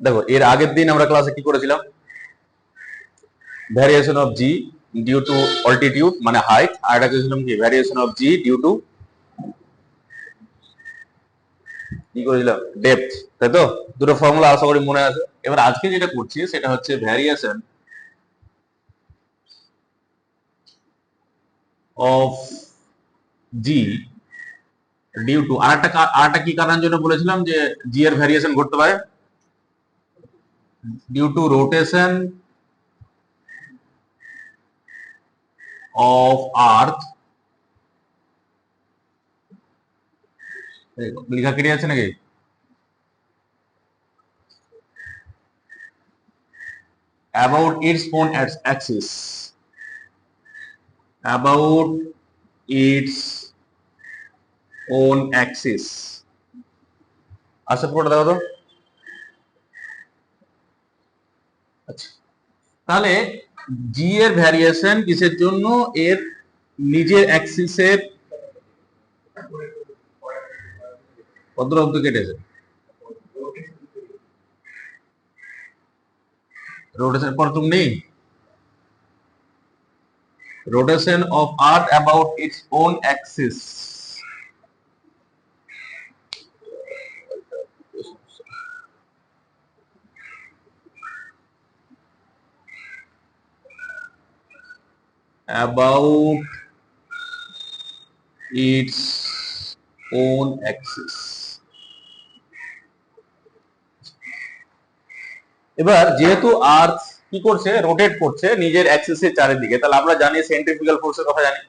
দেখো এর আগের দিন আমরা ক্লাসে কি করেছিলাম, variation of G due to altitude মানে হাইট, আর এটা করেছিলাম কি variation of G due to কি করেছিলাম ডেপথ, তাই তো? দুটো ফর্মুলা আশা করি মনে আছে। এবার আজকে যেটা করছি সেটা হচ্ছে variation of G due to আরেকটা কি কারণের জন্য বলেছিলাম যে জি এর ভ্যারিয়েশন ঘটতে পারে, due to rotation of Earth. লেখা কেটে যাচ্ছে নাকি? about its own axis, about its own axis। আচ্ছা পুরোটা দেখো তো। আচ্ছা, তাহলে জি এর ভ্যারিয়েশন কিসের জন্য? এর নিজের অ্যাক্সিসের কত অব্দি কেটেছে, রোটেশন পর তুমি নেই, rotation of earth about its own axis, about its own axis। এবার যেহেতু আর্থ কি করছে, রোটেট করছে নিজের অ্যাক্সিসের চারিদিকে, তাহলে আমরা জানি সেন্ট্রিফিউগাল ফোর্সের কথা জানি।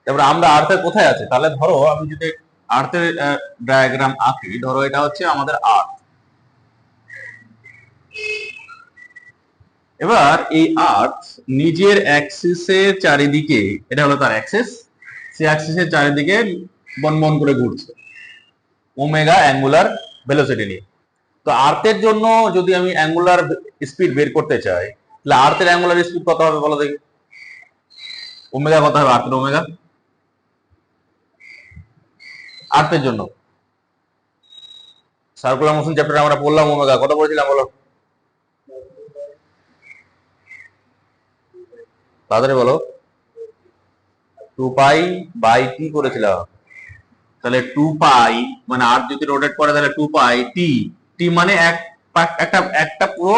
তারপরে আমরা আর্থের কোথায় আছে, তাহলে ধরো আমি যদি আর্থের ডায়াগ্রাম আঁকি, ধরো এটা হচ্ছে আমাদের আর্থ। এবার এই আর্থ নিজের অ্যাক্সিসের চারিদিকে, এটা হলো তার অ্যাক্সিস, সেই অ্যাক্সিসের চারিদিকে বনবন করে ঘুরছে ওমেগা অ্যাঙ্গুলার ভেলোসিটি নিয়ে। তো আর্থের জন্য যদি আমি অ্যাঙ্গুলার স্পিড বের করতে চাই, তাহলে আর্থের অ্যাঙ্গুলার স্পিড কত হবে বলো দেখি? ওমেগা কত হবে আর্থের ওমেগা? আর্থের জন্য সার্কুলার মোশন চ্যাপ্টারে আমরা পড়লাম ওমেগা কত পড়েছিলাম বলো, তাড়াতাড়ি বলো। 2 পাই বাই টি করেছিলাম। তাহলে 2 পাই মানে আর্থ যদি রোটেট করে তাহলে 2 পাই টি, টি মানে একটা একটা পুরো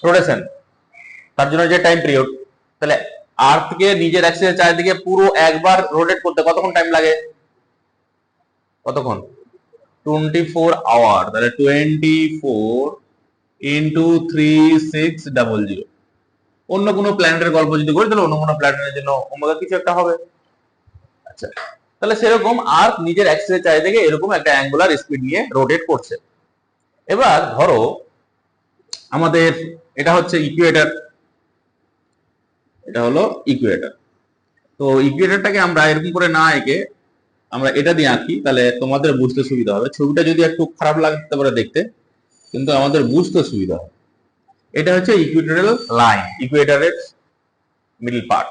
রোটেশন, তার জন্য যে টাইম পিরিয়ড। তাহলে আর্থকে নিজের অ্যাক্সিসের চারিদিকে পুরো একবার রোটেট করতে কতক্ষণ টাইম লাগে? কতক্ষণ? 24 আওয়ার। তাহলে 24 × 3 600। অন্য কোনো প্ল্যানেটের গল্প যদি করি তাহলে অন্য কোনো প্ল্যানেটের জন্য ওমেগা কিছু একটা হবে। আচ্ছা, তাহলে সেরকম আর্থ নিজের অ্যাক্সিসের চারিদিকে এরকম একটা অ্যাঙ্গুলার স্পিড নিয়ে রোটেট করছে। এবার ধরো আমাদের এটা হচ্ছে ইকুয়েটর, এটা হলো ইকুয়েটর। তো ইকুয়েটরটাকে আমরা এরকম করে না এঁকে আমরা এটা দিয়ে আঁকি, তাহলে তোমাদের বুঝতে সুবিধা হবে। ছবিটা যদি একটু খারাপ লাগতে পারে দেখতে, কিন্তু আমাদের বুঝতে সুবিধা হবে। এটা হচ্ছে ইকুয়েটরাল লাইন, ইকুয়েটরের মিডল পার্ট।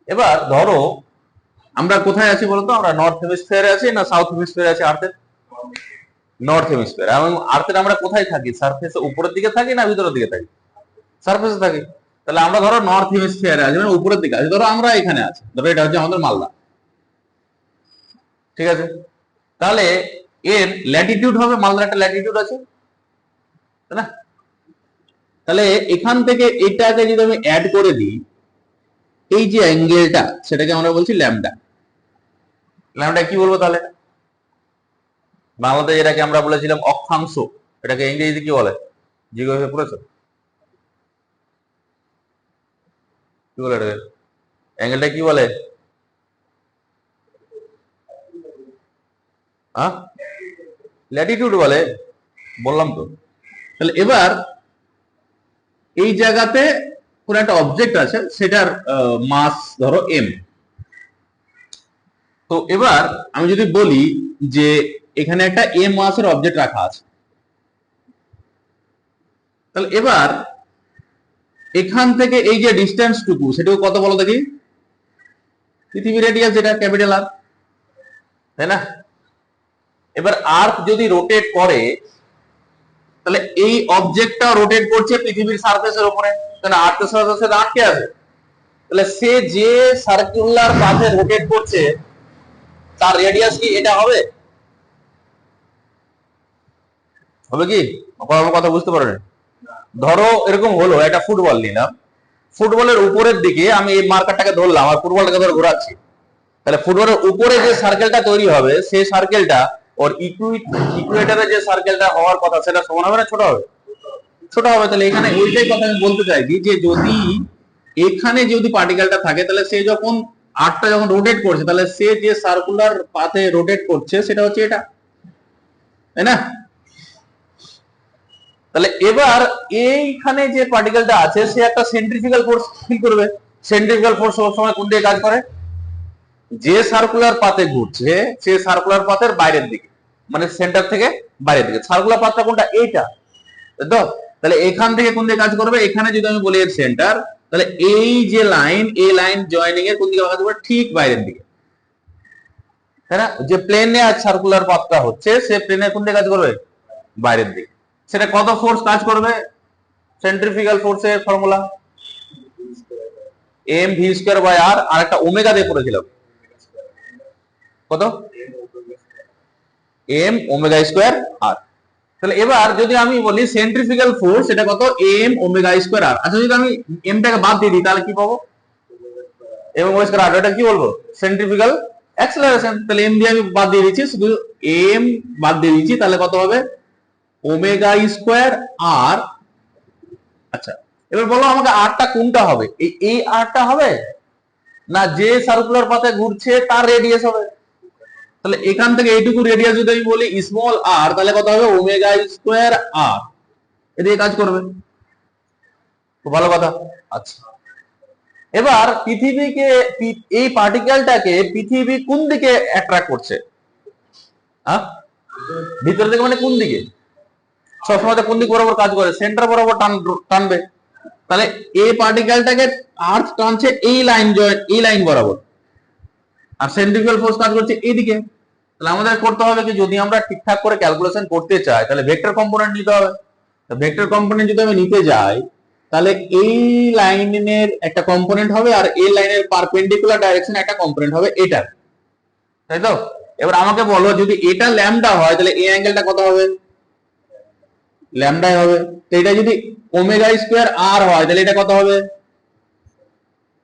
এবার ধরো আমরা কোথায় আছি বলতো? আমরা নর্থ হেমিস্ফিয়ারে আছি না সাউথ হেমিস্ফিয়ারে আছি আর্থের? North hemisphere. এবং আর্থের আমরা কোথায় থাকি? সারফেসে উপরের দিকে থাকি না ভিতরের দিকে থাকি? সারফেসে থাকি। তাহলে আমরা ধরো নর্থ হেমিস্ফিয়ারে আছি মানে উপরের দিকে আছি, ধরো আমরা এখানে আছি, ধরো এটা হচ্ছে আমাদের মালদা, ঠিক আছে? তাহলে এর ল্যাটিটিউড হবে, মালদার একটা ল্যাটিটিউড আছে, তাই না? তাহলে এখান থেকে এটাকে যদি আমি অ্যাড করে দিই, এই যে অ্যাঙ্গেলটা সেটাকে আমরা বলছি ল্যামডা। ল্যামডা কি বলবো তাহলে? বাংলাতে এটাকে আমরা বলেছিলাম অক্ষাংশ, এটাকে ইংরেজিতে কি বলে? জিজ্ঞাসা করেছো কি বলে এটাকে? অ্যাঙ্গেলটা কি বলে? হ্যাঁ, ল্যাটিটিউড বলে, বললাম তো। তাহলে এবার এই জায়গাতে কোন একটা অবজেক্ট আছে, সেটার মাস ধরো এম। তো এবার আমি যদি বলি যে এখানে একটা এম মাসের অবজেক্ট রাখা আছে, তাহলে এবার এখান থেকে এই যে ডিস্টেন্স টুকু সেটাও কত বলো দেখি? পৃথিবী রেডিয়াস, যেটা ক্যাপিটাল আর, তাই না? এবার আর্থ যদি রোটেট করে তাহলে এই অবজেক্টটা রোটেট করছে পৃথিবীর সারফেসের উপরে, কারণ আর্থের সাথে আটকে আছে। তাহলে সে যে সার্কুলার পাথে রোটেট করছে তার রেডিয়াস কি এটা হবে? হবে কি? আমার কথা বুঝতে পারেন? ধরো এরকম হলো, একটা ফুটবল নিলাম, ফুটবলের উপরের দিকে আমি এই মার্কারটাকে ধরলাম আর ফুটবলটাকে ধরে ঘোরাচ্ছি, তাহলে ফুটবলের উপরে যে সার্কেলটা তৈরি হবে সেই সার্কেলটা ওর ইকুয়েটরে যে সার্কেলটা হওয়ার কথা সেটা সমান হবে না ছোট হবে? ছোট হবে। তাহলে এখানে ওইটাই কথা আমি বলতে চাইছি যে যদি এখানে যদি পার্টিকেলটা থাকে তাহলে সে যখন আর্টটা যখন রোটেট করছে তাহলে সে যে সার্কুলার পাথে রোটেট করছে সেটা হচ্ছে এটা, তাই না? তাহলে এবার এইখানে যে পার্টিকেলটা আছে সে একটা সেন্ট্রিফিউগাল ফোর্স ফিল করবে। সেন্ট্রিফিউগাল ফোর্স সবসময় কোন দিকে কাজ করে? যে সার্কুলার পাথে ঘুরছে সে সার্কুলার পাথের বাইরের দিকে, মানে সেন্টার থেকে বাইরের দিকে। সার্কুলার পাথটা কোনটা? এইটা, তো তাহলে এখান থেকে কোন দিকে কাজ করবে? এখানে যদি আমি বলি এর সেন্টার, তাহলে এই যে লাইন, এই লাইন জয়েনিং এর কোন দিকে কাজ করবে? ঠিক বাইরের দিকে, তাই না? যে প্লেনে আর সার্কুলার পাথটা হচ্ছে সে প্লেনের কোন দিকে কাজ করবে? বাইরের দিকে। সেটা কত ফোর্স কাজ করবে? সেন্ট্রিফিউগাল ফোর্সের formula M V square by R, আর একটা ওমেগা দিয়ে পড়েছিলাম, কত? M omega square R. তাহলে এবার যদি আমি বলি সেন্ট্রিফিউগাল ফোর্স এটা কত? M omega square R. আচ্ছা যদি আমি এমটাকে বাদ দিয়ে দিই তাহলে কি পাবো? এম ওমেগা স্কয়ার আর। এটা কি বলবো? Centrifugal acceleration. তাহলে এম দিয়ে আমি বাদ দিয়ে দিচ্ছি, শুধু এম বাদ দিয়ে দিচ্ছি, তাহলে কত হবে? Omega square R. আচ্ছা এবার বলো আমাকে আরটা কোনটা হবে? এই আরটা হবে না যে সার্কুলার পাথে ঘুরছে তার রেডিয়াস হবে? তাহলে এখান থেকে এইটুকু রেডিয়াস যদি আমি বলি স্মল আর, তাহলে কত হবে? ওমেগা স্কয়ার আর। এদিকে কাজ করবে, খুব ভালো কথা। আচ্ছা এবার পৃথিবীকে, এই পার্টিকেলটাকে পৃথিবী কোন দিকে অ্যাট্রাক্ট করছে? হ্যাঁ, ভিতর থেকে মানে কোন দিকে? সবসময় কোন দিক বরাবর কাজ করে? সেন্টার বরাবর টানবে। তাহলে এই পার্টিকেলটাকে আর্থ টানছে এই লাইন এই লাইন বরাবর, আর সেন্ট্রিফিউগাল ফোর্স কাজ করছে এইদিকে। তাহলে আমাদের করতে হবে কি, যদি আমরা ঠিকঠাক করে ক্যালকুলেশন করতে চাই তাহলে ভেক্টর কম্পোনেন্ট নিতে হবে। ভেক্টর কম্পোনেন্ট যদি আমি নিতে যাই তাহলে এই লাইনের একটা কম্পোনেন্ট হবে আর এই লাইনের পারপেন্ডিকুলার ডাইরেকশনে একটা কম্পোনেন্ট হবে এটা, তাই তো? এবার আমাকে বলো যদি এটা ল্যামডা হয় তাহলে এই অ্যাঙ্গেলটা কত হবে? ল্যামডাই হবে। তো এটা যদি ওমেগা স্কয়ার আর হয় তাহলে এটা কত হবে?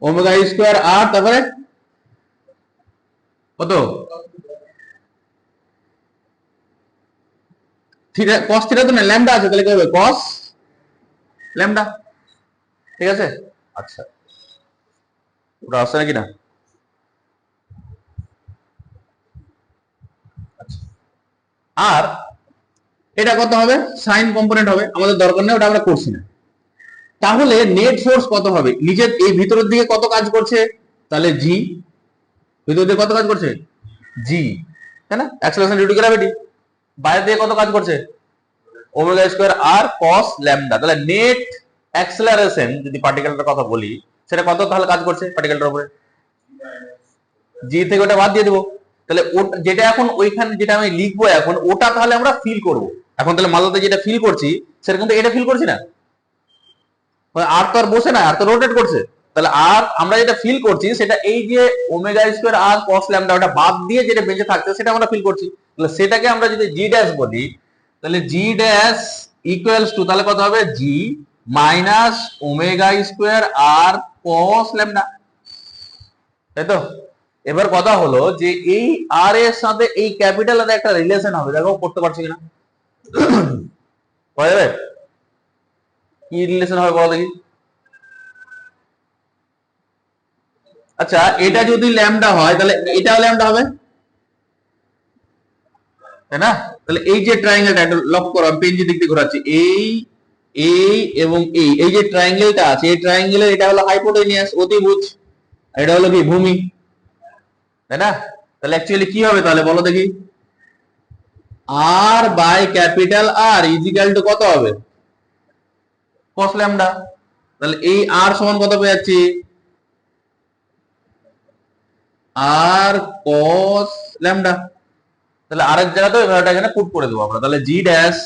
ওমেগা স্কয়ার আর, তারপরে কত? থিটা, cos থিটা তো না, ল্যামডা আছে, তাহলে কি হবে? cos lambda. ঠিক আছে? আচ্ছা ওটা আসছে নাকি না? আচ্ছা আর এটা কত হবে? সাইন কম্পোনেন্ট হবে, আমাদের দরকার নেই, ওটা আমরা করছি না। তাহলে নেট ফোর্স কত হবে? নিচের এই ভিতরের দিকে কত কাজ করছে? তাহলে জি। ভিতরের দিকে কত কাজ করছে? জি, তাই না? Acceleration due to gravity. বাইরের দিকে কত কাজ করছে? Omega square r cos lambda. তাহলে নেট অ্যাক্সেলারেশন যদি পার্টিকেলটার কথা বলি সেটা কত তাহলে কাজ করছে পার্টিকেলটার উপরে? জি থেকে ওটা বাদ দিয়ে দেবো। তাহলে যেটা এখন ওইখানে যেটা আমি লিখবো এখন ওটা তাহলে আমরা ফিল করব এখন। তাহলে মালদাতে যেটা ফিল করছি সেরকম তো এটা ফিল করছি না, আর তো আর বসে না, আর তো রোটেট করছে। তাহলে আর আমরা যেটা ফিল করছি সেটা এই যে omega square r cos lambda ওটা বাদ দিয়ে যেটা বেঁচে থাকছে সেটা আমরা ফিল করছি। তাহলে সেটাকে আমরা যদি জি ড্যাশ বলি তাহলে জি ড্যাশ ইকুয়ালস টু, তাহলে কত হবে? জি minus omega square r cos lambda, তাই তো? এবার কথা হলো যে এই আর এর সাথে এই ক্যাপিটাল এর একটা রিলেশন হবে, দেখো করতে পারছি কিনা। হয়ে যাবে? কি রিলেশন হবে বলো দেখি। আচ্ছা এটা যদি ল্যামডা হয় তাহলে এটাও ল্যামডা হবে, তাই না? তাহলে এই যে ট্রায়াঙ্গেলটা একটু লক্ষ্য করো, আমি পেন দিক দিয়ে ঘোরাচ্ছি, এই এবং এই যে ট্রায়াঙ্গেলটা আছে এই ট্রায়াঙ্গেলের এটা হলো হাইপোটেনিয়াস অতিভুজ, এটা হলো কি ভূমি, তাই না? তাহলে অ্যাকচুয়ালি কি হবে তাহলে বলো দেখি? R by capital R is equal to কত হবে? cos lambda. তাহলে এই আর সমান কত পেয়ে যাচ্ছি? R cos lambda. তাহলে আরেক জায়গাতে ওই ভ্যালুটা এখানে পুট করে দেবো আমরা। তাহলে G dash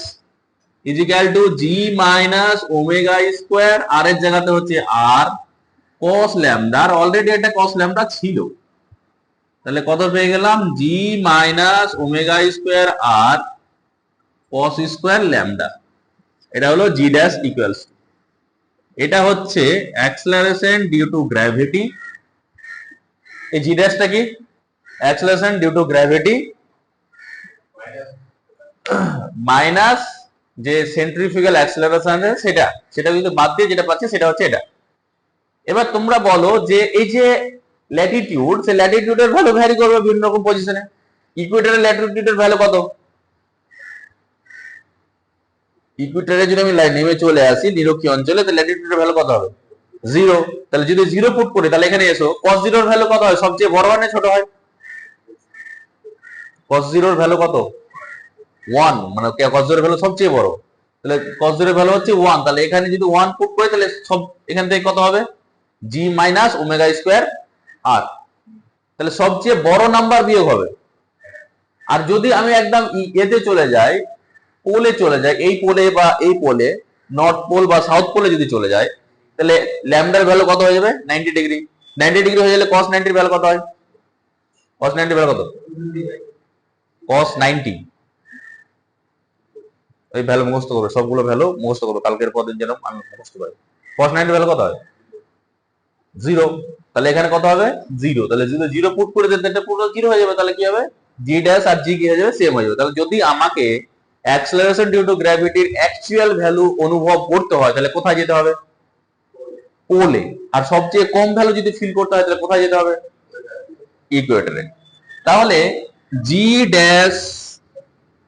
is equal to G minus omega square, R এর জায়গাতে হচ্ছে আর কস ল্যামডা, আর অলরেডি একটা কস ল্যামডা ছিল, তাহলে কত পেয়ে গেলাম জি মাইনাস ওমেগা স্কোয়ার আর কস স্কোয়ার ল্যামডা। এটা হলো জি ড্যাশ ইকুয়ালস। এটা হচ্ছে অ্যাক্সেলারেশন ডিউ টু গ্র্যাভিটি। এই জি ড্যাশটা কি? Acceleration due to gravity minus যে সেন্ট্রিফিউগাল অ্যাক্সেলারেশন আছে সেটা, সেটা কিন্তু বাদ দিয়ে যেটা পাচ্ছি সেটা হচ্ছে এটা। এবার তোমরা বলো যে এই যে ল্যাটিটিউড, সেই ল্যাটিটিউডের ভ্যালু ভ্যারি করবে বিভিন্ন রকম পজিশনে। ইকুয়েটরের ল্যাটিটিউডের ভ্যালু কত? ইকুয়েটরে যদি আমি নেমে চলে আসি নিরক্ষীয় অঞ্চলে, তাহলে ল্যাটিটিউডের ভ্যালু কত হবে? 0। তাহলে যদি 0 পুট করি তাহলে এখানে এসো, cos 0 এর ভ্যালু কত হয়? সবচেয়ে বড় হয় না ছোট হয়? cos 0 এর ভ্যালু কত? 1, মানে cos 0 এর ভ্যালু সবচেয়ে বড়, তাহলে cos 0 এর ভ্যালু হচ্ছে 1। তাহলে এখানে যদি 1 পুট করি তাহলে সব এখান থেকে কত হবে? g minus omega square R, তাহলে সবচেয়ে বড় নাম্বার বিয়োগ হবে। আর যদি আমি একদম এতে চলে যাই, পোলে চলে যাই, এই পোলে বা এই পোলে, নর্থ পোল বা সাউথ পোলে যদি চলে যায়, তাহলে ল্যামডার ভ্যালু কত হয়ে যাবে? 90 ডিগ্রি। 90 ডিগ্রি হয়ে গেলে cos 90 এর ভ্যালু কত হয়? cos 90 এর ভ্যালু কত? cos 90, ওই ভ্যালু মুখস্থ করবে, সবগুলো ভ্যালু মুখস্থ করবে, কালকের পদের যেন আমি মুখস্থ পাই। cos 90 ভ্যালু কত হয়? 0। তাহলে এখানে কত হবে? 0। তাহলে যদি 0 পুট করে দেন এটা পুরো 0 হয়ে যাবে, তাহলে কি হবে? জি ড্যাশ আর জি কি হয়ে যাবে? সেম হয়ে যাবে। তাহলে যদি আমাকে অ্যাক্সেলারেশন ডিউ টু গ্র্যাভিটির অ্যাকচুয়াল ভ্যালু অনুভব করতে হয় তাহলে কোথায় যেতে হবে? পোলে। আর সবচেয়ে কম ভ্যালু যদি ফিল করতে হয় তাহলে কোথায় যেতে হবে? ইকুয়েটরে। তাহলে G dash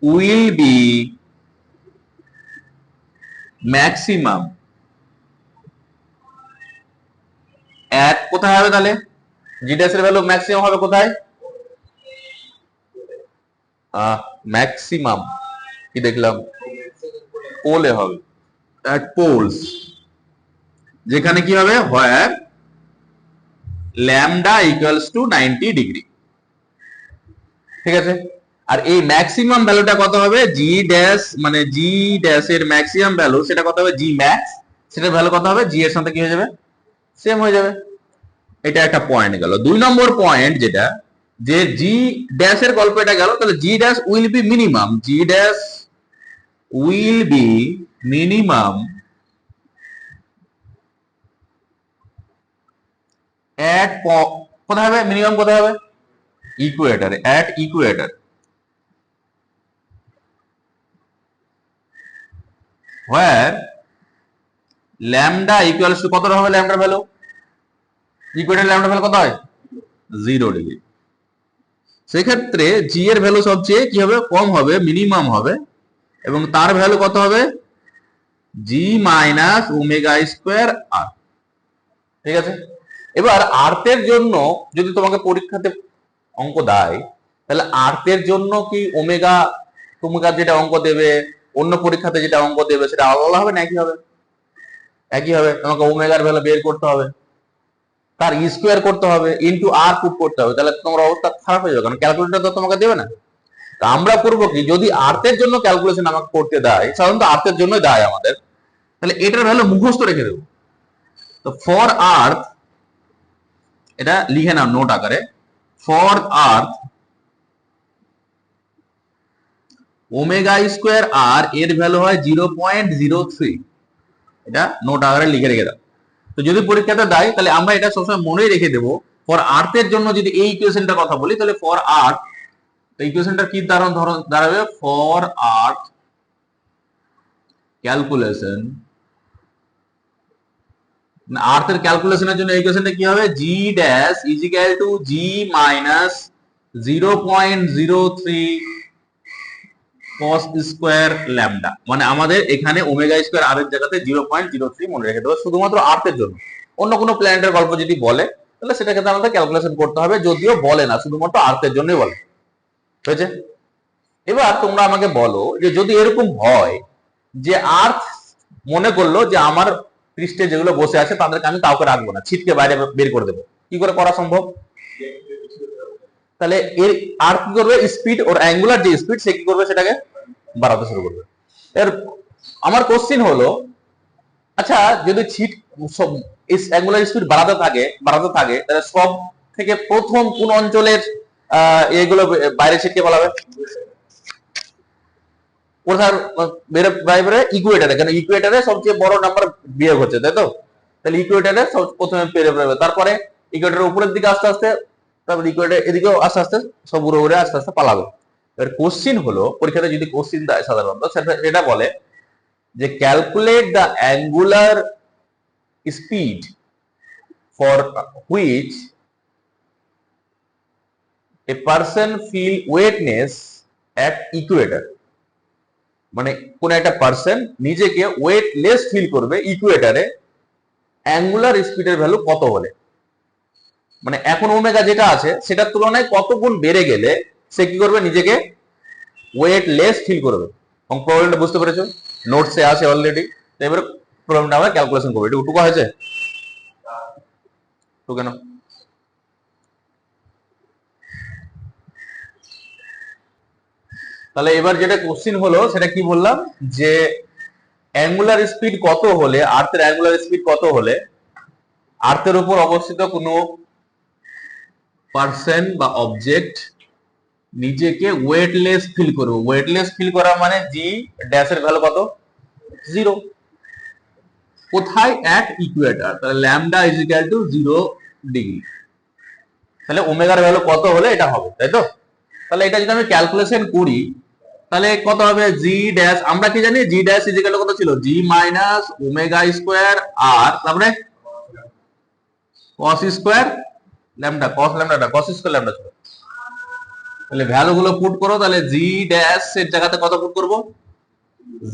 will B maximum এট, কোথায় হবে তাহলে? জি ড্যাশ এর ভ্যালু ম্যাক্সিমাম হবে কোথায়? ম্যাক্সিমাম কি দেখলাম? পোলে হবে, এট পোলস, যেখানে কি হবে? হোয়ার ল্যামডা ইকুয়ালস টু 90 ডিগ্রি। ঠিক আছে? আর এই ম্যাক্সিমাম ভ্যালুটা কত হবে? জি ড্যাশ, মানে জি ড্যাশ এর ম্যাক্সিমাম ভ্যালু সেটা কত হবে? জি ম্যাক্স, সেটার ভ্যালু কত হবে? জি এর সাথে কি হয়ে যাবে? সেম হয়ে যাবে। এটা একটা পয়েন্ট গেল। 2 নম্বর পয়েন্ট যেটা, যে জি ড্যাশ এর গল্প এটা গেল, তাহলে G dash will be minimum, G dash will be minimum at, কোথায় হবে মিনিমাম? কোথায় হবে? Equator, at equator, where lambda equals to কত হবে? ল্যামডার ভ্যালু, ইকুয়েটর ল্যামডা ভ্যালু কত হয়? 0 ডিগ্রি। সেক্ষেত্রে জি এর ভ্যালু সবচেয়ে কি হবে? কম হবে, মিনিমাম হবে, এবং তার ভ্যালু কত হবে? জি মাইনাস ওমেগা স্কোয়ার আর। ঠিক আছে? এবার আর্থের জন্য যদি তোমাকে পরীক্ষাতে অঙ্ক দেয়, তাহলে আর্থের জন্য কি ওমেগা, তোমরা যেটা অঙ্ক দেবে, অন্য পরীক্ষাতে যেটা অঙ্ক দেবে সেটা আলাদা হবে না একই হবে? একই হবে। তোমাকে ওমেগার ভ্যালু বের করতে হবে, তার স্কোয়ার করতে হবে, ইনটু আর পুট করতে হবে, তাহলে তোমার অবস্থা খারাপ হয়ে যাবে, কারণ ক্যালকুলেটর তো তোমাকে দেবে না। তা আমরা করবো কি, যদি আর্থের জন্য ক্যালকুলেশন আমাকে করতে দেয়, সাধারণত আর্থের জন্যই দেয় আমাদের, তাহলে এটার ভ্যালু মুখস্থ রেখে দেবো। তো ফর আর্থ, এটা লিখে নাও নোট আকারে, for earth omega square R এর ভ্যালু হয় 0.03, এটা নোট আকারে লিখে রেখে দাও। তো যদি পরীক্ষাটা দেয় তাহলে আমরা এটা সবসময় মনে রেখে দেবো। ফর আর্থের জন্য যদি এই ইকুয়েশনটার কথা বলি, তাহলে ফর আর্থ ইকুয়েশনটা কি দাঁড়াবে? ফর আর্থ ক্যালকুলেশন, আর্থের ক্যালকুলেশনের জন্য ইকুয়েশনটা কি হবে? G dash is equal to G minus 0.03 cos square lambda. মানে আমাদের এখানে ওমেগা স্কয়ার আর এর জায়গাতে 0.03 মনে রেখে দেবো, শুধুমাত্র আর্থের জন্য। অন্য কোনো প্ল্যানেটের গল্প যদি বলে তাহলে সেটাকে আমাদের ক্যালকুলেশন করতে হবে, যদিও বলে না, শুধুমাত্র আর্থের জন্যই বলে। হয়েছে? এবার তোমরা আমাকে বলো যে যদি এরকম হয় যে আর্থ মনে করলো যে আমার পৃষ্ঠে যেগুলো বসে আছে তাদেরকে আমি কাউকে রাখবো না, ছিটকে বাইরে বের করে দেবো, কি করে করা সম্ভব? তাহলে এর আর্থ কি করবে? স্পিড, ওর অ্যাঙ্গুলার যে স্পিড সে কি করবে? সেটাকে বাড়াতে শুরু করবে। এর আমার কোশ্চিন হলো, আচ্ছা যদি ছিট অ্যাঙ্গুলার স্পিড বাড়াতে থাকে তাহলে সব থেকে প্রথম কোন অঞ্চলের এগুলো বাইরে ছিটকে বলা হবে? কোথার বাইরে? ইকুয়েটারে, কেন ইকুয়েটারে সবচেয়ে বড় নাম্বার বিয়োগ হচ্ছে, তাই তো? তাহলে ইকুয়েটারে প্রথমে বেরোবে, তারপরে ইকুয়েটারের উপরের দিকে আস্তে আস্তে, তারপর ইকুয়েটার এদিকেও আস্তে আস্তে সব উড়ে উড়ে আস্তে আস্তে পালাবে। এবার কোশ্চিন হলো, পরীক্ষাতে যদি কোশ্চিন দেয় সাধারণত সেটা বলে যে calculate the angular speed for which a person feel weightness at equator. মানে কোন একটা পারসন নিজেকে ওয়েটলেস ফিল করবে ইকুয়েটারে অ্যাঙ্গুলার স্পিডের ভ্যালু কত হলে, মানে এখন ওমেগা যেটা আছে সেটার তুলনায় কত গুণ বেড়ে গেলে সে কি করবে, নিজেকে ওয়েটলেস ফিল করবে। এবং প্রবলেমটা বুঝতে পেরেছো, নোটসে আছে অলরেডি। তো এবারে প্রবলেমটা আমরা ক্যালকুলেশন করবো। এটুকু হয়েছে তো কেন? তাহলে এবার যেটা কোশ্চিন হলো সেটা কি বললাম, যে অ্যাঙ্গুলার স্পিড কত হলে, আর্থের অ্যাঙ্গুলার স্পিড কত হলে আর্থের উপর অবস্থিত কোনো পার্সন বা অবজেক্ট নিজেকে ওয়েটলেস ফিল করবে। ওয়েটলেস ফিল করা মানে জি ড্যাশের ভ্যালু কত? 0। কোথায়? At equator. তাহলে lambda is equal to 0 degree. তাহলে ওমেগার ভ্যালু কত হলে এটা হবে, তাই তো? তাহলে এটা যদি আমি ক্যালকুলেশন করি তাহলে কত হবে? জি ড্যাশ, আমরা কি জানি জি ড্যাশ ইজ ইকুয়াল টু কত ছিল? জি মাইনাস ওমেগা স্কয়ার আর তারপরে cos square lambda, cos ল্যামডাটা cos square lambda ছিল। তাহলে ভ্যালু গুলো পুট করো, তাহলে জি ড্যাশ এর জায়গাতে কত পুট করব?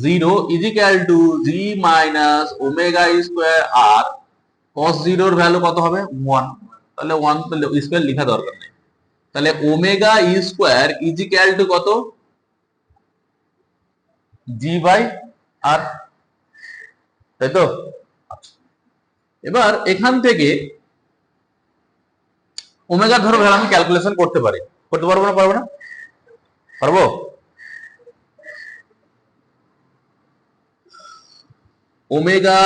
0 is equal to G minus omega square r cos 0 এর ভ্যালু কত হবে? 1। তাহলে 1 তাহলে স্কয়ার লেখা দরকার নেই। তাহলে omega square is equal two কত? জি বাই আর, তাই তো? এবার এখান থেকে ওমেগা ধরো ভ্যালু আমি ক্যালকুলেশন করতে পারি, করতে পারবো না? পারবো না? পারবো। ওমেগা,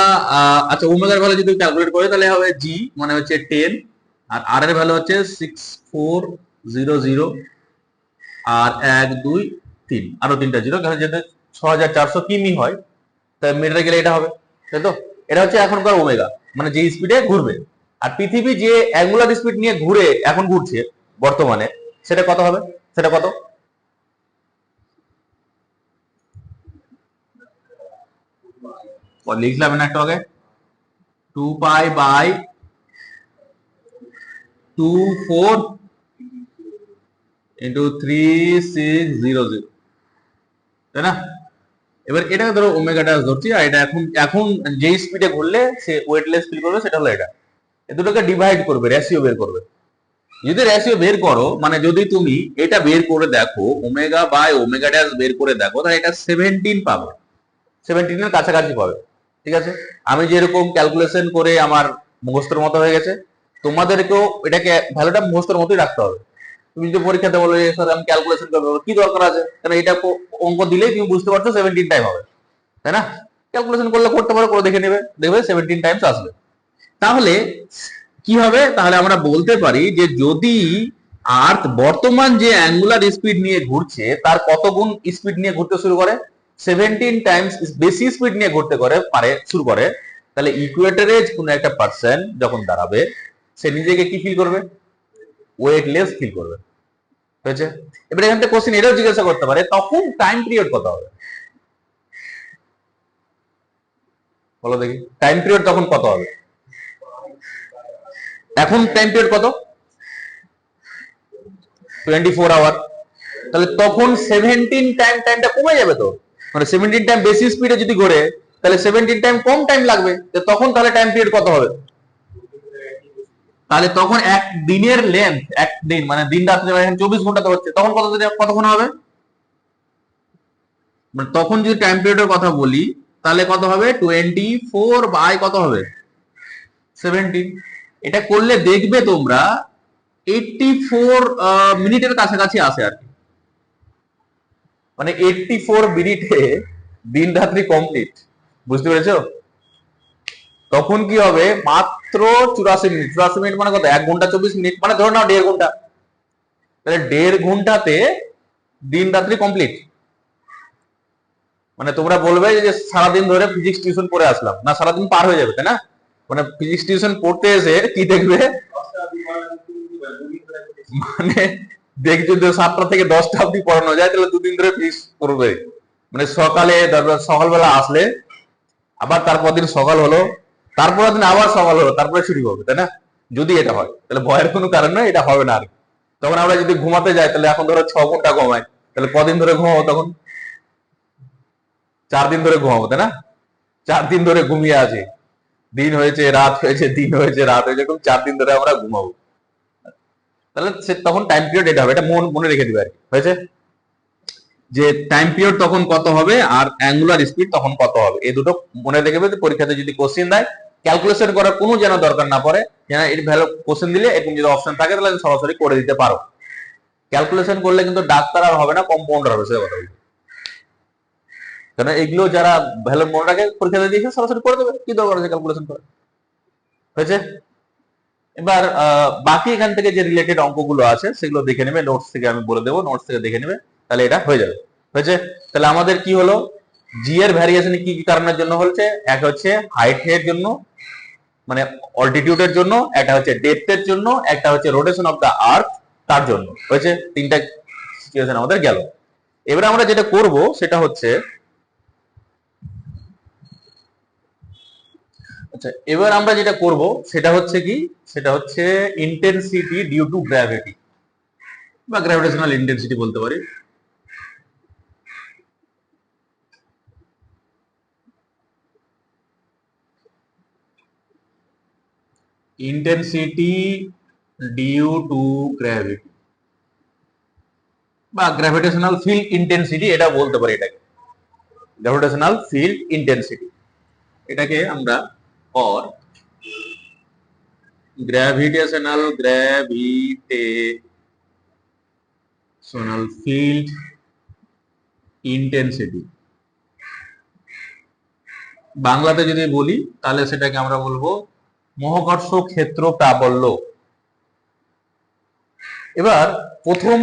আচ্ছা ওমেগার ভ্যালু যদি ক্যালকুলেট করি তাহলে হবে জি মানে হচ্ছে 10 আর আর এর ভ্যালু হচ্ছে 6400 আর 1 2 3 আরো তিনটা জিরো, কারণ যেটা 6400 কিমি হয় তাই মিটারে গেলে এটা হবে, তাই তো? এটা হচ্ছে এখনকার ওমেগা, মানে যে স্পিডে ঘুরবে। আর পৃথিবী যে অ্যাঙ্গুলার স্পিড নিয়ে এখন ঘুরছে বর্তমানে, সেটা কত হবে? সেটা কত? লিখলাম না একটু আগে, 2 পাই বাই 24 ইন্টু 3600, তাই না? এবার এটাকে ধরো ওমেগা ড্যাশ ধরছি, আর এটা এখন যে স্পিডে ঘুরলে সে ওয়েটলেস ফিল করবে সেটা হলো এটা। এ দুটোকে ডিভাইড করবে, রেশিও বের করবে। যদি রেশিও বের করো, মানে যদি তুমি এটা বের করে দেখো, ওমেগা বাই ওমেগা ড্যাশ বের করে দেখো, তাহলে এটা 17 পাবে, 17 এর কাছাকাছি পাবে। ঠিক আছে, আমি যেরকম ক্যালকুলেশন করে আমার মুখস্থের মতো হয়ে গেছে, তোমাদেরকেও এটাকে ভ্যালুটা মুখস্থের মতোই রাখতে হবে। তুমি যদি পরীক্ষাতে বলো স্যার আমি ক্যালকুলেশন করবো, কি দরকার আছে? কারণ এটা অঙ্ক দিলেই তুমি বুঝতে পারছো 17 টাইম হবে, তাই না? ক্যালকুলেশন করলে করতে পারো, করে দেখে নেবে, দেখবে 17 টাইমস আসবে। তাহলে কি হবে? তাহলে আমরা বলতে পারি যে যদি আর্থ বর্তমান যে অ্যাঙ্গুলার স্পিড নিয়ে ঘুরছে তার কত গুণ স্পিড নিয়ে ঘুরতে শুরু করে? 17 টাইমস বেশি স্পিড নিয়ে ঘুরতে শুরু করে, তাহলে ইকুয়েটরে কোন একটা পার্সন যখন দাঁড়াবে সে নিজেকে কি ফিল করবে? ওয়েটলেস ফিল করবে। হয়েছে? এবার এখান থেকে কোশ্চেন এটাও জিজ্ঞাসা করতে পারে তখন টাইম পিরিয়ড কত হবে? বলো দেখি, টাইম পিরিয়ড তখন কত হবে? এখন টাইম পিরিয়ড কত? 24 আওয়ার। তাহলে তখন 17 টাইমটা কমে যাবে তো, মানে 17 টাইম বেশি স্পিডে যদি ঘোরে তাহলে 17 টাইম কম টাইম লাগবে, তখন তাহলে টাইম পিরিয়ড কত হবে? তাহলে তখন এক দিনের লেন্থ, এক দিন মানে দিন রাত্রে 24 ঘন্টা তো হচ্ছে, তখন কতক্ষণ হবে? মানে তখন যদি টাইম পিরিয়ডের কথা বলি তাহলে কত হবে? 24 বাই কত হবে? 17। এটা করলে দেখবে তোমরা 84 মিনিটের কাছাকাছি আসে আর কি। মানে 84 মিনিটে দিন রাত্রি কমপ্লিট, বুঝতে পেরেছো? তখন কি হবে, মাত্র 84 মিনিট। 84 মিনিট মানে কত, 1 ঘন্টা 24 মিনিট, মানে ধরে নাও 1.5 ঘন্টা। তাহলে 1.5 ঘন্টাতে দিন রাত্রি কমপ্লিট। মানে তোমরা বলবে যে সারাদিন ধরে ফিজিক্স টিউশন পড়ে আসলাম, না সারাদিন পার হয়ে যাবে, তাই না? মানে ফিজিক্স টিউশন পড়তে এসে কি দেখবে, মানে দেখছো যে 7টা থেকে 10টা অব্দি পড়ানো যায়, তাহলে 2 দিন ধরে ফিজিক্স পড়বে। মানে সকালবেলা আসলে, আবার তারপর দিন সকাল হলো, তারপর দিন আবার সকাল হলো, তারপরে ছুটি হবে, তাই না? যদি এটা হয় তাহলে ভয়ের কোনো কারণ নয়, এটা হবে না আর। তখন আমরা যদি ঘুমাতে যাই, তাহলে এখন ধরো 6 ঘন্টা ঘুমাই, তাহলে কদিন ধরে ঘুমাবো তখন? 4 দিন ধরে ঘুমাবো, তাই না? 4 দিন ধরে ঘুমিয়ে আছি, দিন হয়েছে রাত হয়েছে, দিন হয়েছে রাত হয়েছে, এরকম 4 দিন ধরে আমরা ঘুমাবো। তাহলে সে তখন টাইম পিরিয়ড এটা হবে, এটা মনে রেখে দিবে আর কি, হয়েছে? যে টাইম পিরিয়ড তখন কত হবে আর অ্যাঙ্গুলার স্পিড তখন কত হবে, এই দুটো মনে রেখে দেবে। পরীক্ষাতে যদি কোশ্চেন দেয়, ক্যালকুলেশন করার কোনো যেন দরকার না পড়ে, যেন এর ভ্যালু কোশ্চেন দিলে এরকম যদি অপশন থাকে তাহলে সরাসরি করে দিতে পারো। ক্যালকুলেশন করলে কিন্তু ডাক্তার আর হবে না, কম্পাউন্ডার হবে, সে কথা বলছি। কারণ এগুলো যারা ভ্যালু মনে রাখে, পরীক্ষাতে দিয়েছে সরাসরি করে দেবে, কি দরকার আছে ক্যালকুলেশন করে, হয়েছে? এবার বাকি এখান থেকে যে রিলেটেড অঙ্কগুলো আছে সেগুলো দেখে নেবে, নোটস থেকে আমি বলে দেবো, নোটস থেকে দেখে নেবে, তাহলে এটা হয়ে যাবে, হয়েছে? তাহলে আমাদের কি হলো, জি এর ভ্যারিয়েশন কি কি কারণের জন্য হচ্ছে? এক হচ্ছে হাইট এর জন্য, মানে অল্টিটিউডের জন্য, একটা হচ্ছে ডেপথের জন্য, একটা হচ্ছে রোটেশন অফ দা আর্থ, তার জন্য, হয়েছে? তিনটা সিচুয়েশন আমাদের গেল। এবারে আমরা যেটা করব সেটা হচ্ছে, আচ্ছা এবার আমরা যেটা করব সেটা হচ্ছে কি, সেটা হচ্ছে ইন্টেন্সিটি ডিউ টু গ্র্যাভিটি বা গ্র্যাভিটেশনাল ইন্টেন্সিটি বলতে পারি। ইন্টেন্সিটি ডিউ টু গ্র্যাভিটি বা গ্র্যাভিটেশনাল ফিল্ড ইন্টেন্সিটি, এটা বলতে পারি। এটাকে গ্র্যাভিটেশনাল ফিল্ড ইন্টেন্সিটি, এটাকে আমরা অর গ্র্যাভিটেশনাল ফিল্ড ইন্টেন্সিটি বাংলাতে যদি বলি তাহলে সেটাকে আমরা বলবো মহাকর্ষ ক্ষেত্র প্রাবল্য। এবার প্রথম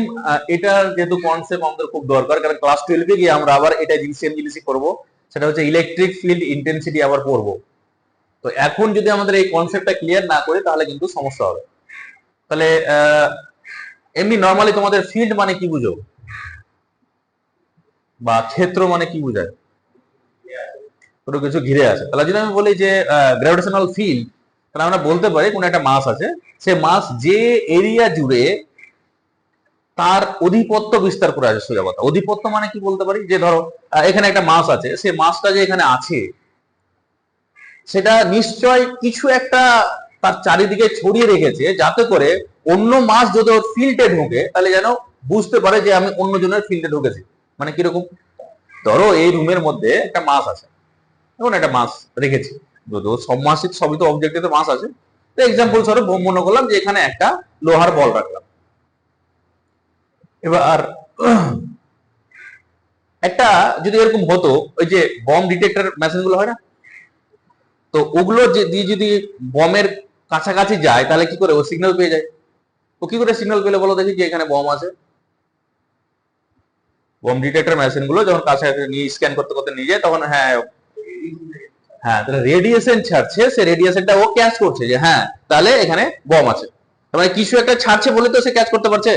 এটার যেহেতু কনসেপ্ট আমাদের খুব দরকার, কারণ ক্লাস 12 গিয়ে আমরা আবার এটা সেম জিনিসই করবো, সেটা হচ্ছে ইলেকট্রিক ফিল্ড ইন্টেন্সিটি আবার পড়বো। তো এখন যদি আমাদের এই কনসেপ্টটা ক্লিয়ার না করি তাহলে কিন্তু সমস্যা হবে। তাহলে এমনি নর্মালি তোমাদের ফিল্ড মানে কি বুঝো, বা ক্ষেত্র মানে কি বোঝায়? কোনো কিছু ঘিরে আছে। তাহলে যদি আমি বলি যে গ্র্যাভিটেশনাল ফিল্ড, তাহলে আমরা বলতে পারি কোন একটা মাস আছে, সে মাস যে এরিয়া জুড়ে তার অধিপত্য বিস্তার করে আছে সোজা কথা। অধিপত্য মানে কি বলতে পারি, যে ধরো এখানে একটা মাস আছে, সে মাসটা যে এখানে আছে সেটা নিশ্চয় কিছু একটা তার চারিদিকে ছড়িয়ে রেখেছে, যাতে করে অন্য মাস যদি ওর ফিল্ডে ঢোকে তাহলে যেন বুঝতে পারে যে আমি অন্য জনের ফিল্ডে ঢুকেছি। মানে কিরকম, ধরো এই রুমের মধ্যে একটা মাস আছে, এখন একটা মাস রেখেছি, যদিও সব মাসই সবই তো অবজেক্টে মাস আছে। তো এক্সাম্পল স্বরূপ মনে করলাম যে এখানে একটা লোহার বল রাখলাম। এবার একটা যদি এরকম হতো, ওই যে বম ডিটেক্টর মেশিন গুলো হয় না, তো ওগুলো দিয়ে যদি বমের কাছাকাছি যায় তাহলে কি করে ও সিগন্যাল পেয়ে যায়? ও কি করে সিগন্যাল পেলে বলো দেখি যে এখানে বম আছে? বম ডিটেক্টর মেশিন গুলো যখন কাছাকাছি নিয়ে স্ক্যান করতে করতে নিয়ে যায় তখন হ্যাঁ, হ্যাঁ তাহলে রেডিয়েশন ছাড়ছে, সে রেডিয়েশনটা ও ক্যাচ করছে যে হ্যাঁ তাহলে এখানে বম আছে। মানে কিছু একটা ছাড়ছে বলে তো সে ক্যাচ করতে পারছে,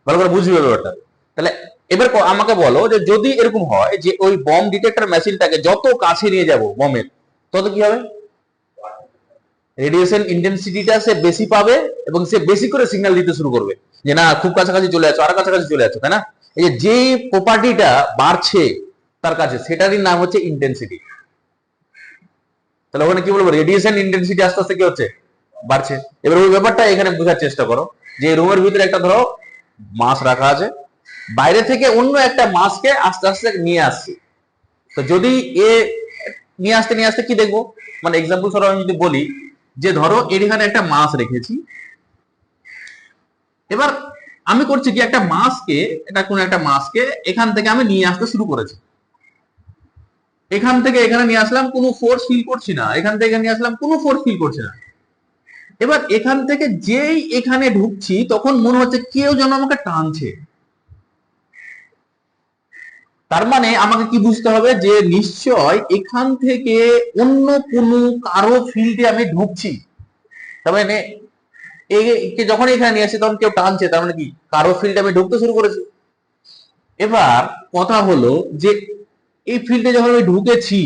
ভালো করে বুঝবে ব্যাপারটা। তাহলে এবার আমাকে বলো যে যদি এরকম হয় যে ওই বম ডিটেক্টর মেশিনটাকে যত কাছে নিয়ে যাব বমের, তত কি হবে? রেডিয়েশন ইন্টেন্সিটিটা সে বেশি পাবে এবং সে বেশি করে সিগন্যাল দিতে শুরু করবে যে না খুব কাছাকাছি চলে আসো, আর কাছাকাছি চলে আসো, তাই না? এই যে যে প্রপার্টিটা বাড়ছে তার কাছে, সেটারই নাম হচ্ছে ইন্টেন্সিটি। তাহলে ওখানে কি বলবো, রেডিয়েশন ইন্টেন্সিটি আস্তে আস্তে কি হচ্ছে, বাড়ছে। এবার ওই ব্যাপারটা এখানে বোঝার চেষ্টা করো, যে রুমের ভিতরে একটা ধরো মাস রাখা আছে, বাইরে থেকে অন্য একটা মাসকে আস্তে আস্তে নিয়ে আসছে। তো যদি এ নিয়ে আসতে কি দেখবো, মানে এক্সাম্পল স্বরূপ আমি যদি বলি যে ধরো এখানে একটা মাস রেখেছি, এবার আমি করছি কি একটা মাসকে, এটা কোন একটা মাসকে এখান থেকে আমি নিয়ে আসতে শুরু করেছি। এখান থেকে এখানে নিয়ে আসলাম, কোনো ফোর্স ফিল করছি না, এখান থেকে নিয়ে আসলাম, কোনো ফোর্স ফিল করছি না। এবার এখান থেকে যেই এখানে ঢুকছি তখন মনে হচ্ছে কেউ যেন আমাকে টানছে। তার মানে আমাকে কি বুঝতে হবে যে নিশ্চয় এখান থেকে অন্য কোনো কারো ফিল্ডে আমি ঢুকছি। তার মানে একে যখন এখানে নিয়ে আসছে তখন কেউ টানছে, তার মানে কি কারো ফিল্ডে আমি ঢুকতে শুরু করেছি। এবার কথা হলো যে এই ফিল্ডে যখন আমি ঢুকেছি,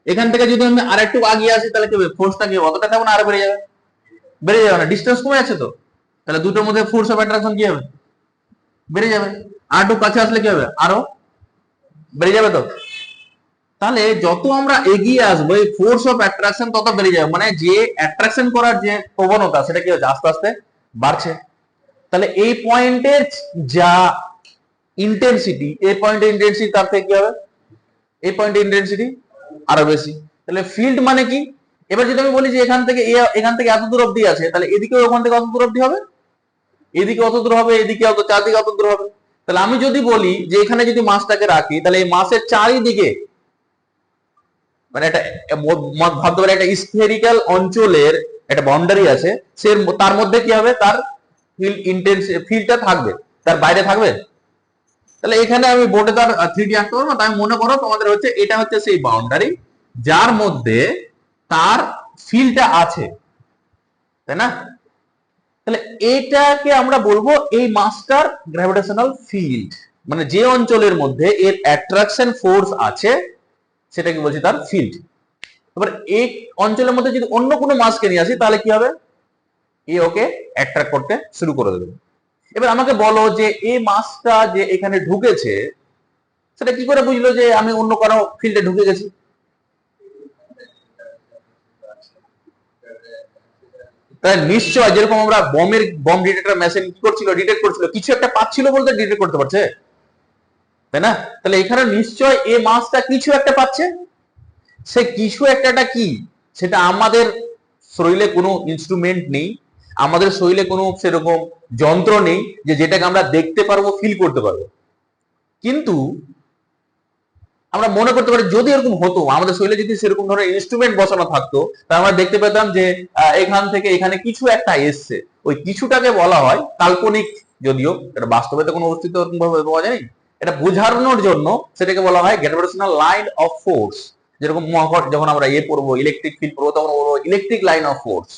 এখান থেকে যদি আমি আর একটু আগিয়ে আসি তাহলে কি হবে, ফোর্সটা কি অতটা থাকবে না আরো বেড়ে যাবে? বেড়ে যাবে না, ডিস্টেন্স কমে যাচ্ছে তো, তাহলে দুটোর মধ্যে ফোর্স অফ অ্যাট্রাকশন কি হবে, বেড়ে যাবে। আর একটু কাছে আসলে কি হবে, আরো বেড়ে যাবে তো। তাহলে যত আমরা এগিয়ে আসবো এই ফোর্স অফ অ্যাট্রাকশন তত বেড়ে যাবে, মানে যে অ্যাট্রাকশন করার যে প্রবণতা সেটা কি হচ্ছে, আস্তে আস্তে বাড়ছে। তাহলে এই পয়েন্টের যা ইন্টেন্সিটি, এই পয়েন্টের ইন্টেন্সিটি তার থেকে কি হবে, এই পয়েন্টের ইন্টেন্সিটি আরো বেশি। তাহলে ফিল্ড মানে কি, এবার যদি আমি বলি যে এখান থেকে এত দূর অব্দি আছে, তাহলে এদিকে ওখান থেকে অত দূর অব্দি হবে, এদিকে অত দূর হবে, এদিকে অত, চারদিকে অত দূর হবে। তাহলে আমি যদি বলি যে এখানে যদি মাসটাকে রাখি, তাহলে এই মাসের চারিদিকে মানে একটা ভাবতে পারে একটা স্ফেরিক্যাল অঞ্চলের একটা বাউন্ডারি আছে, সে তার মধ্যে কি হবে, তার ফিল্ডটা থাকবে, তার বাইরে থাকবে। তাহলে এখানে আমি বোর্ডে তার 3D আঁকতে পারবো, তাই মনে করো তোমাদের হচ্ছে এটা হচ্ছে সেই বাউন্ডারি যার মধ্যে তার ফিল্ডটা আছে, তাই না? তাহলে এটাকে আমরা বলবো এই মাস্টার গ্র্যাভিটেশনাল ফিল্ড, মানে যে অঞ্চলের মধ্যে এর অ্যাট্রাকশন ফোর্স আছে সেটাকে বলছি তার ফিল্ড। এবার এই অঞ্চলের মধ্যে যদি অন্য কোনো মাসকে নিয়ে আসি তাহলে কি হবে, এ ওকে অ্যাট্রাক্ট করতে শুরু করে দেবে। এবার আমাকে বলো যে এই মাসটা যে এখানে ঢুকেছে সেটা কি করে বুঝলো যে আমি অন্য কারো ফিল্ডে ঢুকে গেছি? তাই নিশ্চয় যেরকম আমরা বম ডিটেক্টর মেশিন কি করছিল, ডিটেক্ট করছিল, কিছু একটা পাচ্ছিল বলতে ডিটেক্ট করতে পারছে, তাই না? তাহলে এখানে নিশ্চয় এই মাসটা কিছু একটা পাচ্ছে। সে কিছু একটাটা কি, সেটা আমাদের শরীরে কোনো ইনস্ট্রুমেন্ট নেই, আমাদের শরীরে কোনো সেরকম যন্ত্র নেই যে যেটাকে আমরা দেখতে পারবো, ফিল করতে পারবো। কিন্তু আমরা মনে করতে পারি যদি এরকম হতো, আমাদের শরীরে যদি সেরকম ধরনের ইনস্ট্রুমেন্ট বসানো থাকতো, তাহলে আমরা দেখতে পেতাম যে এখান থেকে এখানে কিছু একটা এসছে। ওই কিছুটাকে বলা হয় কাল্পনিক, যদিও এটা বাস্তবে তো কোনো অস্তিত্ব এরকম ভাবে পাওয়া যায়। এটা বোঝানোর জন্য সেটাকে বলা হয় গ্র্যাভিটেশনাল লাইন অফ ফোর্স। যেরকম মহাকর্ষ যখন আমরা পড়বো, ইলেকট্রিক ফিল্ড পড়বো, তখন বলবো ইলেকট্রিক লাইন অফ ফোর্স।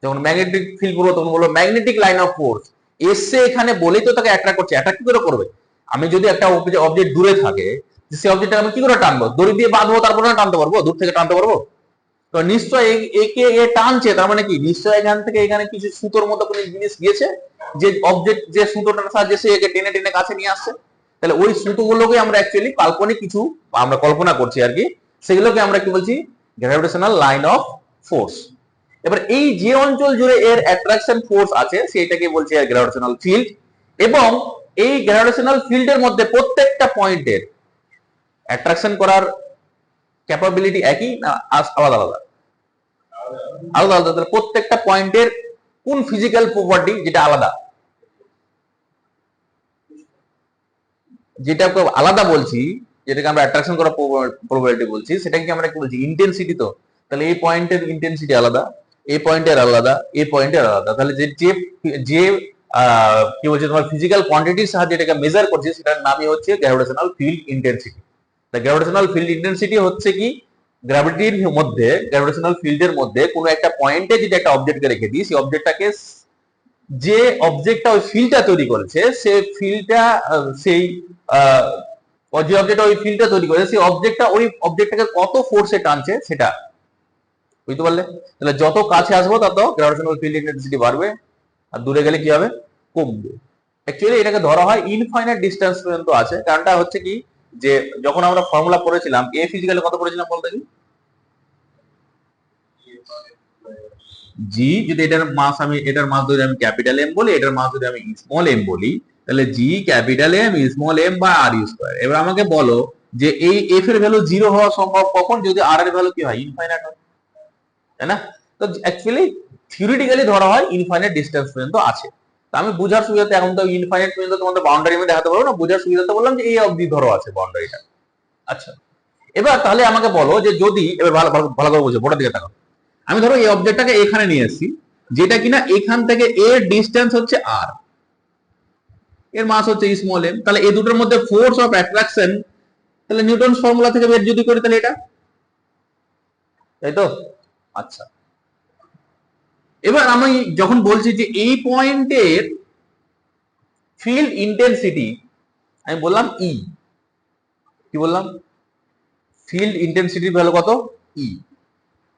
যখন ম্যাগনেটিক ফিল্ড পড়বো তখন বলবো ম্যাগনেটিক লাইন অফ ফোর্স। এসছে এখানে বলেই তো তাকে অ্যাট্রাক্ট করছে। অ্যাট্রাক্ট কি করে করবে, আমি যদি একটা অবজেক্ট দূরে থাকে, সেই অবজেক্টটা আমি কি করে টানবো, দড়ি দিয়ে বাঁধবো, তারপরে টানতে পারবো, দূর থেকে টানতে পারবো? তো নিশ্চয় একে এ টানছে, তার মানে কি নিশ্চয় এখান থেকে এখানে কিছু সুতোর মতো কোনো জিনিস গিয়েছে, যে অবজেক্ট যে সুতোটার সাহায্যে সে একে টেনে টেনে কাছে নিয়ে আসছে। তাহলে ওই সুতোগুলোকে আমরা অ্যাকচুয়ালি কাল্পনিক কিছু আমরা কল্পনা করছি আর কি, সেগুলোকে আমরা কি বলছি, গ্র্যাভিটেশনাল লাইন অফ ফোর্স। এবার এই যে অঞ্চল জুড়ে এর অ্যাট্রাকশন ফোর্স আছে সেটাকে বলছি এর গ্র্যাভিটেশনাল ফিল্ড। এবং এই গ্র্যাভিটেশনাল ফিল্ডের মধ্যে প্রত্যেকটা পয়েন্টের অ্যাট্রাকশন করার ক্যাপাবিলিটি একই না আলাদা আলাদা? আলাদা আলাদা। তাহলে প্রত্যেকটা পয়েন্টের কোন ফিজিক্যাল প্রপার্টি যেটা আলাদা, যেটাকে আলাদা বলছি, যেটাকে আমরা অ্যাট্রাকশন করার প্রবাবিলিটি বলছি, সেটাকে আমরা কি বলছি, ইন্টেন্সিটি। তো তাহলে এই পয়েন্টের ইন্টেন্সিটি আলাদা, এই পয়েন্টের আলাদা, এই পয়েন্টের আলাদা। তাহলে যে যে যে কি বলছে তোমার ফিজিক্যাল কোয়ান্টিটির সাহায্যে এটাকে মেজার করছে সেটার নামই হচ্ছে গ্র্যাভিটেশনাল ফিল্ড ইন্টেন্সিটি। তা গ্র্যাভিটেশনাল ফিল্ড ইন্টেন্সিটি হচ্ছে কি, গ্র্যাভিটির মধ্যে, গ্র্যাভিটেশনাল ফিল্ডের মধ্যে কোনো একটা পয়েন্টে যদি একটা অবজেক্টকে রেখে দিই, সেই অবজেক্টটাকে, যে অবজেক্টটা ওই ফিল্ডটা তৈরি করেছে, সে ফিল্ডটা সেই যে অবজেক্টটা ওই ফিল্ডটা তৈরি করেছে, সেই অবজেক্টটা ওই অবজেক্টটাকে কত ফোর্সে টানছে সেটা, বুঝতে পারলে? তাহলে যত কাছে আসবো তত গ্র্যাভিটেশনাল ফিল্ড ইন্টেন্সিটি বাড়বে, আর দূরে গেলে কি হবে, কমবে। অ্যাকচুয়ালি এটাকে ধরা হয় ইনফাইনাইট ডিস্টেন্স পর্যন্ত আছে। কারণটা হচ্ছে কি, যে যখন আমরা ফর্মুলা পড়েছিলাম, এ ফিজিক্যালে কত পড়েছিলাম বলতে কি, জি যদি এটার মাস আমি, এটার মাস যদি আমি ক্যাপিটাল এম বলি, এটার মাস যদি আমি স্মল এম বলি, তাহলে জি ক্যাপিটাল এম স্মল এম বা আর ইউ স্কয়ার। এবার আমাকে বলো যে এই এফ এর ভ্যালু 0 হওয়া সম্ভব কখন, যদি আর এর ভ্যালু কি হয়, ইনফাইনাইট হয়, তাই না? তো অ্যাকচুয়ালি থিওরিটিক্যালি ধরা হয় ইনফাইনাইট ডিসটেন্স পর্যন্ত আছে। তো আমি বুঝার সুবিধাতে, এখন তো ইনফাইনাইট পর্যন্ত তোমাদের বাউন্ডারি আমি দেখাতে পারবো না, বুঝার সুবিধাতে বললাম যে এই অবধি ধরো আছে বাউন্ডারিটা। আচ্ছা, এবার তাহলে আমাকে বলো যে যদি, এবার ভালো ভালো ভালো করে বুঝো, বোর্ডের দিকে তাকাও। আমি ধরো এই অবজেক্টটাকে এখানে নিয়ে এসেছি, যেটা কিনা এখান থেকে এর ডিস্টেন্স হচ্ছে আর, এর মাস হচ্ছে স্মল এম। তাহলে এই দুটোর মধ্যে ফোর্স অফ অ্যাট্রাকশন, তাহলে নিউটনস ফর্মুলা থেকে বের যদি করি তাহলে এটা, তাই তো? আচ্ছা, এবার আমি যখন বলছি যে এই পয়েন্টের ফিল্ড ইন্টেন্সিটি, আমি বললাম ই, কি বললাম? ফিল্ড ইন্টেন্সিটির ভ্যালু কত? ই।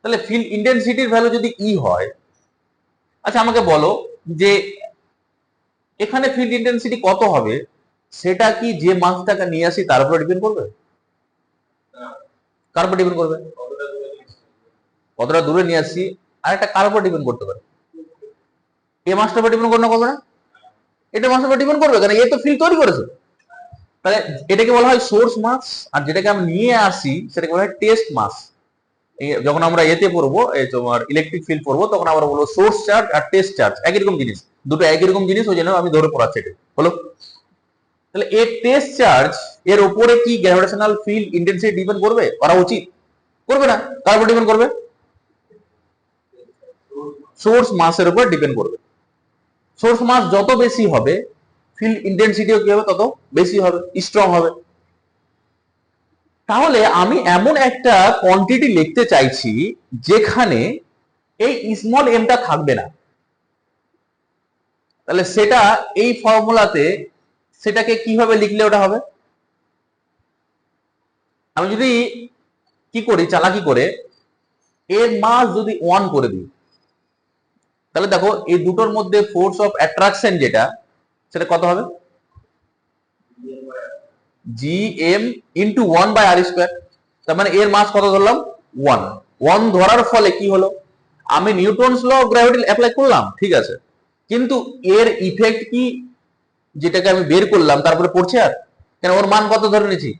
তাহলে ফিল্ড ইন্টেন্সিটির ভ্যালু যদি ই হয়, আচ্ছা আমাকে বলো যে এখানে ফিল্ড ইন্টেন্সিটি কত হবে, সেটা কি যে মাসটাকে নিয়ে আসি তার উপর ডিপেন্ড করবে? কার উপর ডিপেন্ড করবে? কতটা দূরে নিয়ে আসছি আর একটা কার উপর ডিপেন্ড করতে পারে? এ মাসটার উপর ডিপেন্ড করবে না, করবে না? এটা মাসের উপর ডিপেন্ড করবে, কারণ এ তো ফিল্ড তৈরি করেছে। তাহলে এটাকে বলা হয় সোর্স মাস, আর যেটাকে আমি নিয়ে আসি সেটাকে বলা হয় টেস্ট মাস। যখন আমরা এতে পড়বো, এই তোমার ইলেকট্রিক ফিল্ড পড়বো, তখন আমরা বলবো সোর্স চার্জ আর টেস্ট চার্জ একই রকম জিনিস, দুটো একই রকম জিনিস, ওই জন্য আমি ধরে পড়াচ্ছি এটা হলো। তাহলে এর টেস্ট চার্জ এর উপরে কি গ্র্যাভিটেশনাল ফিল্ড ইন্টেন্সিটি ডিপেন্ড করবে? করা উচিত? করবে না। কার উপর ডিপেন্ড করবে? সোর্স মাসের উপর ডিপেন্ড করবে। সোর্স মাস যত বেশি হবে, ফিল্ড ইন্টেন্সিটিও কি হবে? তত বেশি হবে, স্ট্রং হবে। তাহলে আমি এমন একটা কোয়ান্টিটি লিখতে চাইছি যেখানে এই স্মল এমটা থাকবে না। তাহলে সেটা এই ফর্মুলাতে, সেটাকে কিভাবে লিখলে ওটা হবে? আমি যদি কি করি, চালাকি করে এর মাস যদি 1 করে দিই, তাহলে দেখো এই দুটোর মধ্যে ফোর্স অফ অ্যাট্রাকশন যেটা, সেটা কত হবে? G m into 1/r²। তার মানে এর মাস কত ধরলাম? 1। 1 ধরার ফলে কি হলো, আমি Newton's law of gravity apply করলাম, ঠিক আছে, কিন্তু এর ইফেক্ট কি, যেটাকে আমি বের করলাম তারপরে পড়ছে আর? কেন, ওর মান কত ধরে নিয়েছি?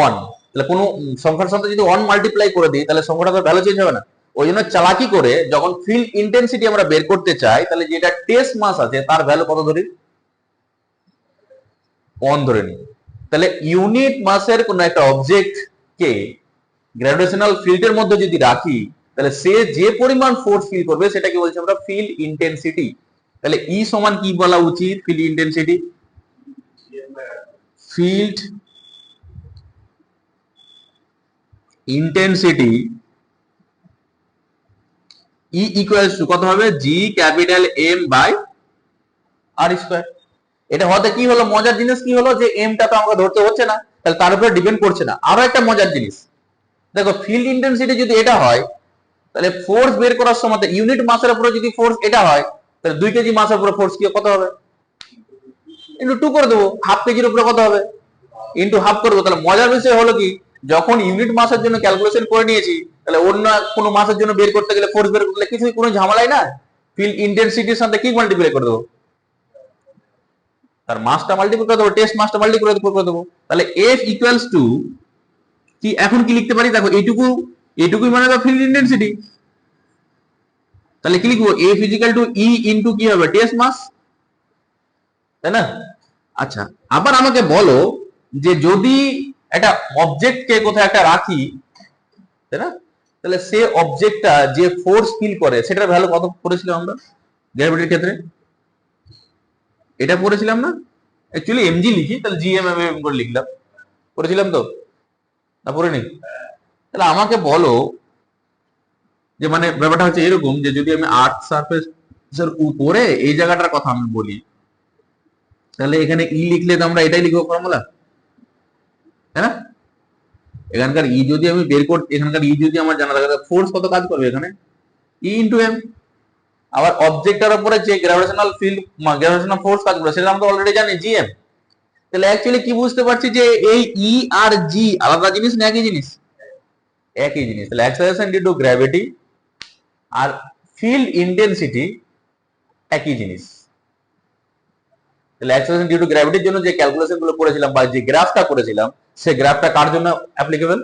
1। তাহলে কোনো সংখ্যার সাথে যদি 1 মাল্টিপ্লাই করে দিই তাহলে সংখ্যাটার ভ্যালু চেঞ্জ হবে না। ওই জন্য চালাকি করে যখন ফিল্ড ইন্টেন্সিটি আমরা বের করতে চাই, তাহলে যেটা টেস্ট মাস আছে তার ভ্যালু কত ধরি? 1 ধরে নিই। তাহলে ইউনিট মাসের কোন একটা অবজেক্ট কে গ্র্যাভিটেশনাল ফিল্ডের মধ্যে যদি রাখি, তাহলে সে যে পরিমাণ ফোর্স ফিল করবে সেটাকে বলছি আমরা ফিল্ড ইন্টেন্সিটি। তাহলে ই সমান কি বলা উচিত? Field intensity, field intensity E equals to কত হবে? G capital M by r square. এটা হতে কি হলো, মজার জিনিস কি হলো, যে এমটা তো আমাকে ধরতে হচ্ছে না, তাহলে তার উপরে ডিপেন্ড করছে না। আরো একটা মজার জিনিস দেখো, ফিল্ড ইন্টেন্সিটি যদি এটা হয়, তাহলে ফোর্স বের করার সময় ইউনিট মাসের উপরে যদি ফোর্স এটা হয়, তাহলে 2 কেজি মাসের উপরে ফোর্স কি কত হবে? ইন্টু 2 করে দেবো। হাফ কেজির উপরে কত হবে? ইন্টু হাফ করবো। তাহলে মজার বিষয় হলো কি, যখন ইউনিট মাসের জন্য ক্যালকুলেশন করে নিয়েছি, তাহলে অন্য কোনো মাসের জন্য বের করতে গেলে, ফোর্স বের করতে কিছুই কোনো ঝামেলাই না, ফিল্ড ইন্টেন্সিটির সাথে কি মাল্টিপ্লাই করে দেবো? তার মাসটা মাল্টিপ্লাই করে দেবো, টেস্ট মাসটা মাল্টিপ্লাই করে দেবো। তাহলে এফ ইকুয়ালস টু কি, এখন কি লিখতে পারি দেখো, এইটুকু, এইটুকুই মানে ফিল্ড ইন্টেন্সিটি। তাহলে কি লিখবো? এফ ইজিক্যাল টু ই ইন্টু কি হবে? টেস্ট মাস, তাই না? আচ্ছা, আবার আমাকে বলো যে যদি একটা অবজেক্টকে কোথাও একটা রাখি, তাই না, তাহলে সে অবজেক্টটা যে ফোর্স ফিল করে সেটার ভ্যালু কত পড়েছিলাম আমরা গ্র্যাভিটির ক্ষেত্রে? এটা পড়েছিলাম না? অ্যাকচুয়ালি এমজি লিখি, তাহলে জিএম করে লিখলাম, পড়েছিলাম তো না? পড়িনি? তাহলে আমাকে বলো যে মানে ব্যাপারটা হচ্ছে এরকম, যে যদি আমি আর্থ সারফেসের উপরে এই জায়গাটার কথা আমি বলি, তাহলে এখানে ই লিখলে তো আমরা এটাই লিখবো ফর্মুলা, তাই না? এখানকার ই যদি আমি বের করতে, এখানকার ই যদি আমার জানা থাকে, ফোর্স কত কাজ করবে এখানে? ই ইন্টু এম। আবার অবজেক্টের উপরে যে গ্র্যাভিটেশনাল ফিল্ড, গ্র্যাভিটেশনাল ফোর্স কাজ করবে, সেটা আমরা অলরেডি জানি, জিএম। তাহলে অ্যাকচুয়ালি কি বুঝতে পারছি, যে এই ই আর জি আলাদা জিনিস না একই জিনিস? একই জিনিস। তাহলে অ্যাক্সেলারেশন ডিউ টু গ্র্যাভিটি আর ফিল্ড ইন্টেন্সিটি একই জিনিস। তাহলে অ্যাক্সেলারেশন ডিউ টু গ্র্যাভিটির জন্য যে ক্যালকুলেশন গুলো করেছিলাম বা যে গ্রাফটা করেছিলাম, সেই গ্রাফটা কার জন্য অ্যাপ্লিকেবল?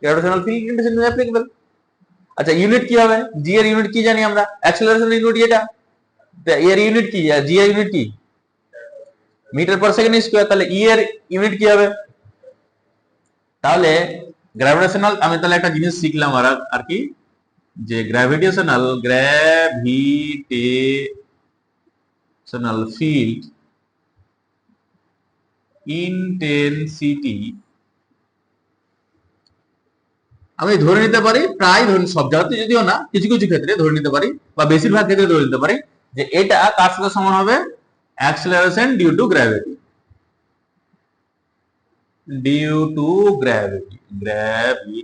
গ্র্যাভিটেশনাল ফিল্ড ইন্টেন্সিটির জন্য অ্যাপ্লিকেবল। আচ্ছা, ইউনিট কি হবে? জি এর ইউনিট কি জানি আমরা? অ্যাক্সেলারেশন ইউনিট এটা। এর ইউনিট কি? জি এর ইউনিট কি? Metre per second square. তাহলে ই এর ইউনিট কি হবে? তাহলে গ্র্যাভিটেশনাল, আমি তাহলে একটা জিনিস শিখলাম আর আর কি, যে গ্র্যাভিটেশনাল ফিল্ড ইন্টেন্সিটি আমি ধরে নিতে পারি, প্রায় ধরে সব জায়গাতে যদিও না, কিছু কিছু ক্ষেত্রে ধরে নিতে পারি, বা বেশিরভাগ ক্ষেত্রে ধরে নিতে পারি যে এটা কার সাথে সমান হবে, acceleration due to gravity. Gravity.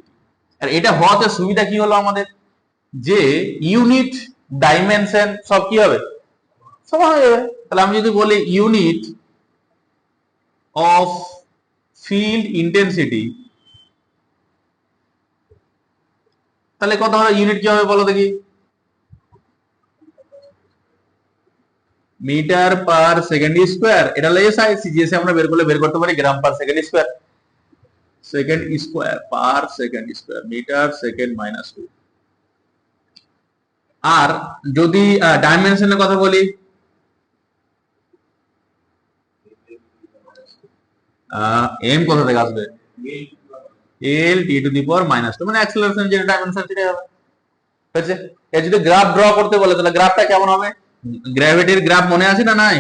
আর এটা হওয়াতে সুবিধা কি হলো আমাদের, যে ইউনিট ডাইমেনশন সব কি হবে, সমান হয়ে যাবে। তাহলে আমি যদি বলি ইউনিট অফ ফিল্ড ইন্টেন্সিটি, তাহলে কত হবে, ইউনিট কি হবে বলো দেখি, মিটার পার সেকেন্ড স্কোয়ার। এটা এসআই সিজিএসে আমরা বের করতে পারি gram per second square, per second square, metre second minus 2। আর যদি ডাইমেনশনের কথা বলি, এম কোথা থেকে আসবে, এল টি টু দি পাওয়ার মাইনাস 2, মানে অ্যাক্সেলারেশন যেটা ডাইমেনশন সেটাই হবে। হয়েছে। এর যদি গ্রাফ ড্র করতে বলে তাহলে গ্রাফটা কেমন হবে, গ্র্যাভিটির গ্রাফ মনে আছে না নাই,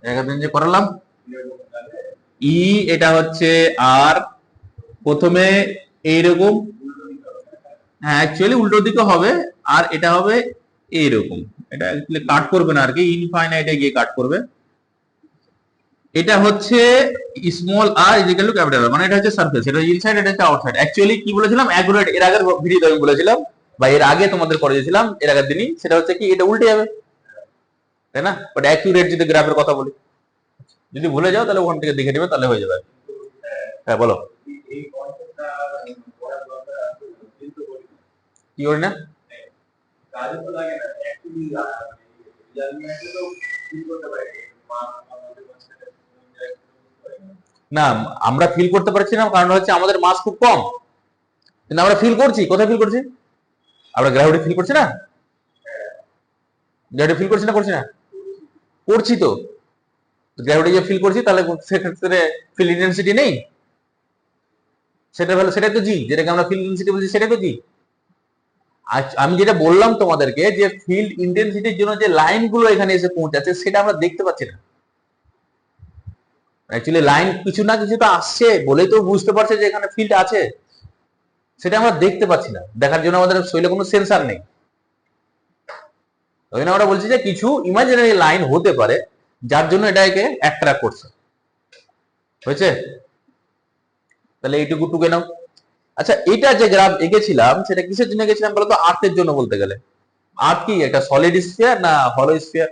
একদিন যে করালাম, ই এটা হচ্ছে আর, প্রথমে এইরকম, হ্যাঁ অ্যাকচুয়ালি উল্টো দিকে হবে, আর এটা হবে এইরকম, এটা অ্যাকচুয়ালি কাট করবে না আর কি, ইনফাইনাইটে গিয়ে কাট করবে। এটা হচ্ছে small R is equal to capital আর, মানে এটা হচ্ছে সারফেস, এটা ইনসাইড, এটা হচ্ছে আউটসাইড। অ্যাকচুয়ালি কি বলেছিলাম, অ্যাকুরেট, এর আগের ভিডিওতে আমি বলেছিলাম, বা এর আগে তোমাদের করেছিলাম এর আগের দিনই, সেটা হচ্ছে কি এটা উল্টে যাবে, তাই না? বাট অ্যাকুরেট যদি গ্রাফের কথা বলি, যদি ভুলে যাও তাহলে ওখান থেকে দেখে নেবে, তাহলে হয়ে যাবে। হ্যাঁ বলো, কি করি না, না আমরা ফিল করতে পারছি না, কারণ হচ্ছে আমাদের মাস খুব কম, কিন্তু আমরা ফিল করছি, কোথায় ফিল করছি, আমরা গ্র্যাভিটি ফিল করছি না, গ্র্যাভিটি ফিল করছি না, করছি না, করছি তো, গ্র্যাভিটি যে ফিল করছি তাহলে সেক্ষেত্রে ফিল্ড ইন্টেন্সিটি নেই, সেটা হলো, সেটাই তো জি, যেটাকে আমরা ফিল্ড ইন্টেন্সিটি বলছি সেটাই তো জি। আমি যেটা বললাম তোমাদেরকে, যে ফিল্ড ইন্টেন্সিটির জন্য যে লাইনগুলো এখানে এসে পৌঁছাচ্ছে সেটা আমরা দেখতে পাচ্ছি না। অ্যাকচুয়ালি লাইন কিছু না কিছু তো আসছে বলেই তো বুঝতে পারছে যে এখানে ফিল্ড আছে, সেটা আমরা দেখতে পাচ্ছি না, দেখার জন্য আমাদের শরীরে কোনো সেন্সার নেই। ওই জন্য আমরা বলছি যে কিছু ইমাজিনারি লাইন হতে পারে যার জন্য এটাকে অ্যাট্রাক্ট করছে। হয়েছে? তাহলে এইটুকু টুকে নাও। আচ্ছা, এটা যে গ্রাফ এঁকেছিলাম সেটা কিসের জন্য এঁকেছিলাম বলতো, আর্থের জন্য বলতে গেলে। আর্থ কি একটা সলিড স্ফিয়ার না হলো স্ফিয়ার?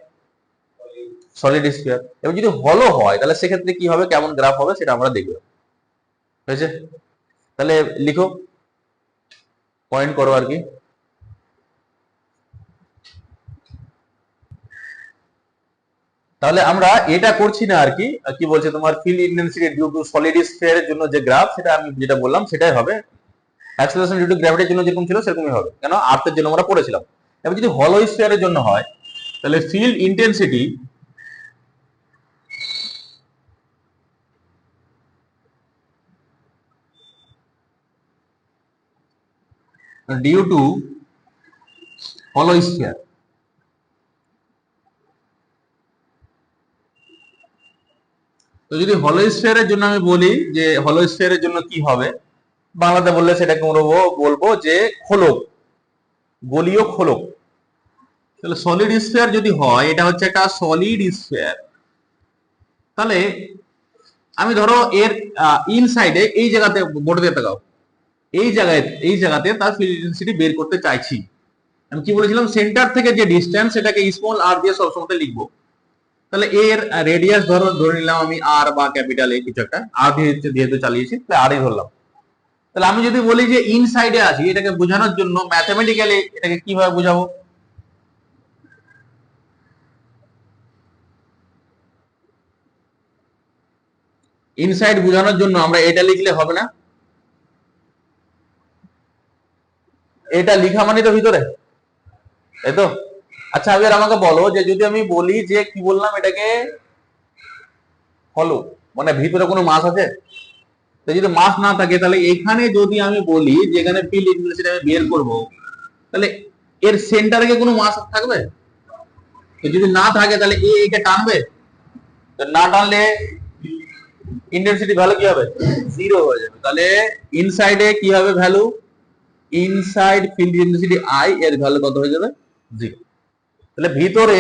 Solid sphere. এবার যদি হলো হয় তাহলে সেক্ষেত্রে কি হবে, কেমন গ্রাফ হবে সেটা আমরা দেখব। হয়েছে? তাহলে লিখো, পয়েন্ট করো আর কি। তাহলে আমরা এটা করছি না আর কি, কি বলছে তোমার field intensity due to solid স্ফিয়ারের জন্য যে গ্রাফ, সেটা আমি যেটা বললাম সেটাই হবে। অ্যাক্সেলারেশন ডিউ টু গ্র্যাভিটির জন্য যেরকম ছিল সেরকমই হবে, কেন আর্থের জন্য আমরা পড়েছিলাম। এবার যদি হলো স্ফিয়ারের জন্য হয় তাহলে ফিল্ড ইন্টেন্সিটি ডিউ টু হলো স্ফিয়ার, তো যদি হলো স্ফিয়ারের জন্য আমি বলি যে হলো স্ফিয়ারের জন্য কি হবে, বাংলাতে বললে সেটাকে বলবো যে খোলক, গোলীয় খোলক। তাহলে সলিড স্ফিয়ার যদি হয়, এটা হচ্ছে একটা সলিড স্ফিয়ার, তাহলে আমি ধরো এর ইনসাইডে এই জায়গাতে বোর্ড দিয়ে তাকাও, এই জায়গাতে তার ফিল্ড ইন্টেন্সিটি বের করতে চাইছি। আমি কি বলেছিলাম, সেন্টার থেকে যে ডিসটেন্স সেটাকে স্মল আর দিয়ে সবসময় লিখবো। তাহলে এর রেডিয়াস ধরে নিলাম আমি আর, বা ক্যাপিটাল এ কিছু একটা, আর যেহেতু চালিয়েছি তাহলে আরই ধরলাম। তাহলে আমি যদি বলি যে ইনসাইডে আছি, এটাকে বোঝানোর জন্য ম্যাথমেটিক্যালি এটাকে কিভাবে বোঝাবো, ইনসাইড বোঝানোর জন্য আমরা এটা লিখলে হবে না, এটা লিখা মানে তো ভিতরে, তাই তো? আচ্ছা এবার আমাকে বলো যে যদি আমি বলি যে কি বললাম, এটাকে হলো, মানে ভিতরে কোনো মাস আছে, তো যদি মাস না থাকে তাহলে এখানে যদি আমি বলি যে এখানে ফিল্ড ইন্টেন্সিটি আমি বের করব, তাহলে এর সেন্টারে কি কোনো মাস থাকবে? তো যদি না থাকে তাহলে একে টানবে, তো না টানলে ইন্টেন্সিটি ভ্যালু কি হবে? জিরো হয়ে যাবে। তাহলে ইনসাইডে কি হবে value? Inside field intensity I এর ভ্যালু কত হয়ে যাবে? জিরো। তাহলে ভিতরে,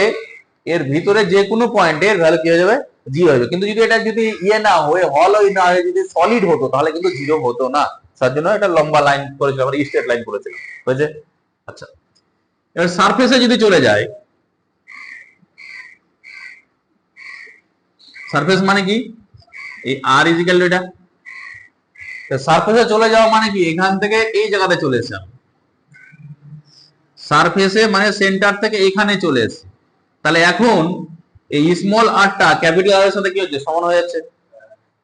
এর ভিতরে যে কোনো পয়েন্টে এর ভ্যালু কি হয়ে যাবে? জিরো হয়ে যাবে। কিন্তু যদি এটা যদি ইয়ে না হয়ে, হলোই না হয়ে যদি সলিড হতো তাহলে কিন্তু জিরো হতো না। তার জন্য এটা লম্বা লাইন করেছিলাম, আমরা স্ট্রেট লাইন করেছিলাম। হয়েছে? আচ্ছা, এবার সারফেসে যদি চলে যায়, সারফেস মানে কি? এই আর ইজিক্যাল টু এটা। সারফেসে চলে যাওয়া মানে কি? এখান থেকে এই জায়গাতে চলে এসেছে। সারফেসে মানে সেন্টার থেকে এখানে চলে এসেছে। তাহলে এখন এই স্মল আরটা ক্যাপিটাল আর এর সাথে কি হচ্ছে? সমান হয়ে যাচ্ছে।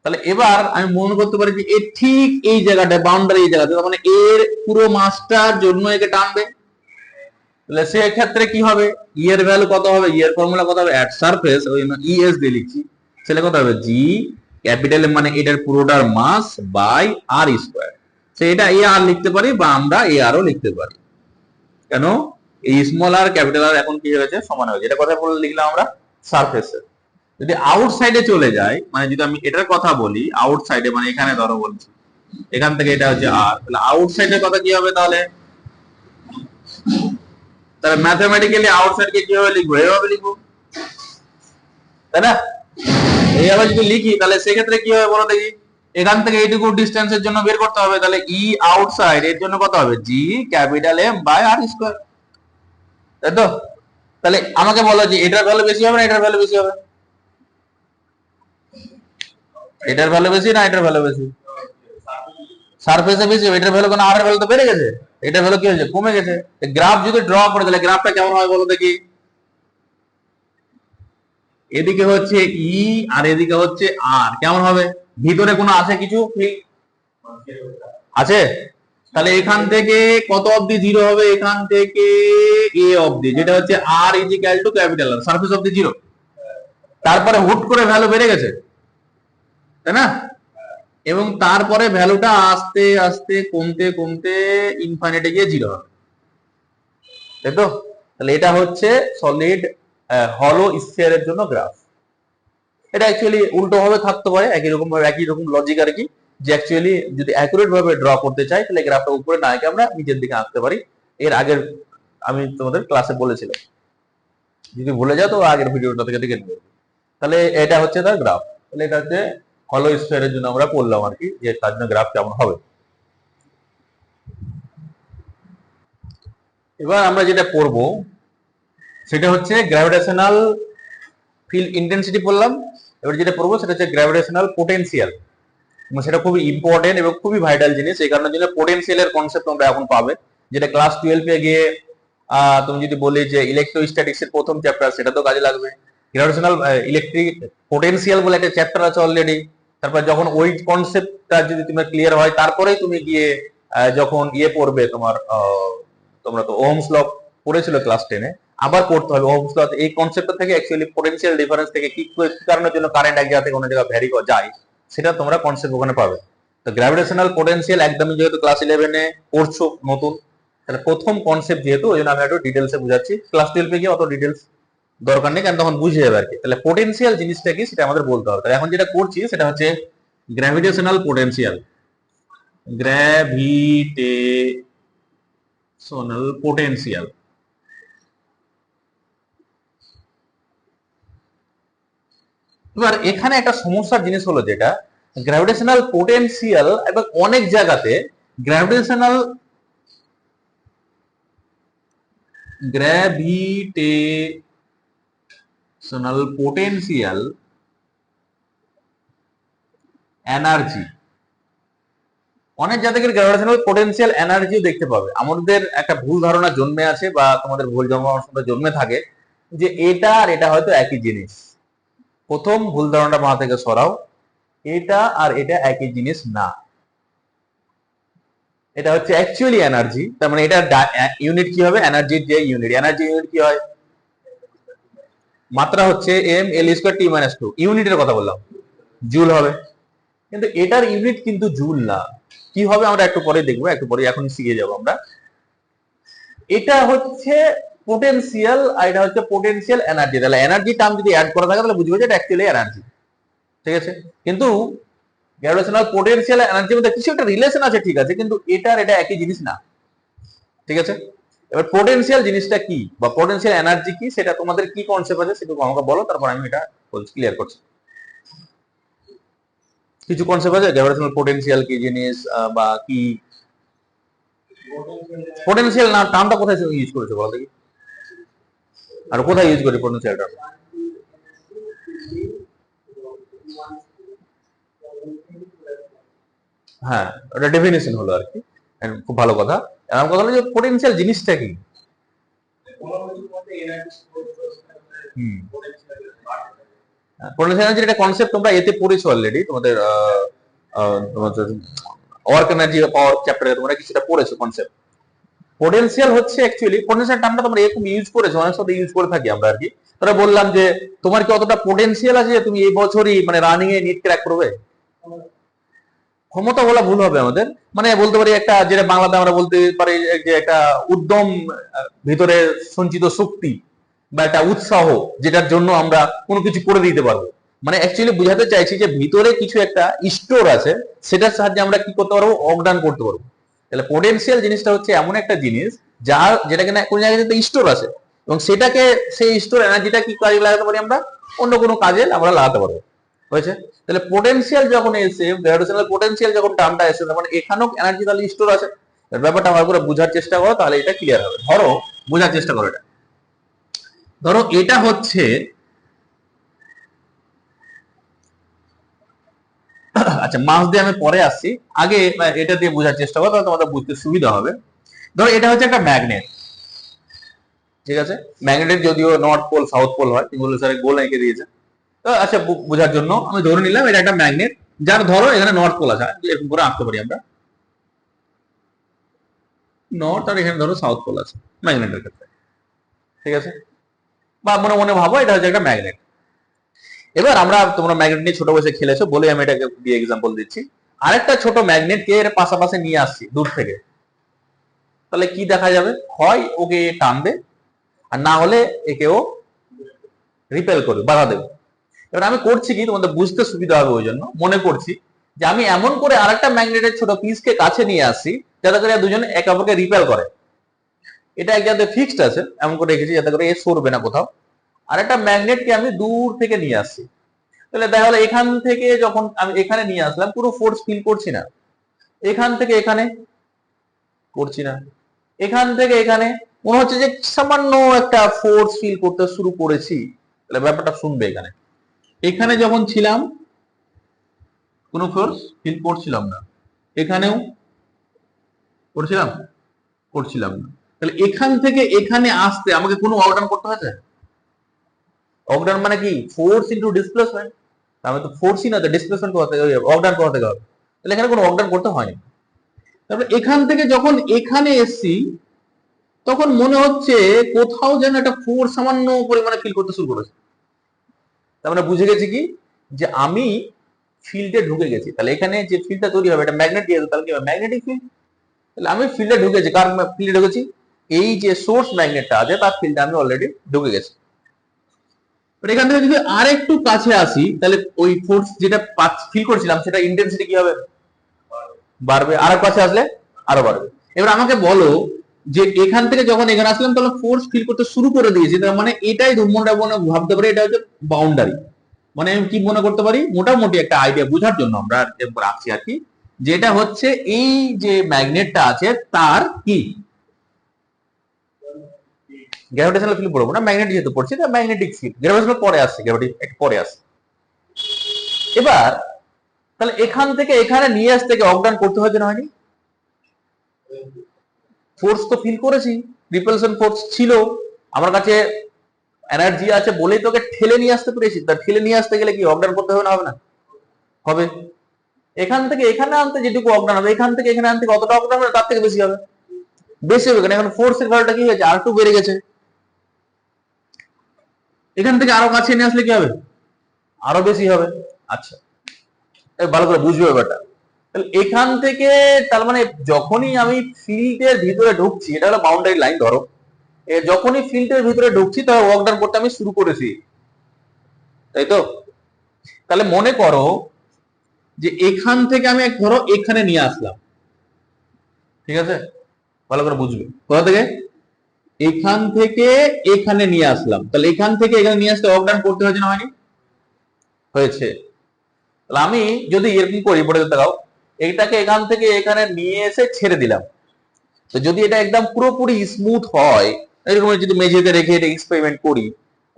তাহলে এবার আমি মনে করতে পারি যে এর ঠিক এই জায়গাটা, বাউন্ডারি এই জায়গাতে, মানে এর পুরো মাসটার জন্য একে টানবে। তাহলে সে ক্ষেত্রে কি হবে? ই এর ভ্যালু কত হবে? ই এর ফর্মুলা কত হবে? এট সারফেস, ওই ই এস দিয়ে লিখছি, সেটা কত হবে? জি ক্যাপিটাল মানে এটার পুরোটার মাস বাই আর স্কয়ার। সে এটা এ আর লিখতে পারি বা আমরা এ আরও লিখতে পারি। কেন? এই স্মল আর ক্যাপিটাল আর এখন কি হয়েছে? সমান হয়েছে। এটা কথা বলে লিখলাম আমরা সারফেসে। যদি আউটসাইডে চলে যায়, মানে যদি আমি এটার কথা বলি আউটসাইডে, মানে এখানে ধরো বলছি এখান থেকে এটা হচ্ছে আর, তাহলে আউটসাইডের কথা কি হবে? তাহলে তাহলে ম্যাথমেটিক্যালি আউটসাইডকে কিভাবে লিখবো? এভাবে লিখবো, তাই না? এইভাবে যদি লিখি তাহলে সেক্ষেত্রে কি হবে বলো দেখি? এখান থেকে এইটুকু ডিস্টেন্সের জন্য বের করতে হবে, তাহলে ই আউটসাইড এর জন্য কত হবে? G capital M by r square, তাই তো? তাহলে আমাকে বলো যে এটার ভ্যালু বেশি হবে না এটার ভ্যালু বেশি হবে? এটার ভ্যালু বেশি না এটার ভ্যালু বেশি? সারফেসে বেশি হবে। এটার ভ্যালু কোন আর এর ভ্যালু তো বেড়ে গেছে, এটার ভ্যালু কি হয়েছে? কমে গেছে। গ্রাফ যদি ড্র করে তাহলে গ্রাফটা কেমন হবে বলো দেখি? এদিকে হচ্ছে ই আর এদিকে হচ্ছে আর, কেমন হবে? ভিতরে কোনো আছে কিছু আছে? তাহলে এখান থেকে কত অবধি জিরো হবে? এখান থেকে এ অবধি, যেটা হচ্ছে R is equal to capital R, surface অবধি জিরো। তারপরে হুট করে ভ্যালু বেড়ে গেছে, তাই না? এবং তারপরে ভ্যালুটা আস্তে আস্তে কমতে কমতে ইনফাইনাইটে গিয়ে জিরো হবে, তাই তো? তাহলে এটা হচ্ছে সলিড হলো স্ফিয়ারের জন্য গ্রাফ। এটা অ্যাকচুয়ালি উল্টো ভাবে থাকতে পারে, একই রকম ভাবে, একই রকম লজিক আর কি, যে অ্যাকচুয়ালি যদি অ্যাকুরেট ভাবে ড্র করতে চাই তাহলে গ্রাফটা উপরে না এঁকে আমরা নিচের দিকে আঁকতে পারি। এর আগের আমি তোমাদের ক্লাসে বলেছিলাম, যদি ভুলে যাও তো আগের ভিডিওটা থেকে দেখে নেবে। তাহলে এটা হচ্ছে তার গ্রাফ। তাহলে এটা হচ্ছে হলো স্ফিয়ারের জন্য আমরা করলাম আর কি, যে তার জন্য গ্রাফ কেমন হবে। এবার আমরা যেটা করব সেটা হচ্ছে গ্র্যাভিটেশনাল ফিল্ড ইন্টেন্সিটি বললাম। এবার যেটা পড়বো সেটা হচ্ছে গ্র্যাভিটেশনাল পোটেনশিয়াল, সেটা খুবই ইম্পর্টেন্ট এবং খুবই ভাইটাল জিনিস। এই কারণের জন্য পোটেনশিয়ালের কনসেপ্ট আমরা এখন পাবে, যেটা ক্লাস 12 এ গিয়ে তুমি যদি বলি যে ইলেকট্রোস্ট্যাটিক্স এর প্রথম চ্যাপ্টার, সেটা তো কাজে লাগবে। গ্র্যাভিটেশনাল ইলেকট্রিক পোটেনশিয়াল বলে একটা চ্যাপ্টার আছে অলরেডি। তারপর যখন ওই কনসেপ্টটা যদি তোমার ক্লিয়ার হয়, তারপরেই তুমি গিয়ে যখন ইয়ে পড়বে তোমার তোমরা তো ওহমস ল পড়েছিল ক্লাস 10-এ, আবার পড়তে হবে ওহমস ল। এই কনসেপ্টটা থেকে অ্যাকচুয়ালি পোটেনশিয়াল ডিফারেন্স থেকে কি কারণের জন্য কারেন্ট এক জায়গা থেকে অন্য জায়গায় ভ্যারি যায়, সেটা তোমরা কনসেপ্ট ওখানে পাবে। তো গ্র্যাভিটেশনাল পোটেনশিয়াল একদমই যেহেতু ক্লাস 11-এ পড়ছো নতুন, তাহলে প্রথম কনসেপ্ট যেহেতু, ওই জন্য আমি একটু ডিটেলসে বুঝাচ্ছি। ক্লাস 12-এ গিয়ে অত ডিটেলস দরকার নেই, কারণ তখন বুঝে যাবে আর কি। তাহলে পোটেনশিয়াল জিনিসটা কি সেটা আমাদের বলতে হবে। তাহলে এখন যেটা করছি সেটা হচ্ছে গ্র্যাভিটেশনাল পোটেনশিয়াল। Gravitational potential. এবার এখানে একটা সমস্যার জিনিস হলো যেটা, গ্র্যাভিটেশনাল পোটেনশিয়াল এবং অনেক জায়গাতে গ্র্যাভিটেশনাল পোটেনশিয়াল এনার্জি, অনেক জায়গায় গ্র্যাভিটেশনাল পোটেনশিয়াল এনার্জিও দেখতে পাবে। আমাদের একটা ভুল ধারণা জন্মে আছে, বা তোমাদের ভুল জন্মে থাকে যে এটা আর এটা হয়তো একই জিনিস। প্রথম ভুল ধারণাটা মাথা থেকে সরাও, এটা আর এটা একই জিনিস না। এটা হচ্ছে অ্যাকচুয়ালি এনার্জি, তার মানে এটা ইউনিট কি হবে? এনার্জির যে ইউনিট, এনার্জি ইউনিট কি হয়? মাত্রা হচ্ছে এম এল স্কয়ার টি মাইনাস 2, ইউনিটের কথা বললাম, জুল হবে। কিন্তু এটার ইউনিট কিন্তু জুল না। কি হবে আমরা একটু পরে দেখবো, একটু পরে, এখন শিখে যাবো আমরা। এটা হচ্ছে পোটেনশিয়াল আর এটা হচ্ছে পোটেনশিয়াল এনার্জি। তাহলে এনার্জি টার্ম যদি অ্যাড করা থাকে তাহলে বুঝবো যে এটা অ্যাকচুয়ালি এনার্জি, ঠিক আছে। কিন্তু গ্র্যাভিটেশনাল পোটেনশিয়াল এনার্জির মধ্যে কিছু একটা রিলেশন আছে, ঠিক আছে, কিন্তু এটা একই জিনিস না, ঠিক আছে। এবার পোটেনশিয়াল জিনিসটা কি বা পোটেনশিয়াল এনার্জি কি, সেটা তোমাদের কি কনসেপ্ট আছে সেটুকু আমাকে বলো, তারপর আমি এটা ক্লিয়ার করছি। কিছু কনসেপ্ট আছে গ্র্যাভিটেশনাল পোটেনশিয়াল কি জিনিস বা কি পোটেনশিয়াল না টার্মটা কোথায় ইউজ করেছে বলো দেখি, আর কোথায় ইউজ করি পোটেনশিয়াল টার্ম? হ্যাঁ, ওটা ডেফিনেশন হলো আর কি, খুব ভালো কথা। আমার কথা হলো যে পোটেনশিয়াল জিনিসটা কি। পোটেনশিয়াল এনার্জির একটা কনসেপ্ট তোমরা এতে পড়েছো অলরেডি, তোমাদের তোমাদের ওয়ার্ক এনার্জি পাওয়ার চ্যাপ্টারে তোমরা কিছুটা পড়েছো কনসেপ্ট। পোটেনশিয়াল হচ্ছে অ্যাকচুয়ালি, পোটেনশিয়াল টার্মটা তোমরা এরকম ইউজ করেছো, অনেক সাথে ইউজ করে থাকি আমরা আর কি। তোরা বললাম যে তোমার কি অতটা পোটেনশিয়াল আছে যে তুমি এই বছরই মানে রানিং এ নিট ক্র্যাক করবে? ক্ষমতা বলা ভুল হবে আমাদের, মানে বলতে পারি একটা, যেটা বাংলাতে আমরা বলতে পারি যে একটা উদ্যম, ভিতরে সঞ্চিত শক্তি বা একটা উৎসাহ, যেটার জন্য আমরা কোনো কিছু করে দিতে পারবো। মানে অ্যাকচুয়ালি বুঝাতে চাইছি যে ভিতরে কিছু একটা স্টোর আছে, সেটার সাহায্যে আমরা কি করতে পারবো, অবদান করতে পারবো। তাহলে পোটেনশিয়াল জিনিসটা হচ্ছে এমন একটা জিনিস যেটা কিনা কোন জায়গায় স্টোর আছে, এবং সেটাকে, সেই স্টোর এনার্জিটা কি কাজে লাগাতে পারি আমরা, অন্য কোনো কাজে আমরা লাগাতে পারবো, হয়েছে। তাহলে পোটেনশিয়াল যখন এসে, গ্র্যাভিটেশনাল পোটেনশিয়াল যখন টার্মটা এসে, তখন এখানেও এনার্জি তাহলে স্টোর আছে। ব্যাপারটা ভালো করে বোঝার চেষ্টা করো, তাহলে এটা ক্লিয়ার হবে। ধরো, বোঝার চেষ্টা করো এটা। ধরো এটা হচ্ছে, আচ্ছা মাস দিয়ে আমি পরে আসছি, আগে এটা দিয়ে বোঝার চেষ্টা করো, তাহলে তোমাদের বুঝতে সুবিধা হবে। ধরো এটা হচ্ছে একটা ম্যাগনেট, ঠিক আছে। ম্যাগনেটের যদিও নর্থ পোল সাউথ পোল হয়, এগুলো স্যার গোল এঁকে দিয়েছে। তো আচ্ছা বোঝার জন্য আমি ধরে নিলাম এটা একটা ম্যাগনেট, যার ধরো এখানে নর্থ পোল আছে, এরকম করে আঁকতে পারি আমরা নর্থ, আর এখানে ধরো সাউথ পোল আছে ম্যাগনেটের ক্ষেত্রে, ঠিক আছে। বা মনে মনে ভাবো এটা হচ্ছে একটা ম্যাগনেট। এবার আমরা, তোমরা ম্যাগনেট নিয়ে ছোট বয়সে খেলেছো বলে আমি এটাকে দিয়ে এক্সাম্পল দিচ্ছি। আরেকটা ছোট ম্যাগনেটকে এর পাশাপাশি নিয়ে আসছি দূর থেকে, তাহলে কি দেখা যাবে, হয় ওকে টানবে, আর না হলে একেও রিপেল করবে, বাধা দেবে। এবার আমি করছি কি, তোমাদের বুঝতে সুবিধা হবে ওই জন্য মনে করছি যে আমি এমন করে আরেকটা ম্যাগনেটের ছোট পিসকে কাছে নিয়ে আসছি যাতে করে দুজনে একে অপরকে রিপেল করে। এটা এক জায়গায় ফিক্সড আছে, এমন করে রেখেছি যাতে করে এ সরবে না কোথাও। আর একটা ম্যাগনেটকে আমি দূর থেকে নিয়ে আসছি, তাহলে দেখা গেলো এখান থেকে যখন আমি এখানে নিয়ে আসলাম, পুরো ফোর্স ফিল করছি না। এখান থেকে এখানে করছি না, এখান থেকে এখানে মনে হচ্ছে যে সামান্য একটা ফোর্স ফিল করতে শুরু করেছি। তাহলে ব্যাপারটা শুনবে, এখানে এখানে যখন ছিলাম কোনো ফোর্স ফিল করছিলাম না, এখানেও করছিলাম করছিলাম না। তাহলে এখান থেকে এখানে আসতে আমাকে কোনো অবদান করতে হয়েছে? অবদান মানে কি, ফোর্স ইন্টু ডিসপ্লেসমেন্ট। তাহলে তো ফোর্সই না, তো ডিসপ্লেসমেন্ট করতে অবদান করতে হবে, তাহলে এখানে কোনো অবদান করতে হয়নি। তারপরে এখান থেকে যখন এখানে এসছি, তখন মনে হচ্ছে কোথাও যেন একটা ফোর্স সামান্য পরিমাণে ফিল করতে শুরু করেছে। তার মানে বুঝে গেছি কি, যে আমি ফিল্ডে ঢুকে গেছি। তাহলে এখানে যে ফিল্ডটা তৈরি হবে, এটা ম্যাগনেট দিয়ে, তাহলে কি হবে, ম্যাগনেটিক ফিল্ড। তাহলে আমি ফিল্ডে ঢুকেছি, কার ফিল্ডে ঢুকেছি, এই যে সোর্স ম্যাগনেটটা আছে তার ফিল্ডে আমি অলরেডি ঢুকে গেছি। এখান থেকে যদি আর একটু কাছে আসি, তাহলে ওই ফোর্স যেটা ফিল করছিলাম সেটা ইন্টেন্সিটি কি হবে, বাড়বে। আর কাছে আসলে আরো বাড়বে। এবার আমাকে বলো যে এখান থেকে যখন এখানে আসলাম তখন ফোর্স ফিল করতে শুরু করে দিয়েছি, তার মানে এটাই মনে ভাবতে পারি এটা হচ্ছে বাউন্ডারি। মানে আমি কি মনে করতে পারি, মোটামুটি একটা আইডিয়া বোঝার জন্য আমরা রাখছি আর কি, যেটা হচ্ছে এই যে ম্যাগনেটটা আছে তার কি গ্র্যাভিটেশনাল ফিল্ড পড়বো না, ম্যাগনেট যেহেতু পড়ছি তার ম্যাগনেটিক ফিল্ড, গ্র্যাভিটেশনাল পরে আসছে, গ্র্যাভিটি একটু পরে আসছে। এবার তাহলে এখান থেকে এখানে নিয়ে আসতে অবদান করতে হয়েছে না হয়নি? ফোর্স তো ফিল করেছি, রিপালশন ফোর্স ছিল আমার কাছে, এনার্জি আছে বলেই তোকে ঠেলে নিয়ে আসতে পেরেছি। তার ঠেলে নিয়ে আসতে গেলে কি অবদান করতে হবে না হবে না? হবে। এখান থেকে এখানে আনতে যেটুকু অবদান হবে, এখান থেকে এখানে আনতে কতটা অবদান হবে, তার থেকে বেশি হবে। বেশি হবে কেন, এখন ফোর্সের ভ্যালুটা কি হয়েছে, আর2 বেড়ে গেছে। এখান থেকে আরো কাছে নিয়ে আসলে কি হবে, আরো বেশি হবে। আচ্ছা, ভালো করে বুঝবে ব্যাপারটা। তাহলে এখান থেকে তার মানে যখনই আমি ফিল্ডের ভিতরে ঢুকছি, এটা হলো বাউন্ডারি লাইন ধরো, যখনই ফিল্ডের ভিতরে ঢুকছি তখন ওয়ার্ক ডান করতে আমি শুরু করেছি, তাই তো? তাহলে মনে করো যে এখান থেকে আমি ধরো এখানে নিয়ে আসলাম, ঠিক আছে? ভালো করে বুঝবে, কোথা থেকে? এখান থেকে এখানে নিয়ে আসলাম, তাহলে এখান থেকে এখানে নিয়ে আসতে ওয়ার্ক ডান করতে হয়েছে না হয়নি? হয়েছে। তাহলে আমি যদি এরকম করি, পড়ে দেখাও, এইটাকে এখান থেকে এখানে নিয়ে এসে ছেড়ে দিলাম, তো যদি এটা একদম পুরোপুরি স্মুথ হয়, এরকম যদি মেঝেতে রেখে এটা এক্সপেরিমেন্ট করি,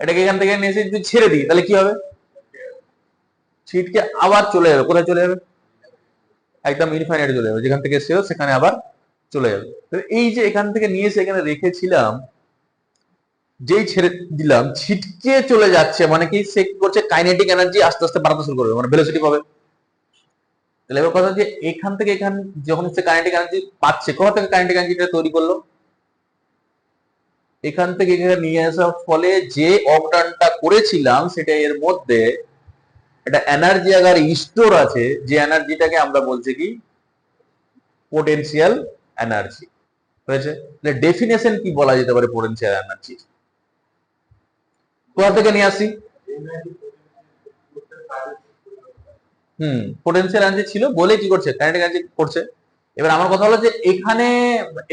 এটাকে এখান থেকে নিয়ে এসে যদি ছেড়ে দিই, তাহলে কি হবে? ছিটকে আবার চলে যাবে, কোথায় চলে যাবে? একদম ইনফাইনাইটে চলে যাবে, যেখান থেকে এসেছিল সেখানে আবার চলে যাবে। এই যে এখান থেকে নিয়ে এসে এখানে রেখেছিলাম, যেই ছেড়ে দিলাম ছিটকে চলে যাচ্ছে, মানে কি সে কি করছে, কাইনেটিক এনার্জি আস্তে আস্তে বাড়াতে শুরু করবে, মানে ভেলোসিটি পাবে। তাহলে এবার কথা যে এখান থেকে এখান যখন সে কাইনেটিক এনার্জি পাচ্ছে, কোথা থেকে কাইনেটিক এনার্জিটা তৈরি করলো? এখান থেকে এখানে নিয়ে আসার ফলে যে অবদানটা করেছিলাম সেটা এর মধ্যে একটা এনার্জি আকার স্টোর আছে, যে এনার্জিটাকে আমরা বলছি কি পোটেনশিয়াল এনার্জি। হয়েছে? ডেফিনেশন কি বলা যেতে পারে পোটেনশিয়াল এনার্জি? কোথা থেকে নিয়ে আসি? পোটেনশিয়াল এনার্জি ছিল বলে কি করছে, কাইনেটিক এনার্জি করছে। এবার আমার কথা হলো যে এখানে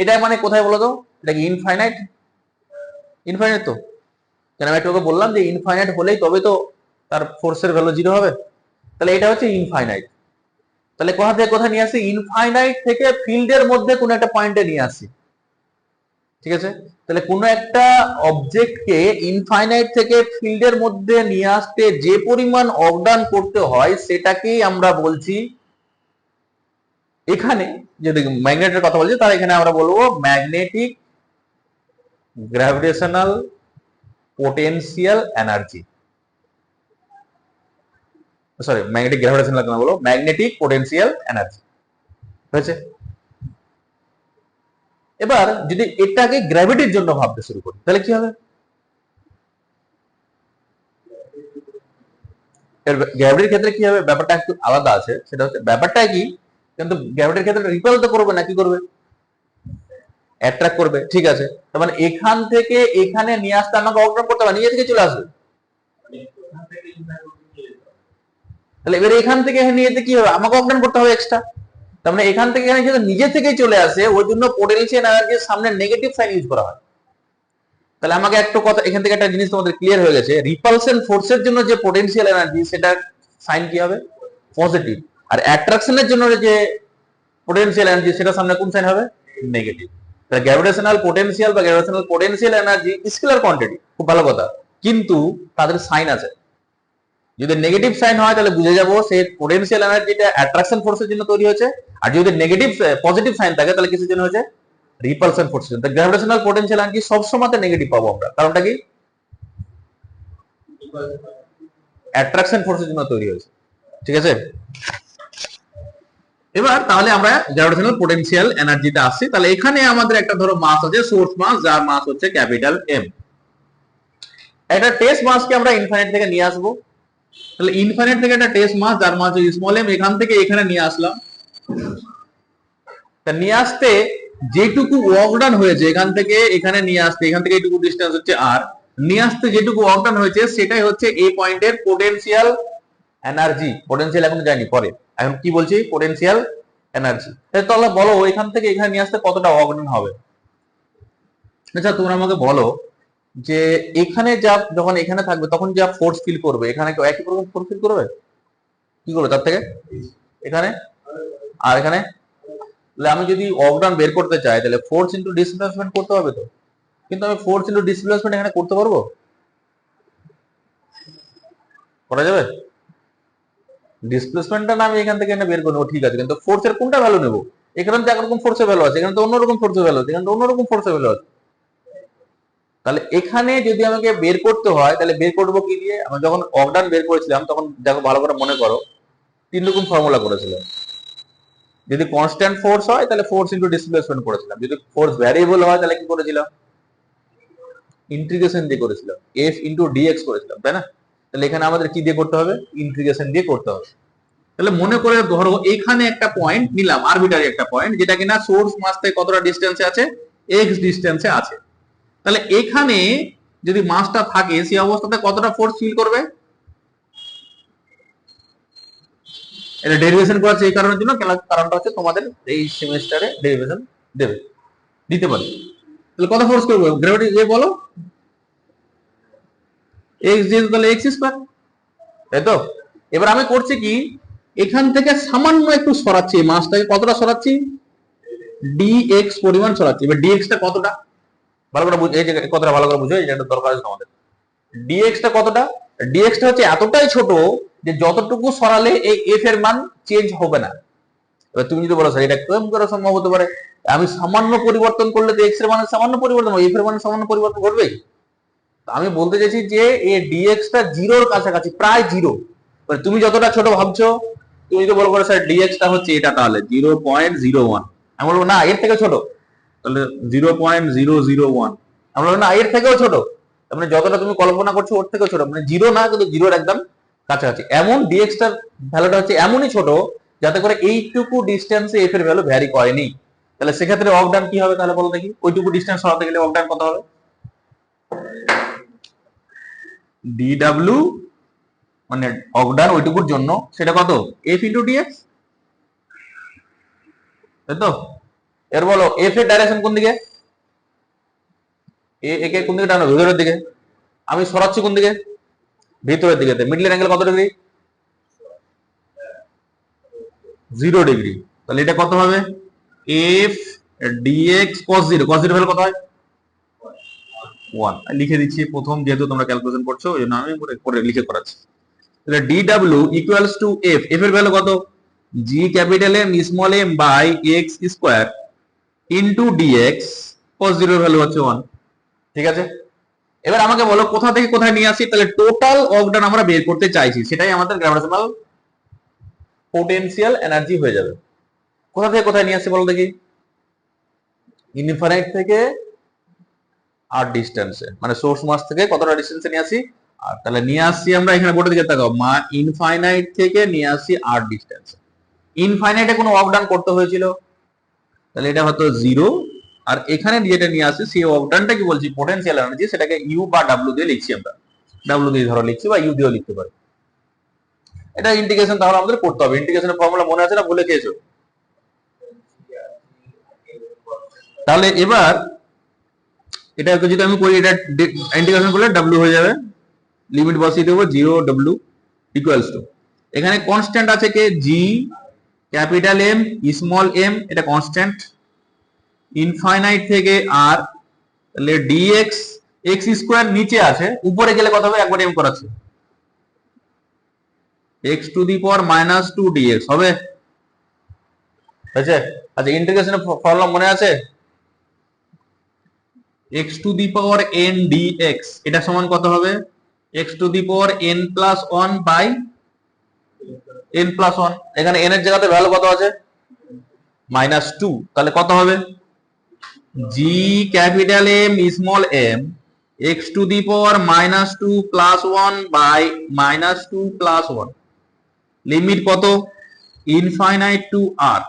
এটা মানে কোথায় বলো তো, এটা কি ইনফাইনাইট? ইনফাইনাইট তো, কেন আমি একটু বললাম যে ইনফাইনাইট হলেই তবে তো তার ফোর্সের ভ্যালু 0 হবে। তাহলে এটা হচ্ছে ইনফাইনাইট। তাহলে কোথা থেকে কোথায় নিয়ে আসি? ইনফাইনাইট থেকে ফিল্ডের মধ্যে কোনো একটা পয়েন্টে নিয়ে আসি, ঠিক আছে? তাহলে কোনো একটা অবজেক্টকে ইনফাইনাইট থেকে ফিল্ডের মধ্যে নিয়ে আসতে যে পরিমাণ অবদান করতে হয় সেটাকেই আমরা বলছি, এখানে যদি ম্যাগনেটের কথা বলছি তাহলে এখানে আমরা বলবো magnetic gravitational potential energy. Sorry, magnetic gravitational কেন বলবো, ম্যাগনেটিক পোটেনশিয়াল এনার্জি। হয়েছে? এবার যদি এটাকে গ্র্যাভিটির জন্য ভাবতে শুরু করি তাহলে কি হবে? গ্র্যাভিটির ক্ষেত্রে কি হবে, ব্যাপারটা একটু আলাদা আছে। সেটা হচ্ছে ব্যাপারটা কি, কিন্তু গ্র্যাভিটির ক্ষেত্রে রিপেল তো করবে না, কি করবে? অ্যাট্রাক্ট করবে, ঠিক আছে? তার মানে এখান থেকে এখানে নিয়ে আসতে আমাকে অগ্রহণ করতে হবে, নিজে থেকে চলে আসবে। তাহলে এবার এখান থেকে এখানে নিয়ে যেতে কি হবে, আমাকে অগ্রহণ করতে হবে এক্সট্রা। তার মানে এখান থেকে এখানে যদি নিজে থেকেই চলে আসে, ওই জন্য পোটেনশিয়াল এনার্জির সামনে নেগেটিভ সাইন ইউজ করা হয়। তাহলে আমাকে একটা কথা এখান থেকে একটা জিনিস তোমাদের ক্লিয়ার হয়ে গেছে, রিপালশন ফোর্সের জন্য যে পোটেনশিয়াল এনার্জি সেটা সাইন কি হবে? পজিটিভ। আর অ্যাট্রাকশনের জন্য যে পোটেনশিয়াল এনার্জি সেটা সামনে কোন সাইন হবে? নেগেটিভ। তাহলে গ্র্যাভিটেশনাল পোটেনশিয়াল বা gravitational potential energy scalar quantity, খুব ভালো কথা, কিন্তু তাদের সাইন আছে। যদি নেগেটিভ সাইন হয় তাহলে বুঝে যাবো সেই পোটেনশিয়াল এনার্জিটা অ্যাট্রাকশন ফোর্সের জন্য তৈরি হয়েছে, আর যদি নেগেটিভ পজিটিভ সাইন থাকে তাহলে কিসের জন্য হয়েছে? রিপালশন ফোর্সের জন্য। গ্র্যাভিটেশনাল পোটেনশিয়াল এনার্জি সবসময় নেগেটিভ পাবো আমরা, কারণটা কি? অ্যাট্রাকশন ফোর্সের জন্য তৈরি হয়েছে, ঠিক আছে? এবার তাহলে আমরা গ্র্যাভিটেশনাল পোটেনশিয়াল এনার্জিতে আসছি। তাহলে এখানে আমাদের একটা ধরো মাস আছে, সোর্স মাস, যার মাস হচ্ছে ক্যাপিটাল এম। একটা টেস্ট মাসকে আমরা ইনফাইনাইট থেকে নিয়ে আসবো, তাহলে ইনফাইনাইট থেকে একটা টেস্ট মাস যার মাস হচ্ছে স্মল এম, এখান থেকে এখানে নিয়ে আসলাম। তা নিয়ে আসতে যেটুকু ওয়ার্ক ডান হয়েছে এখান থেকে এখানে নিয়ে আসতে, এখান থেকে এইটুকু ডিস্টেন্স হচ্ছে আর, নিয়ে আসতে যেটুকু ওয়ার্ক ডান হয়েছে সেটাই হচ্ছে এই পয়েন্টের পোটেনশিয়াল এনার্জি। পোটেনশিয়াল এখন জানি পরে, এখন কি বলছি? Potential energy. তাহলে বলো এখান থেকে এখানে নিয়ে আসতে কতটা ওয়ার্ক ডান হবে? আচ্ছা তোমরা আমাকে বলো যে এখানে যা যখন এখানে থাকবে তখন যা ফোর্স ফিল করবে, এখানে কেউ একই রকম ফোর্স ফিল করবে? কি করবে তার থেকে? এখানে আর এখানে। তাহলে আমি যদি অবদান বের করতে চাই তাহলে ফোর্স ইনটু ডিসপ্লেসমেন্ট করতে হবে তো, কিন্তু আমি ফোর্স ইনটু ডিসপ্লেসমেন্ট এখানে করতে পারবো? করা যাবে? ডিসপ্লেসমেন্টটা না আমি এখান থেকে এনে বের করবো, ঠিক আছে, কিন্তু ফোর্সের কোনটা ভ্যালু নেবো? এখানে তো একরকম ফোর্সের ভ্যালু আছে, এখানে তো অন্যরকম ফোর্সের ভ্যালু আছে, এখানে তো অন্যরকম ফোর্সের ভ্যালু আছে। তাহলে এখানে যদি আমাকে বের করতে হয় তাহলে বের করবো কি দিয়ে? আমরা যখন অবদান বের করেছিলাম তখন দেখো ভালো করে মনে করো, 3 রকম ফর্মুলা করেছিলাম। যদি কনস্ট্যান্ট ফোর্স হয় তাহলে ফোর্স ইনটু ডিসপ্লেসমেন্ট করেছিলাম, যদি ফোর্স ভ্যারিয়েবল হয় তাহলে কি করেছিলাম? ইন্টিগ্রেশন দিয়ে করেছিলাম, এফ ইনটু ডিএক্স করেছিলাম, তাই না? তাহলে এখানে আমাদের কি দিয়ে করতে হবে? ইন্টিগ্রেশন দিয়ে করতে হবে। তাহলে মনে করে ধরো এখানে একটা পয়েন্ট নিলাম, আরবিটারি একটা পয়েন্ট, যেটা কিনা সোর্স মাস থেকে কতটা ডিস্টেন্সে আছে, এক্স ডিস্টেন্সে আছে। তাহলে এখানে যদি মাসটা থাকে সেই অবস্থাতে কতটা ফোর্স ফিল করবে, এটা ডেরিভেশন করাচ্ছে এই কারণের জন্য, কারণটা হচ্ছে তোমাদের এই সেমিস্টারে ডেরিভেশন দিতে পারে। তাহলে কত ফোর্স করবে গ্র্যাভিটি, যে বলো এক্স যেহেতু তাহলে এক্স স্কয়ার, তাই তো। এবার আমি করছি কি, এখান থেকে সামান্য একটু সরাচ্ছি, মাসটাকে কতটা সরাচ্ছি, ডিএক্স পরিমাণ সরাচ্ছি। এবার ডিএক্স টা কতটা ভালো করে বুঝ, এই যে কথাটা ভালো করে বুঝো, এটা দরকার আছে আমাদের। ডিএক্স টা কতটা, ডিএক্স টা হচ্ছে এতটাই ছোট যে যতটুকু সরালে এই এফ এর মান চেঞ্জ হবে না। এবার তুমি যদি বলো স্যার এটা কেমন করে সম্ভব হতে পারে, আমি সামান্য পরিবর্তন করলে তো এক্স এর মানের সামান্য পরিবর্তন হবে, এফ এর মানের সামান্য পরিবর্তন ঘটবে। আমি বলতে চাইছি যে এই ডিএক্স টা জিরোর কাছাকাছি, প্রায় জিরো। তুমি যতটা ছোট ভাবছো, তুমি যদি বলো স্যার ডিএক্স টা হচ্ছে এটা, তাহলে 0.01, আমি বলবো না এর থেকে ছোট, তাহলে 0.001, আমি বলবো না এর থেকেও ছোট, মানে যতটা তুমি কল্পনা করছো ওর থেকেও ছোট, মানে জিরো না কিন্তু জিরোর একদম কাছাকাছি। এমন ডিএক্স টার ভ্যালুটা হচ্ছে এমনই ছোট যাতে করে এইটুকু ডিস্টেন্সে এফ এর ভ্যালু ভ্যারি করেনি। তাহলে সেক্ষেত্রে ওয়ার্ক ডান কি হবে তাহলে বলো দেখি, ওইটুকু ডিস্টেন্স সরাতে গেলে ওয়ার্ক ডান কত হবে, ডিডব্লিউ মানে ওয়ার্ক ডান ওইটুকুর জন্য সেটা কত, এফ ইন্টু ডিএক্স, তাই তো। এর বলো এফ এর ডাইরেকশন কোন দিকে, একে কোন দিকে টানো, ভিতরের দিকে। আমি সরাচ্ছি কোন দিকে, ভিতরের দিকে। মিডলের অ্যাঙ্গেল কত ডিগ্রি, 0 ডিগ্রি। তাহলে এটা কত হবে, F dx cos 0, cos 0 value কত হয়, 1 লিখে দিচ্ছি প্রথম, যেহেতু তোমরা ক্যালকুলেশন করছো ওই জন্য আমি পরে লিখে করাচ্ছি। তাহলে ডিডব্লিউ ইকুয়ালস টু এফ, এফ এর ভ্যালু কত, g capital M small M by x square into dx, cos 0 এর ভ্যালু হচ্ছে 1। ঠিক আছে, এবার আমাকে বলো কোথা থেকে কোথায় নিয়ে আসি, তাহলে টোটাল ওয়ার্ক ডান আমরা বের করতে চাইছি, সেটাই আমাদের গ্র্যাভিটেশনাল পোটেনশিয়াল এনার্জি হয়ে যাবে। কোথা থেকে কোথায় নিয়ে আসি বলো দেখি, ইনফাইনাইট থেকে আর ডিস্টেন্সে, মানে সোর্স মাস থেকে কতটা ডিস্টেন্সে নিয়ে আসি, আর তাহলে নিয়ে আসছি আমরা এখানে বোর্ডের দিকে তাকাও, মা ইনফাইনাইট থেকে নিয়ে আসি আর ডিস্টেন্সে। ইনফাইনাইটে কোনো ওয়ার্ক ডান করতে হয়েছিল, তাহলে এটা হয়তো 0, আর এখানে যেটা নিয়ে আসি সেই ওয়ার্ক ডানটা কি বলছি, পোটেনশিয়াল এনার্জি, সেটাকে ইউ বা ডাব্লিউ দিয়ে লিখছি আমরা, ডাব্লিউ দিয়ে ধরো লিখছি বা ইউ দিয়েও লিখতে পারি। এটা ইন্টিগ্রেশন তাহলে আমাদের করতে হবে, ইন্টিগ্রেশনের ফর্মুলা মনে আছে না, ভুলে গিয়েছো। তাহলে এবার এটা যদি আমি করি, এটা ইন্টিগ্রেশন করলে ডাব্লিউ হয়ে যাবে, লিমিট বসিয়ে দেবো 0 ডাব্লিউ ইকুয়ালস টু, এখানে কনস্ট্যান্ট আছে কে, G capital M small M, এটা কনস্ট্যান্ট, ইনফাইনাইট থেকে আর, তাহলে ডিএক্স এক্স স্কোয়ার নিচে আছে, উপরে গেলে কত হবে, একবার এম করাচ্ছে, x to the power minus 2 dx হবে। আচ্ছা, ইন্টিগ্রেশনের ফর্মুলা মনে আছে, x to the power n dx, এটা সমান কত হবে, x to the power n plus 1 by n plus 1, এখানে n এর জায়গাতে ভ্যালু কত আছে, -2, তাহলে কত হবে, g capital M small m x to the power -2 plus 1 by -2 plus 1, limit কত, ইনফাইনাইট টু r।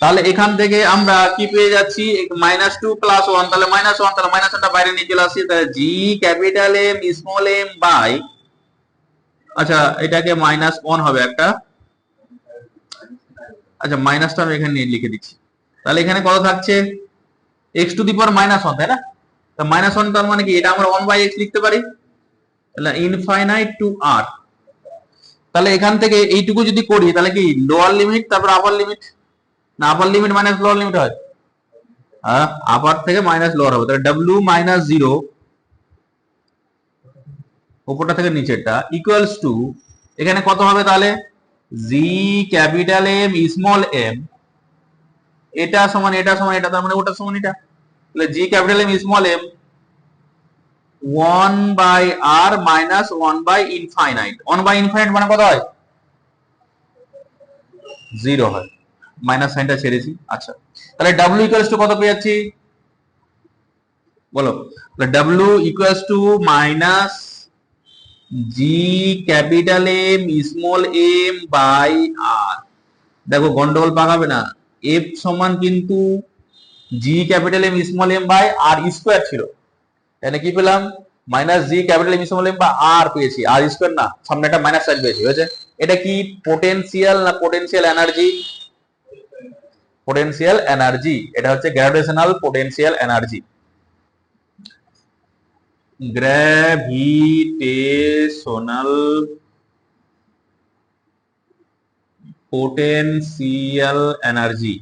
তাহলে এখান থেকে আমরা কি পেয়ে যাচ্ছি, -2 প্লাস 1, তাহলে -1, তাহলে -1টা বাইরে নিয়ে চলে আসি, তাহলে জি capital M small M by, আচ্ছা এটাকে -1 হবে একটা, আচ্ছা মাইনাসটা আমি এখানে লিখে দিচ্ছি। তাহলে এখানে কত থাকছে, x টু দি পাওয়ার -1, তাই না, তো -1 তার মানে কি, এটা আমরা 1/x লিখতে পারি, তাহলে ইনফাইনাইট টু r। তাহলে এখান থেকে এইটুকু যদি করি তাহলে কি লোয়ার লিমিট তারপর আপার লিমিট, না আপার লিমিট মাইনাস লোয়ার লিমিট হয়, আপার থেকে মাইনাস লোয়ার হবে, তাহলে w মাইনাস 0 উপরটা থেকে নিচেরটা ইকুয়ালস টু, এখানে কত হবে তাহলে, জি ক্যাপিটাল এম স্মল এম, এটা সমান এটা সমান এটা, তার মানে ওটা সমান এটা, তাহলে জি capital M small m 1 by r minus 1 by infinite, 1 by infinite মানে কত হয়, 0 হয়, মাইনাস সাইনটা ছেড়েছি। আচ্ছা, তাহলে w ইকুয়ালস টু কত পেয়ে যাচ্ছি বলো, তাহলে w equals to G capital M small M by R. দেখো গন্ডগোল পাকাবে না, এফ সমান কিন্তু G capital M small M by R square ছিল, এখানে কি পেলাম মাইনাস জি ক্যাপিটাল এম স্মল এম বা আর পেয়েছি, আর স্কোয়ার না, সামনে একটা মাইনাস সাইন পেয়েছি, হয়েছে। এটা কি পোটেনশিয়াল না পোটেনশিয়াল এনার্জি? পোটেনশিয়াল এনার্জি, এটা হচ্ছে gravitational potential energy. Gravitational potential energy,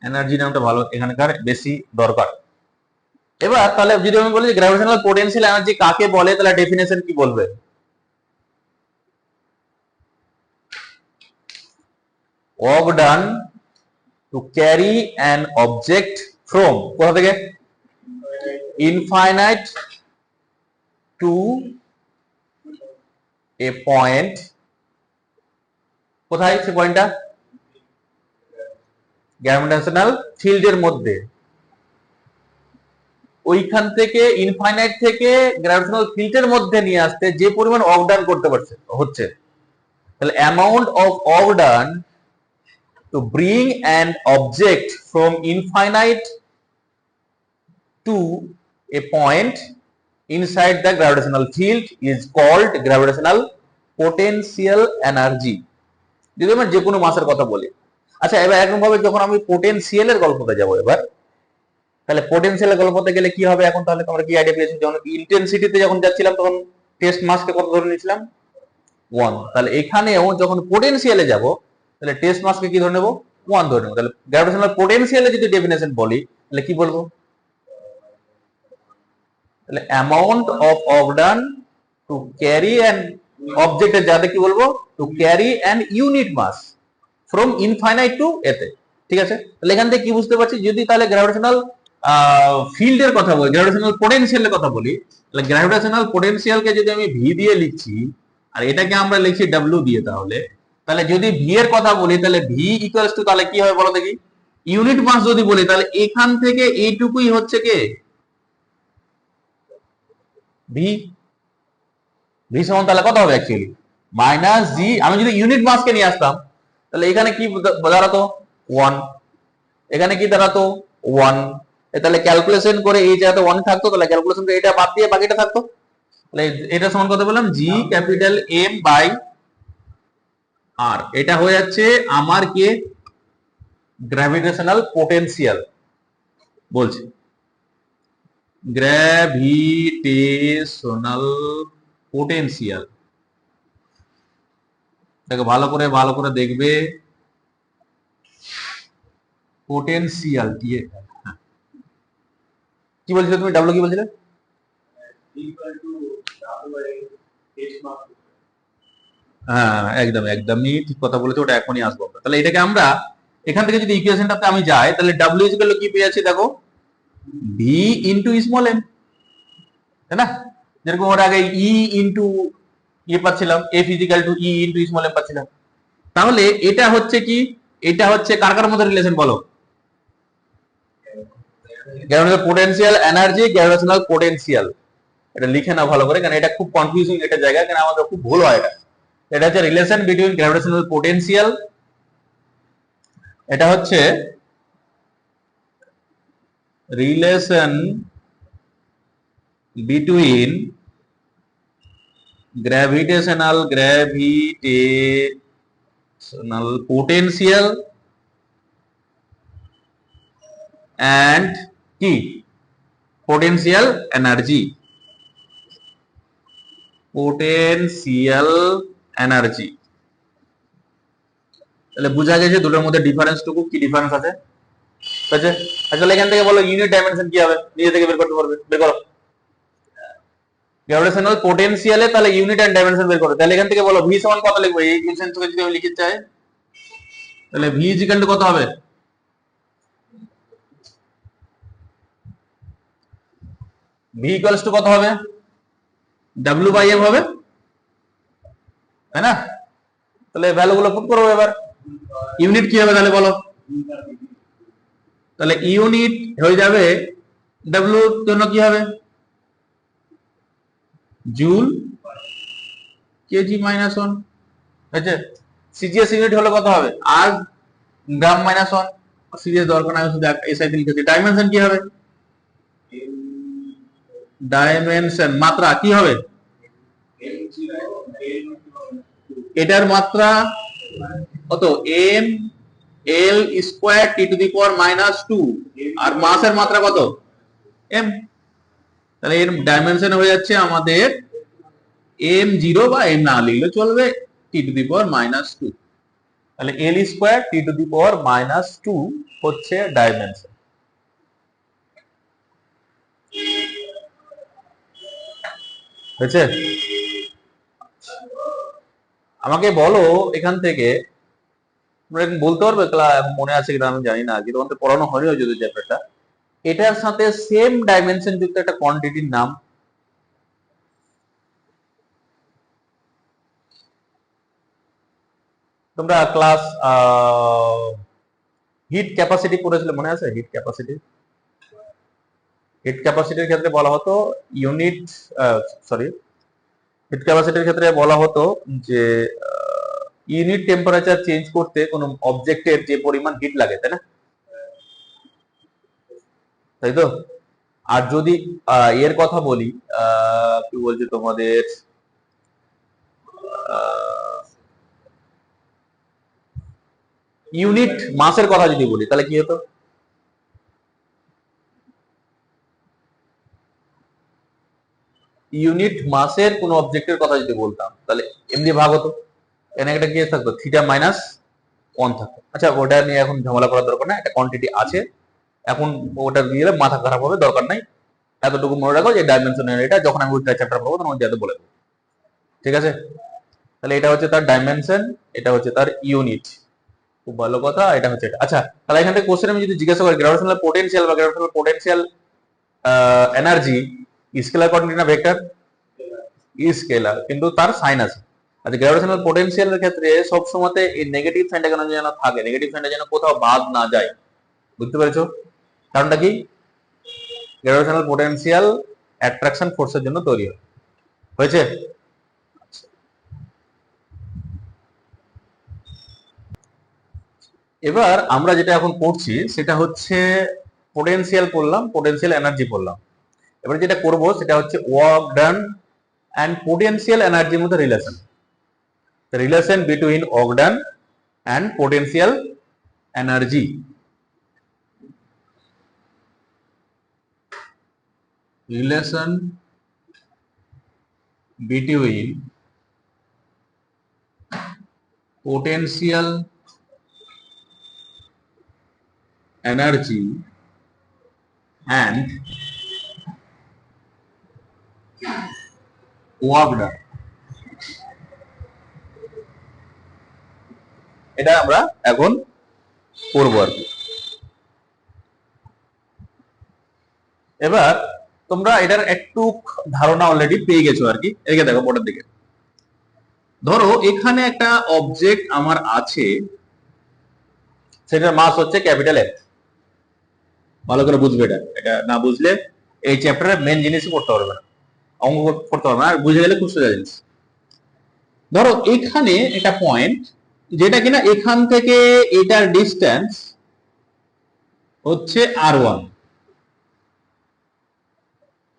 energy নামটা ভালো এখানকার বেশি দরকার। এবার তাহলে যদি আমি বলি গ্র্যাভিটেশনাল পোটেনশিয়াল এনার্জি কাকে বলে, তাহলে ডেফিনেশন কি বলবে? work done to carry an object from কোথা থেকে infinite to a point, কোথায় সে পয়েন্টটা? গ্র্যাভিটেশনাল ফিল্ডের মধ্যে, ওইখান থেকে ইনফাইনাইট থেকে গ্র্যাভিটেশনাল ফিল্ডের মধ্যে নিয়ে আসতে যে পরিমাণ ওয়ার্ক ডান করতে পারছে হচ্ছে, তাহলে amount of work done to bring an object from infinite to a point inside the gravitational field is called gravitational potential energy, যদি আমরা যে কোনো মাসের কথা বলি। আচ্ছা এবার এরকম ভাবে যখন আমি পোটেনশিয়ালের গল্পতে যাব, এবার তাহলে পোটেনশিয়ালের গল্পতে গেলে কি হবে এখন, তাহলে তোমরা কি আইডিয়া পেয়েছো? যখন ইন্টেনসিটিতে যখন যাচ্ছিলাম তখন টেস্ট মাসকে কত ধরে নিয়েছিলাম? 1। তাহলে এখানেও যখন পোটেনশিয়ালে যাব তাহলে টেস্ট মাসকে কি ধরে নেব? 1 ধরে নেব। তাহলে গ্র্যাভিটেশনাল পোটেনশিয়ালে যদি ডেফিনেশন বলি তাহলে কি বলবো? তাহলে amount of work done to carry an অবজেক্টের যাতে কি বলবো? To carry an unit mass from infinite to এতে, ঠিক আছে। তাহলে এখান থেকে কি বুঝতে পারছি, যদি তাহলে গ্র্যাভিটেশনাল ফিল্ডের কথা বলি, গ্র্যাভিটেশনাল পোটেনশিয়ালের কথা বলি, তাহলে গ্র্যাভিটেশনাল পোটেনশিয়ালকে যদি আমি ভি দিয়ে লিখছি আর এটাকে আমরা লিখছি ডব্লিউ দিয়ে, তাহলে তাহলে যদি ভি এর কথা বলি তাহলে ভি ইকুয়ালস টু তাহলে কি হবে বলো দেখি? ইউনিট মাস যদি বলি তাহলে এখান থেকে এইটুকুই হচ্ছে কে? ভি। ভি সমান তাহলে কত হবে অ্যাকচুয়ালি? মাইনাস জি। আমি যদি ইউনিট মাসকে নিয়ে আসতাম তাহলে এখানে কি দাঁড়াতো? 1। এখানে কি দাঁড়াতো? 1। তাহলে ক্যালকুলেশন করে এই জায়গাতে 1 থাকতো, তাহলে ক্যালকুলেশন করে এটা বাদ দিয়ে বাকিটা থাকতো, তাহলে এটা সমান কত পেলাম? জি ক্যাপিটাল এম বাই আর। এটা হয়ে যাচ্ছে আমার কে? গ্র্যাভিটেশনাল পোটেনশিয়াল বলছে, গ্র্যাভিটেশনাল পোটেনশিয়াল। দেখো ভালো করে দেখবে, পোটেনশিয়াল কি বলছিলে তুমি? ডাব্লিউ কি বলছিলে? হ্যাঁ একদমই ঠিক কথা বলেছো, ওটা এখনই আসবো। তাহলে এটাকে আমরা এখান থেকে যদি ইকুয়েশনটাতে আমি যাই তাহলে ডাব্লিউ ইকুয়াল টু কি পেয়ে যাচ্ছি দেখো? ভি ইনটু স্মল এম, তাই না? যেরকম ওর আগে ই ইনটু ইয়ে পাচ্ছিলাম, এফ ইজিক্যাল টু ই ইনটু স্মল এম পাচ্ছিলাম। তাহলে এটা হচ্ছে কি? এটা হচ্ছে কার কার মধ্যে রিলেশন বলো? Gravitational potential energy, gravitational potential. এটা লিখে নাও ভালো করে, কারণ এটা খুব কনফিউজিং একটা জায়গা, কারণ আমাদের খুব ভুল হয় এটা। এটা হচ্ছে রিলেশন বিটুইন গ্র্যাভিটেশনাল পোটেনশিয়াল, এটা হচ্ছে relation between gravitational potential and কি? Potential energy. পোটেনশিয়াল এনার্জি, তাহলে বোঝা গেছে দুটোর মধ্যে ডিফারেন্স টুকু, কি ডিফারেন্স আছে। ঠিক আছে, আসলে এখান থেকে বলো ইউনিট ডাইমেনশন কি হবে, নিজে থেকে বের করতে পারবে, বের করো। গ্র্যাভিটেশনাল পোটেনশিয়ালে তাহলে ইউনিট এন্ড ডাইমেনশন বের করো। তাহলে এখান থেকে বলো ভি সমান কত লিখবো? এই ইকুয়েশন থেকে যদি আমি লিখতে চাই তাহলে ভি ইকুয়াল টু কত হবে? ভি ইকুয়ালস টু কত হবে? ডাব্লিউ বাই এম হবে, তাই না? তাহলে ভ্যালু গুলো পুট করবো এবার। ইউনিট কি হবে তাহলে বলো? তাহলে ইউনিট হয়ে যাবে ডাব্লিউ জন্য কি হবে? জুল কেজি মাইনাস ওয়ান হয়েছে। সিজিএস ইউনিট হলে কত হবে? আর গ্রাম মাইনাস ওয়ান। সিজিএস দরকার নাই, শুধু এসআইতে লিখেছি। ডাইমেনশন কি হবে? ডাইমেনশন মাত্রা কি হবে? এটার মাত্রা কত? M L square T to the power minus two, আর মাসের মাত্রা কত? এম। তাহলে এর ডাইমেনশন হয়ে যাচ্ছে আমাদের এম জিরো, বা এম না লিখলে চলবে, T to the power minus two. তাহলে L square T to the power minus two হচ্ছে ডাইমেনশন। হয়েছে? আমাকে বলো এখান থেকে, বলতে পারবে মনে আছে কিনা আমি জানি না, আজকে তোমাদের পড়ানো হয়নি যদি চ্যাপ্টারটা, এটার সাথে সেম ডাইমেনশন যুক্ত একটা কোয়ান্টিটির নাম। তোমরা ক্লাস হিট ক্যাপাসিটি পড়েছিলে, মনে আছে? হিট ক্যাপাসিটি, হিট ক্যাপাসিটির ক্ষেত্রে বলা হতো ইউনিট, সরি, হিট ক্যাপাসিটির ক্ষেত্রে বলা হতো যে ইউনিট টেম্পারেচার চেঞ্জ করতে কোন অবজেক্টের যে পরিমাণ হিট লাগে, তাই না? তাই তো। আর যদি এর কথা বলি, কি বলছি তোমাদের, ইউনিট মাসের কথা যদি বলি তাহলে কি হতো? ইউনিট মাসের কোন অবজেক্টের কথা যদি বলতাম তাহলে এমনি ভাগ হতো, এখানে একটা কি থাকতো? থিটা মাইনাস ওয়ান থাকতো। আচ্ছা, ওটা নিয়ে এখন ঝামেলা করার দরকার নাই, একটা কোয়ান্টিটি আছে, এখন ওটা দিয়ে মাথা খারাপ হবে, দরকার নাই। এতটুকু মনে রাখো যে ডাইমেনশন এটা যখন আমি ওইটা চ্যাপ্টার পড়বো তখন যাতে বলে দেবো, ঠিক আছে? তাহলে এটা হচ্ছে তার ডাইমেনশন, এটা হচ্ছে তার ইউনিট। খুব ভালো কথা, এটা হচ্ছে এটা। আচ্ছা, তাহলে এখান থেকে কোশ্চেন আমি যদি জিজ্ঞাসা করি গ্র্যাভিটেশনাল পোটেনশিয়াল বা gravitational potential energy scalar quantity না ভেক্টর? স্কেলার, কিন্তু তার সাইন আছে। আচ্ছা, গ্র্যাভিটেশনাল পোটেনশিয়ালের ক্ষেত্রে সব সময়তে এই নেগেটিভ সাইনটা কেন যেন থাকে, নেগেটিভ সাইনটা যেন কোথাও বাদ না যায়, বুঝতে পেরেছো? কারণটা কি? গ্র্যাভিটেশনাল পোটেনশিয়াল অ্যাট্রাকশন ফোর্সের জন্য তৈরি হয়। হয়েছে? এবার আমরা যেটা এখন করছি সেটা হচ্ছে পোটেনশিয়াল পড়লাম, পোটেনশিয়াল এনার্জি পড়লাম। এবার যেটা করব সেটা হচ্ছে ওয়ার্ক ডান অ্যান্ড পোটেনশিয়াল এনার্জির মধ্যে relation, relation between work done and potential energy. Relation between potential energy and work done, এটা আমরা এখন করবো আর কি। এবার তোমরা এটার একটু ধারণা অলরেডি পেয়ে গেছো আর কি। এদিকে দেখো বোর্ডের দিকে, ধরো এখানে একটা অবজেক্ট আমার আছে, সেটার মাস হচ্ছে ক্যাপিটাল এফ। ভালো করে বুঝবে, এটা এটা না বুঝলে এই চ্যাপ্টারের মেন জিনিসই পড়তে পারবে না, অঙ্ক করতে পারবে না, আর বুঝে গেলে খুব সোজা জিনিস। ধরো এখানে একটা পয়েন্ট যেটা কিনা এখান থেকে এটার ডিস্টেন্স হচ্ছে আর1,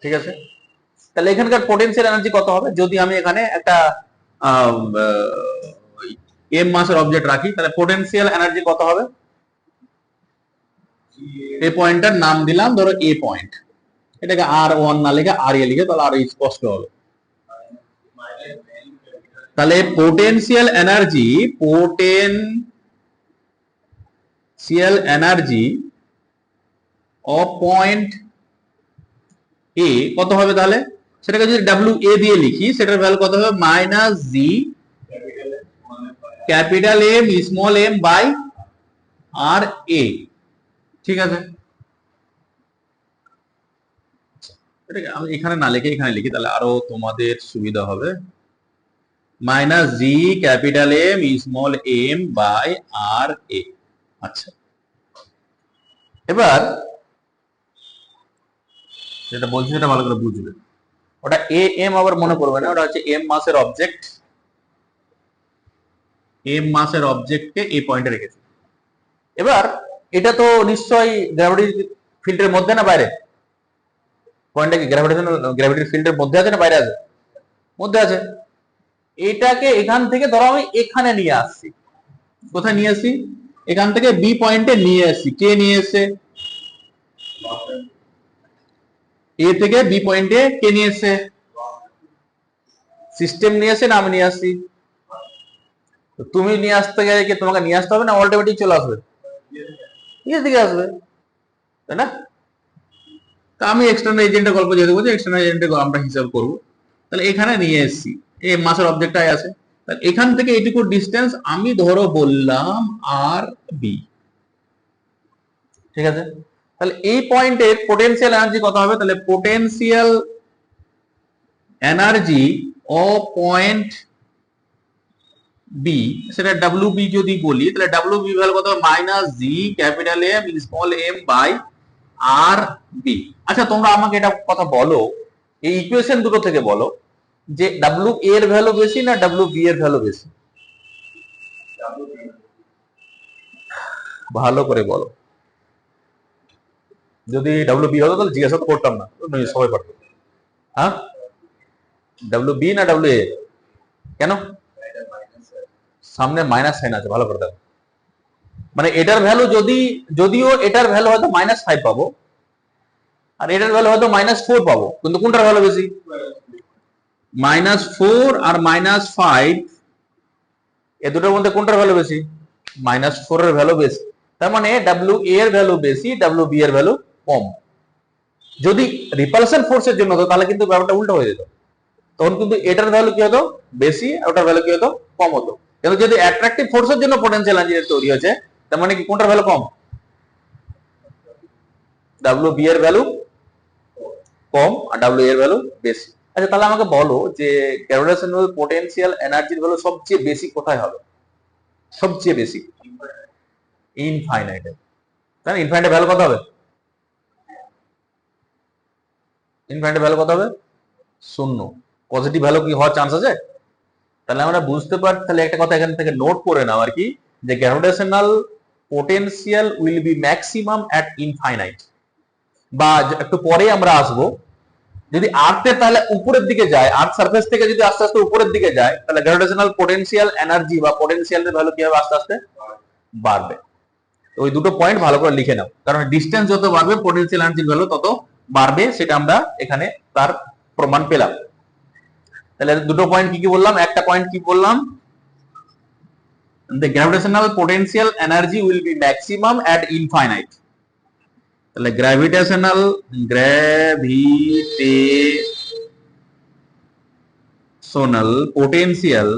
ঠিক আছে? তাহলে এখানকার পোটেনশিয়াল এনার্জি কত হবে যদি আমি এখানে একটা এম মাসের অবজেক্ট রাখি? তাহলে পোটেনশিয়াল এনার্জি কত হবে? এই পয়েন্টটার নাম দিলাম ধরো এ পয়েন্ট, এটাকে আর1 না লিখে আর এ লিখে, তাহলে আরো স্পষ্ট হবে। তাহলে পোটেনশিয়াল এনার্জি অফ পয়েন্ট এ কত হবে? তাহলে সেটাকে যদি ডাব্লিউ এ দিয়ে লিখি, সেটার ভ্যালু কত হবে? Minus G capital M small M by R এ, ঠিক আছে? এটাকে আমি এখানে না লিখে এখানে লিখি, তাহলে আরো তোমাদের সুবিধা হবে। Minus G capital M small M by R এ। আচ্ছা, এবার যেটা বলছি সেটা ভালো করে বুঝবে। ওটা এ এম আবার মনে করবে না, ওটা হচ্ছে এম মাসের অবজেক্ট, এম মাসের অবজেক্টকে এই পয়েন্টে রেখেছে। এবার এটা তো নিশ্চয়ই গ্র্যাভিটি ফিল্ডের মধ্যে না বাইরে? পয়েন্টটা কি গ্র্যাভিটির ফিল্ডের মধ্যে আছে না বাইরে আছে? মধ্যে আছে। এটাকে এখান থেকে ধরো আমি এখানে নিয়ে আসছি। কোথায় নিয়ে আসছি? এখান থেকে বি পয়েন্টে নিয়ে আসছি। কে নিয়ে এসছে? এ থেকে বি পয়েন্টে কে নিয়ে এসছে? সিস্টেম নিয়ে এসে না আমি নিয়ে আসছি? তুমি নিয়ে আসতে গেলে কি তোমাকে নিয়ে আসতে হবে না অটোমেটিক চলে আসবে? নিজে থেকে আসবে, তাই না? তা আমি এক্সটার্নাল এজেন্টের গল্প যেহেতু বলছি, এক্সটার্নাল এজেন্টের আমরা হিসাব করব। তাহলে এখানে নিয়ে এসছি, এই মাসের অবজেক্টটাই আছে। তাহলে এখান থেকে এইটুকু ডিস্টেন্স আমি ধরো বললাম আর বি, ঠিক আছে? তাহলে এই পয়েন্টের পোটেনশিয়াল এনার্জি কত হবে? তাহলে potential energy of point B, সেটা ডাব্লিউ বি যদি বলি, তাহলে ডাব্লিউ বি ভ্যালু কত হবে? Minus G capital M small M by r B. আচ্ছা তোমরা আমাকে এটা কথা বলো, এই ইকুয়েশন দুটো থেকে বলো যে ডাব্লিউ এর ভ্যালু বেশি না ডাব্লিউ বি এর ভ্যালু বেশি? ভালো করে বলো। যদি ডাব্লিউ বি হতো তাহলে জিজ্ঞাসা তো করতাম না, সবাই পারতো। হ্যাঁ, ডাব্লিউ বি না ডাব্লিউ এ? কেন? সামনে মাইনাস সাইন আছে, ভালো করে দেখো। মানে এটার ভ্যালু যদিও এটার ভ্যালু হয়তো -5 পাবো আর এটার ভ্যালু হয়তো -4 পাবো, কিন্তু কোনটার ভ্যালু বেশি? -4 আর -5, এ দুটোর মধ্যে কোনটার ভ্যালু বেশি? -4 এর ভ্যালু বেশি। তার মানে ডাব্লিউ এ এর ভ্যালু বেশি, ডাব্লিউ বি এর ভ্যালু কম। যদি রিপালশন ফোর্সের জন্য হতো তাহলে কিন্তু ব্যাপারটা উল্টো হয়ে যেত, তখন কিন্তু এটার ভ্যালু কি হতো? বেশি, আর ওটার ভ্যালু কি হতো? কম হতো। কিন্তু যদি অ্যাট্রাকটিভ ফোর্সের জন্য পোটেনশিয়াল এনার্জি তৈরি হয়েছে, তার মানে কি কোনটার ভ্যালু কম? ডাব্লিউ বি এর ভ্যালু কম আর ডাব্লিউ এর ভ্যালু বেশি। আচ্ছা তাহলে আমাকে বলো যে গ্র্যাভিটেশনাল পোটেনশিয়াল এনার্জির ভ্যালু সবচেয়ে বেশি কোথায় হবে? সবচেয়ে বেশি ইনফাইনাইটে। তাহলে ইনফাইনাইটের ভ্যালু কত হবে? ইনফাইনাইটের ভ্যালু কত হবে? 0। পজিটিভ ভ্যালু কি হওয়ার চান্স আছে? তাহলে আমরা বুঝতে পারি, তাহলে একটা কথা এখান থেকে নোট করে নাও আর কি, যে gravitational potential will be maximum at infinite. বা একটু পরে আমরা আসবো, যদি আর্থে তাহলে উপরের দিকে যায়, আর্থ সারফেস থেকে যদি আস্তে আস্তে উপরের দিকে যায়, তাহলে গ্র্যাভিটেশনাল পোটেনশিয়াল এনার্জি বা পোটেনশিয়ালের ভ্যালু কি হবে? আস্তে আস্তে বাড়বে। ওই দুটো পয়েন্ট ভালো করে লিখে নাও, কারণ ডিসটেন্স যত বাড়বে পোটেনশিয়াল এনার্জির ভ্যালু তত বাড়বে, সেটা আমরা এখানে তার প্রমাণ পেলাম। তাহলে দুটো পয়েন্ট কি কি বললাম? একটা পয়েন্ট কি বললাম? the gravitational potential energy will be maximum at infinite. তাহলে gravitational potential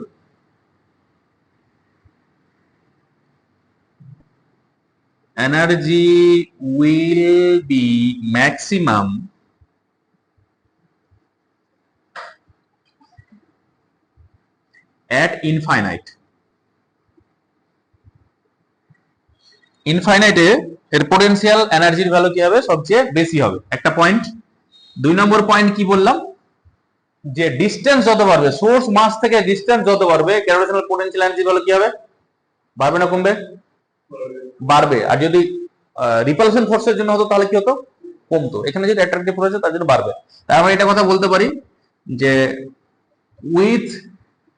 energy will be maximum at infinite. ইনফাইনাইটে এর পোটেনশিয়াল এনার্জির ভ্যালু কি হবে? সবচেয়ে বেশি হবে, একটা পয়েন্ট। 2 নম্বর পয়েন্ট কি বললাম? যে ডিসটেন্স যত বাড়বে, সোর্স মাস থেকে ডিসটেন্স যত বাড়বে, গ্র্যাভিটেশনাল পোটেনশিয়াল এনার্জির ভ্যালু কি হবে? বাড়বে না কমবে? বাড়বে। আর যদি রিপালশন ফোর্সের জন্য হতো তাহলে কি হতো? কমতো। এখানে যদি অ্যাট্রাকটিভ ফোর্স আছে তার জন্য বাড়বে। তার মানে এটা কথা বলতে পারি যে with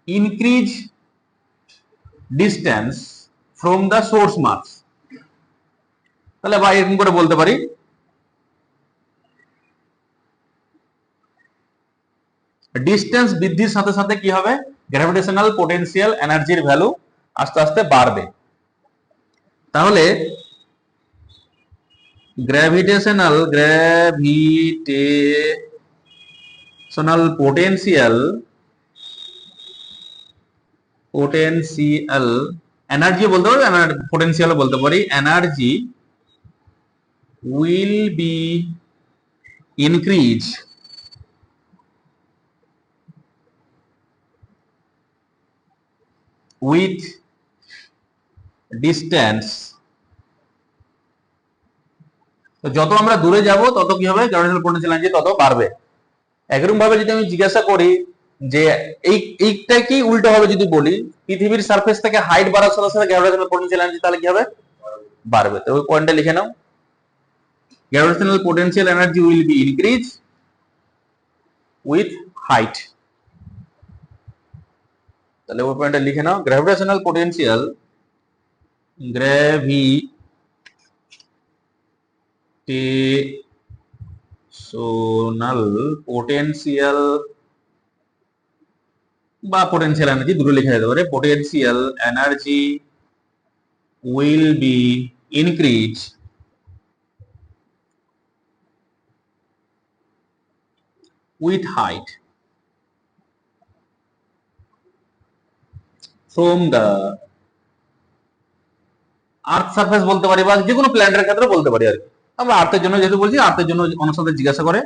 increase distance from the source mass, তাহলে বা এরকম করে বলতে পারি ডিসটেন্স বৃদ্ধির সাথে সাথে কি হবে? গ্র্যাভিটেশনাল পোটেনশিয়াল এনার্জির ভ্যালু আস্তে আস্তে বাড়বে। তাহলে গ্র্যাভিটেশনাল পোটেনশিয়াল এনার্জি বলতে পারি, পোটেনশিয়ালও বলতে পারি, energy will be increase with distance. যত আমরা দূরে যাব তত কি হবে? গ্র্যাভিটেশনাল পোটেনশিয়াল এনার্জি তত বাড়বে। একরকম ভাবে যদি আমি জিজ্ঞাসা করি যে এইটা কি উল্টো হবে যদি বলি পৃথিবীর সারফেস থেকে হাইট বাড়ার সাথে সাথে গ্র্যাভিটেশনাল পোটেনশিয়াল এনার্জি তাহলে কি হবে? বাড়বে। তো ওই পয়েন্টটা লিখে নাও, gravitational potential energy will be increase with height. তাহলে ওই পয়েন্টটা লিখে নাও, গ্র্যাভিটেশনাল পোটেনশিয়াল বা পোটেনশিয়াল এনার্জি দুটো লেখা যেতে পারে, potential energy will be increase with height from the earth surface বলতে পারি, বা যে কোনো প্ল্যানেটের ক্ষেত্রে বলতে পারি আর কি। আমরা আর্থের জন্য যেহেতু বলছি, আর্থের জন্য অনেক সাথে জিজ্ঞাসা করে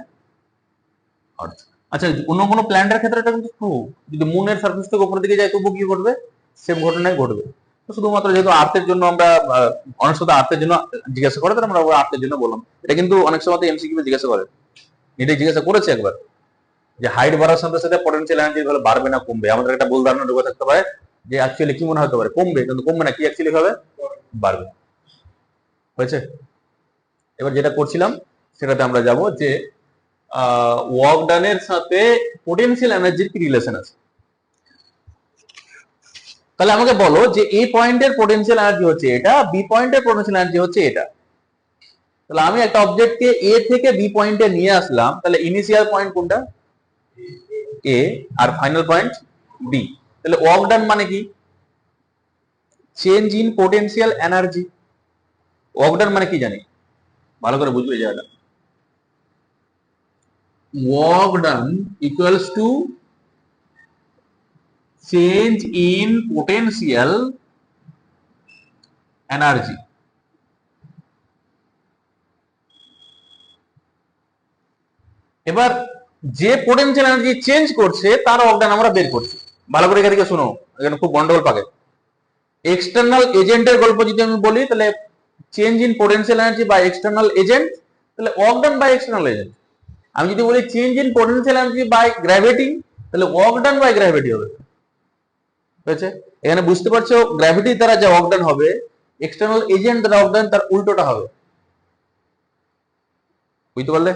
আর্থ। আচ্ছা, অন্য কোনো প্ল্যানেটের ক্ষেত্রে এটা কিন্তু ট্রু, যদি মুনের সারফেস থেকে উপরের দিকে যায় তবু কি ঘটবে? সেম ঘটনাই ঘটবে। তো শুধুমাত্র যেহেতু আর্থের জন্য আমরা অনেক সাথে আর্থের জন্য জিজ্ঞাসা করে, তাহলে আমরা আর্থের জন্য বললাম। এটা কিন্তু অনেক সময় এমসিকিউ জিজ্ঞাসা করে, এটাই জিজ্ঞাসা করেছে একবার, যে হাইট বাড়ার সাথে সাথে পটেনশিয়াল এনার্জি তাহলে বাড়বে না কমবে? আমাদের একটা ভুল ধারণা ঢুকে থাকতে পারে যে অ্যাকচুয়ালি কি মনে হতে পারে কমবে, কিন্তু কমবে না, কি অ্যাকচুয়ালি হবে? বাড়বে। হয়েছে? এবার যেটা করছিলাম সেটাতে আমরা যাব যে ওয়ার্ক ডানের সাথে পোটেনশিয়াল এনার্জির কি রিলেশন আছে। তাহলে আমাকে বলো যে এ পয়েন্টের পোটেনশিয়াল এনার্জি হচ্ছে এটা, বি পয়েন্টের পোটেনশিয়াল এনার্জি হচ্ছে এটা। তাহলে আমি একটা অবজেক্টকে এ থেকে বি পয়েন্টে নিয়ে আসলাম, তাহলে ইনিশিয়াল পয়েন্ট কোনটা? এ, আর ফাইনাল পয়েন্ট বি। তাহলে ওয়ার্ক ডান মানে কি? Change in potential energy. Work done মানে কি জানি? ভালো করে বুঝবে জায়গাটা। Work done equals to change in potential energy. এবার যে পোটেনশিয়াল এনার্জি চেঞ্জ করছে তার ওয়ার্ক ডান আমরা বের করছি। ভালো করে এখানে শোনো, এখানে খুব গন্ডগোল পাকে। এক্সটার্নাল এজেন্টের গল্প যদি আমি বলি, তাহলে change in potential energy by external agent, তাহলে work done by external agent. আমি যদি বলি change in potential energy by gravity, তাহলে ওয়ার্ক ডান বাই গ্র্যাভিটি হবে। হয়েছে? এখানে বুঝতে পারছো গ্র্যাভিটি দ্বারা যা ওয়ার্ক ডান হবে, এক্সটার্নাল এজেন্ট দ্বারা ওয়ার্ক ডান তার উল্টোটা হবে। বুঝতে পারলে?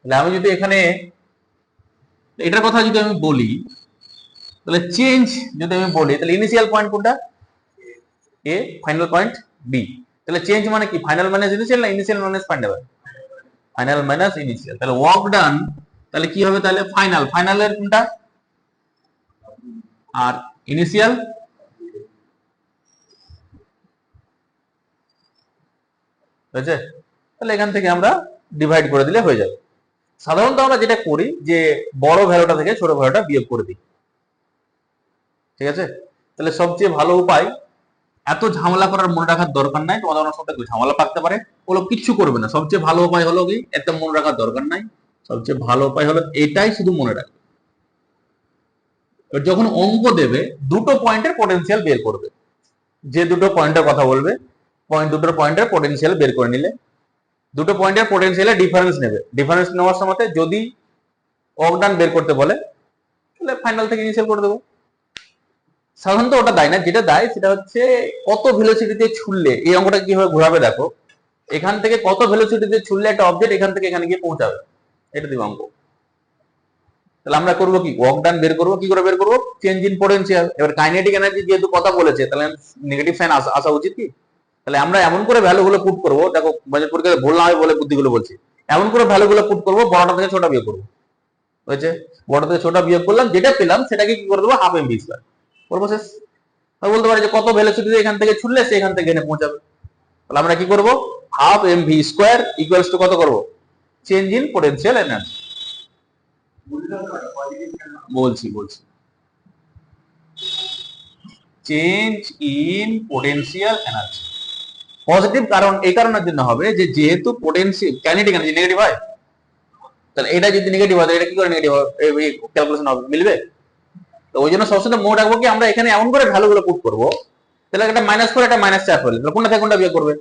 তাহলে আমি যদি এখানে এটার কথা যদি আমি বলি, তাহলে চেঞ্জ যদি আমি বলি, তাহলে ইনিশিয়াল পয়েন্ট কোনটা? এ, ফাইনাল পয়েন্ট বি। তাহলে চেঞ্জ মানে কি? ফাইনাল মাইনাস ইনিশিয়াল, না initial minus final? Final minus initial. তাহলে ওয়ার্ক ডান তাহলে কি হবে? তাহলে ফাইনাল, ফাইনালের কোনটা? আর ইনিশিয়াল হয়েছে? তাহলে এখান থেকে আমরা ডিভাইড করে দিলে হয়ে যাবে। সাধারণত আমরা যেটা করি যে বড় ভ্যালুটা থেকে ছোট ভ্যালুটা বিয়োগ করে দিই। ঠিক আছে? তাহলে সবচেয়ে ভালো উপায়, এত ঝামেলা করার মনে রাখার দরকার নাই। তোমাদের অনেক সাথে ঝামেলা পাকতে পারে, ওগুলো কিচ্ছু করবে না। সবচেয়ে ভালো উপায় হলো কি, এত মনে রাখার দরকার নাই। সবচেয়ে ভালো উপায় হলো এটাই শুধু মনে রাখবে। যখন অঙ্ক দেবে দুটো পয়েন্টের পোটেনশিয়াল বের করবে, যে দুটো পয়েন্টের কথা বলবে, দুটো পয়েন্টের পোটেনশিয়াল বের করে নিলে, দুটো পয়েন্টের পোটেনশিয়ালের ডিফারেন্স নেবে। ডিফারেন্স নেওয়ার সময় যদি ওয়ার্ক ডান বের করতে বলে, তাহলে ফাইনাল থেকে ইনিশিয়াল করে দেবো। সাধারণত ওটা দেয় না, যেটা দেয় সেটা হচ্ছে কত ভেলোসিটিতে ছুড়লে এই অঙ্কটা কিভাবে ঘোরাবে দেখো। এখান থেকে কত ভেলোসিটিতে ছুড়লে একটা অবজেক্ট এখান থেকে এখানে গিয়ে পৌঁছাবে, এটা দিব অঙ্ক। তাহলে আমরা করবো কি? ওয়ার্ক ডান বের করবো। কি করে বের করবো? Change in potential. এবার কাইনেটিক এনার্জি যেহেতু কথা বলেছে, তাহলে নেগেটিভ সাইন আসা উচিত কি? তাহলে আমরা এমন করে ভ্যালু গুলো পুট করবো, দেখো বাজেট পরীক্ষায় ভুল না হয় বলে বুদ্ধিগুলো বলছি, এমন করে ভ্যালু গুলো পুট করবো বড়টা থেকে ছোট বিয়োগ করবো। হয়েছে? বড় থেকে ছোট বিয়োগ করলাম, যেটা পেলাম সেটাকে কি করে দেবো? হাফ এমভি স্কয়ার করবো, শেষ। বলতে পারি যে কত ভেলোসিটিতে এখান থেকে ছুটলে সে এখান থেকে এখানে পৌঁছাবে। তাহলে আমরা কি করবো? Half MV square equals to কত করবো? Change in potential energy. বলছি change in potential energy positive, কারণ এই কারণের জন্য হবে যে যেহেতু পোটেনশিয়াল কাইনেটিক এনার্জি নেগেটিভ হয়, তাহলে এটা যদি নেগেটিভ হয় এটা কি করে নেগেটিভ হবে? ক্যালকুলেশন হবে, মিলবে? তো ওই জন্য সবসময় মনে রাখবো কি, আমরা এখানে এমন করে ভ্যালু গুলো পুট করবো, তাহলে একটা -4 একটা -4 হলে কোনটা থেকে কোনটা বিয়োগ করবে?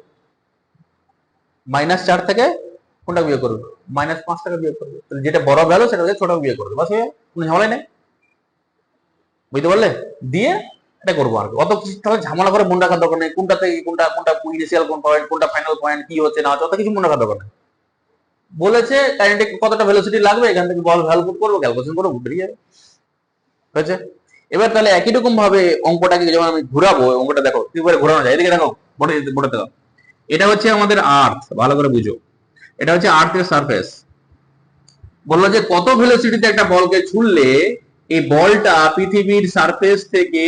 -4 থেকে কোনটা বিয়োগ করবে? -5 টাকা বিয়োগ করবে। তাহলে যেটা বড় ভ্যালু সেটা থেকে ছোট বিয়োগ করবে, বাস কোনো ঝামেলাই নেই। বুঝতে পারলে? দিয়ে এটা করবো আর অত কিছু তাহলে ঝামেলা করে মনে রাখার দরকার নেই, কোনটা থেকে কোনটা কোনটা ইনিশিয়াল কোন পয়েন্ট, কোনটা ফাইনাল পয়েন্ট, কি হচ্ছে না হচ্ছে, অত কিছু মনে রাখার দরকার নেই। বলেছে কাইনেটিক কতটা ভেলোসিটি লাগবে, এখান থেকে বল ভ্যালু পুট করবো, ক্যালকুলেশন করবো, বেরিয়ে যাবে। হয়েছে? এবার তাহলে একই রকম ভাবে অঙ্কটাকে যখন আমি ঘুরাবো, অঙ্কটা দেখো কি করে ঘোরানো যায়, এদিকে দেখো, বোর্ডে দেখো। এটা হচ্ছে আমাদের আর্থ, ভালো করে বুঝো। এটা হচ্ছে আর্থের সারফেস। বললো যে কত ভেলোসিটিতে একটা বলকে ছুড়লে এই বলটা পৃথিবীর সারফেস থেকে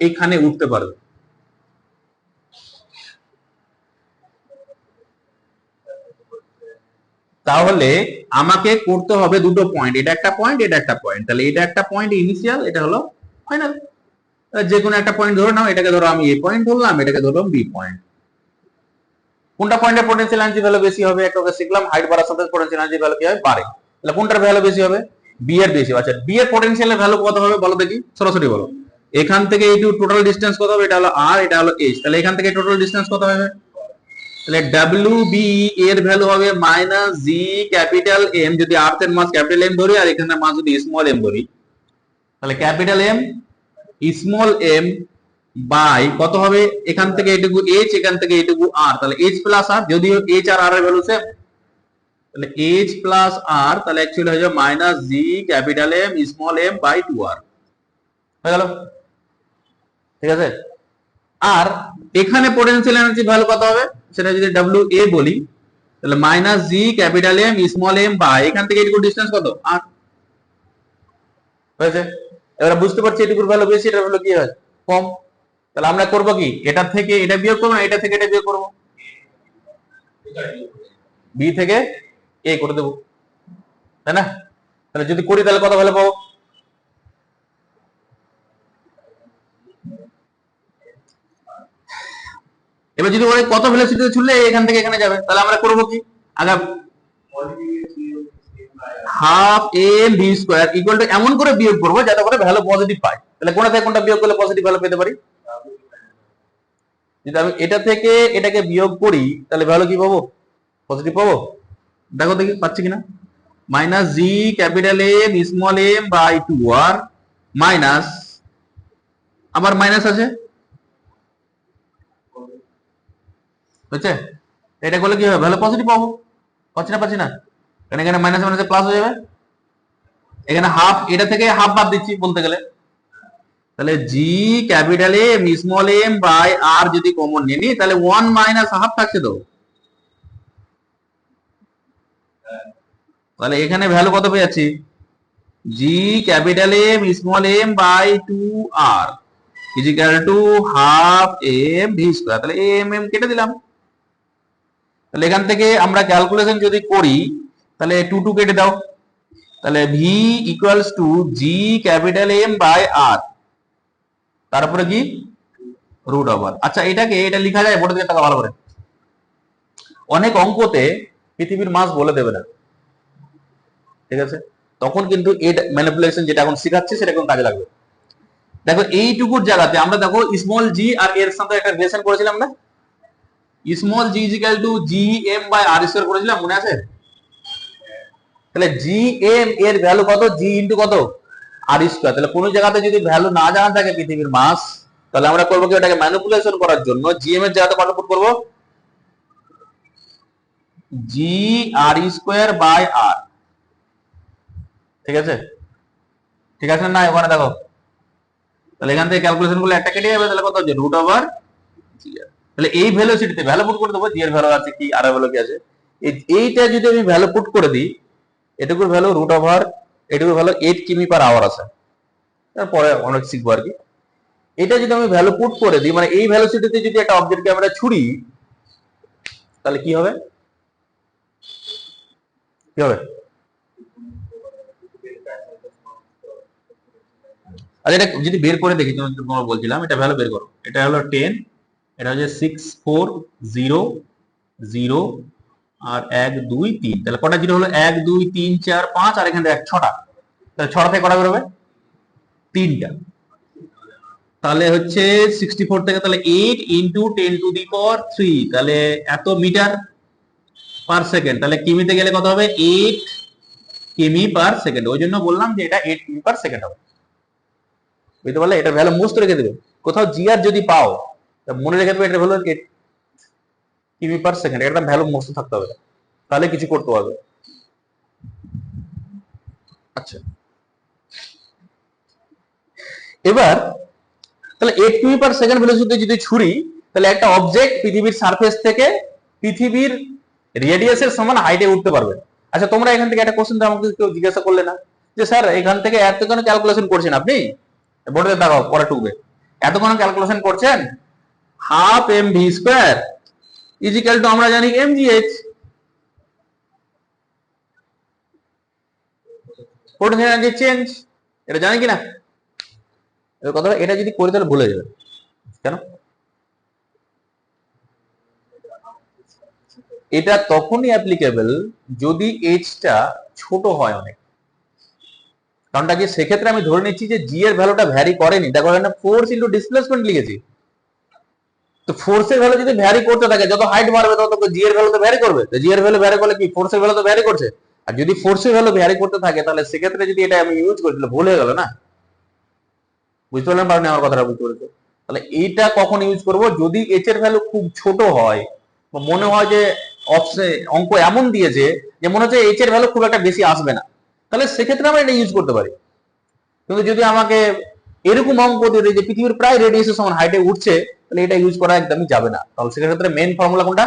এখানে উঠতে পারবে। তাহলে আমাকে করতে হবে দুটো পয়েন্ট, এটা একটা পয়েন্ট, এটা একটা পয়েন্ট। তাহলে এটা একটা পয়েন্ট ইনিশিয়াল, এটা হলো ফাইনাল। যে কোনো একটা পয়েন্ট ধরে নাও, এটাকে ধরো আমি এ পয়েন্ট ধরলাম, এটাকে ধরলাম বি পয়েন্ট। কোনটা পয়েন্টের পোটেনশিয়াল এনার্জি ভ্যালু বেশি হবে? একটা শিখলাম, হাইট বাড়ার সাথে পোটেনশিয়াল এনার্জি ভ্যালু কি হবে? বাড়ে। তাহলে কোনটার ভ্যালু বেশি হবে? বি এর বেশি। আচ্ছা, বি এর পোটেনশিয়ালের ভ্যালু কত হবে বলো দেখি, সরাসরি বলো। এখান থেকে এই টোটাল ডিসটেন্স কত হবে? এটা হলো আর, এটা হলো এইচ। তাহলে এখান থেকে টোটাল ডিসটেন্স কত হবে? তাহলে ডাব্লিউ বি এর ভ্যালু হবে মাইনাস জি ক্যাপিটাল এম, যদি আর্থ এর মাস ক্যাপিটাল এম ধরি আর এখানে মাস যদি স্মল এম ধরি, তাহলে capital M small M by কত হবে? এখান থেকে এইটুকু এইচ, এখান থেকে এইটুকু আর, তাহলে এইচ প্লাস আর, যদিও এইচ আর আর এর ভ্যালু সেম, তাহলে এইচ প্লাস আর, তাহলে অ্যাকচুয়ালি হয়ে যাবে minus G capital M small M by 2r। হয়ে গেল? ঠিক আছে? আর এখানে পোটেনশিয়াল এনার্জি ভ্যালু কত হবে সেটা যদি ডাব্লিউ এ বলি, তাহলে minus G capital M small M by এখান থেকে এইটুকু ডিসটেন্স কত? আর। হয়েছে? এবারে বুঝতে পারছি এটুকুর ভ্যালু বেশি, এটার ভ্যালু কি হয়? কম। তাহলে আমরা করব কি, এটা থেকে এটা বিয়োগ করব না এটা থেকে এটা বিয়োগ করব? বি থেকে এ করে দেব, তাই না? তাহলে যদি করি তাহলে কত ভ্যালু পাবো? এবার যদি বলে কত ভেলোসিটিতে ছুড়লে এখান থেকে এখানে যাবে, তাহলে আমরা করব কি, আগে half m V square equal to এমন করে বিয়োগ করব যাতে করে ভ্যালু পজিটিভ পাই। তাহলে কোনটা থেকে কোনটা বিয়োগ করলে পজিটিভ ভ্যালু পেতে পারি? যদি আমি এটা থেকে এটাকে বিয়োগ করি তাহলে ভ্যালু কি পাবো? পজিটিভ পাবো। দেখো দেখি পাচ্ছি কিনা। Minus G capital M small M by 2r minus, আবার মাইনাস আছে, বুঝছে? এটা করলে কি হবে? ভ্যালু পজিটিভ পাবো। পাচ্ছি না, কারণ এখানে মাইনাস মাইনাসে প্লাস হয়ে যাবে। এখানে হাফ, এটা থেকে হাফ বাদ দিচ্ছি বলতে গেলে, তাহলে জি capital M small M by R যদি কমন নিয়ে নিই তাহলে 1 মাইনাস হাফ থাকছে তো। তাহলে এখানে ভ্যালু কত পেয়ে যাচ্ছি? জি capital M small M by 2r is equal to half m V square. তাহলে এম এম কেটে দিলাম। তাহলে এখান থেকে আমরা ক্যালকুলেশন যদি করি তাহলে 2 কেটে দাও, তাহলে V equals to G capital M by R, তারপরে কি রুট ওভার। আচ্ছা, এটাকে এটা লেখা যায় বোর্ডে দিকে টাকা ভালো করে। অনেক অঙ্কতে পৃথিবীর মাস বলে দেবে না, ঠিক আছে? তখন কিন্তু এই ম্যানিপুলেশন যেটা এখন শেখাচ্ছি সেটা এখন কাজে লাগবে। দেখো এইটুকুর জায়গাতে আমরা দেখো স্মল জি আর এর সাথে একটা রিলেশন করেছিলাম না, small g is equal to g m by r square করেছিলাম, মনে আছে? তাহলে জি এম এর ভ্যালু কত? জি ইনটু কত? আর স্কয়ার। তাহলে কোন জায়গাতে যদি ভ্যালু না জানা থাকে পৃথিবীর মাস, তাহলে আমরা করবো কি, ওটাকে ম্যানিপুলেশন করার জন্য জি এম এর জায়গাতে কত পুট করবো? জি আর স্কয়ার বাই আর। ঠিক আছে? ঠিক আছে না? ওখানে দেখো, তাহলে এখান থেকে ক্যালকুলেশন করলে একটা কেটে যাবে, তাহলে কত হচ্ছে? রুট ওভার জি আর। তাহলে এই ভেলোসিটিতে ভ্যালু পুট করে দেবো, জি এর ভ্যালু আছে কি, আর এর ভ্যালু কি আছে, এইটা যদি আমি ভ্যালু পুট করে দিই, এটুকুর ভ্যালু রুট ওভার, এটুকুর ভ্যালু 8 কিমি পার আওয়ার আছে। তারপরে অনেক শিখবো আর কি। এটা যদি আমি ভ্যালু পুট করে দিই, মানে এই ভেলোসিটিতে যদি একটা অবজেক্টকে আমরা ছুড়ি তাহলে কি হবে? কি হবে? আচ্ছা, এটা যদি বের করে দেখি, তোমার বলছিলাম এটা ভ্যালু বের করো। এটা হলো 10, এটা হচ্ছে 6 4 0 0 আর 1 2 3। তাহলে কটা জিরো হলো? 1 2 3 4 5 আর এখানে 6টা। তাহলে 6টা থেকে কটা বেরোবে? 3টা। তাহলে হচ্ছে 64 থেকে তাহলে 8 ইন্টু 10 টু দি পাওয়ার 3, তাহলে এত মিটার। পার সেকেন্ড, তাহলে কিমিতে গেলে কত হবে? 8 কিমি পার সেকেন্ড। ওই জন্য বললাম যে এটা 8 কিমি পার সেকেন্ড হবে। বুঝতে পারলে? এটা ভ্যালু মুস্ত রেখে দেবে। কোথাও জিআর যদি পাও মনে রেখে দেবে এটা ভ্যালু 8 কিমি পার সেকেন্ড। এটা ভ্যালু মুস্ত থাকতে হবে, তাহলে কিছু করতে হবে। আচ্ছা, এবার তাহলে 8 কিমি পার সেকেন্ড ভেলোসিটি যদি ছুরি, তাহলে একটা অবজেক্ট পৃথিবীর সারফেস থেকে পৃথিবীর রেডিয়াসের সমান হাইটে উঠতে পারবে। আচ্ছা, তোমরা এখান থেকে একটা কোশ্চেন আমাকে কেউ জিজ্ঞাসা করলে না যে স্যার এখান থেকে এত কেন ক্যালকুলেশন করছেন আপনি? বোর্ডে দেখাও, পরে টুকবে। এত কেন ক্যালকুলেশন করছেন? Half m v square is equal to আমরা জানি m g h, potential energy change. এটা জানি কিনা? এর কথা, এটা যদি করি তাহলে ভুলে যাবে। কেন? এটা তখনই অ্যাপ্লিকেবল যদি এইচটা ছোট হয় অনেক। কারণটা কি, সেক্ষেত্রে আমি ধরে নিচ্ছি যে জি এর ভ্যালুটা ভ্যারি করেনি। দেখো এখানে ফোর্স ইন্টু ডিসপ্লেসমেন্ট লিখেছি, তো ফোর্সের ভ্যালু যদি ভ্যারি করতে থাকে, যত হাইট বাড়বে তত জি এর ভ্যালু তো ভ্যারি করবে। তো জি এর ভ্যালু ভ্যারি করলে কি ফোর্সের ভ্যালু তো ভ্যারি করছে। আর যদি ফোর্সের ভ্যালু ভ্যারি করতে থাকে, তাহলে সেক্ষেত্রে যদি এটা আমি ইউজ করি তাহলে ভুল হয়ে গেল না। বুঝতে পারলাম পারেন আমার কথাটা? বুঝতে পেরেছো? তাহলে এইটা কখন ইউজ করব? যদি এইচ এর ভ্যালু খুব ছোট হয়, বা মনে হয় যে অঙ্ক এমন দিয়েছে যে মনে হচ্ছে এইচ এর ভ্যালু খুব একটা বেশি আসবে না, তাহলে সেক্ষেত্রে আমরা এটা ইউজ করতে পারি। কিন্তু যদি আমাকে এরকম অঙ্ক দিয়ে দেয় যে পৃথিবীর প্রায় রেডিয়াসের সমান হাইটে উঠছে, তাহলে এটা ইউজ করা একদমই যাবে না। তাহলে সেক্ষেত্রে মেইন ফর্মুলা কোনটা?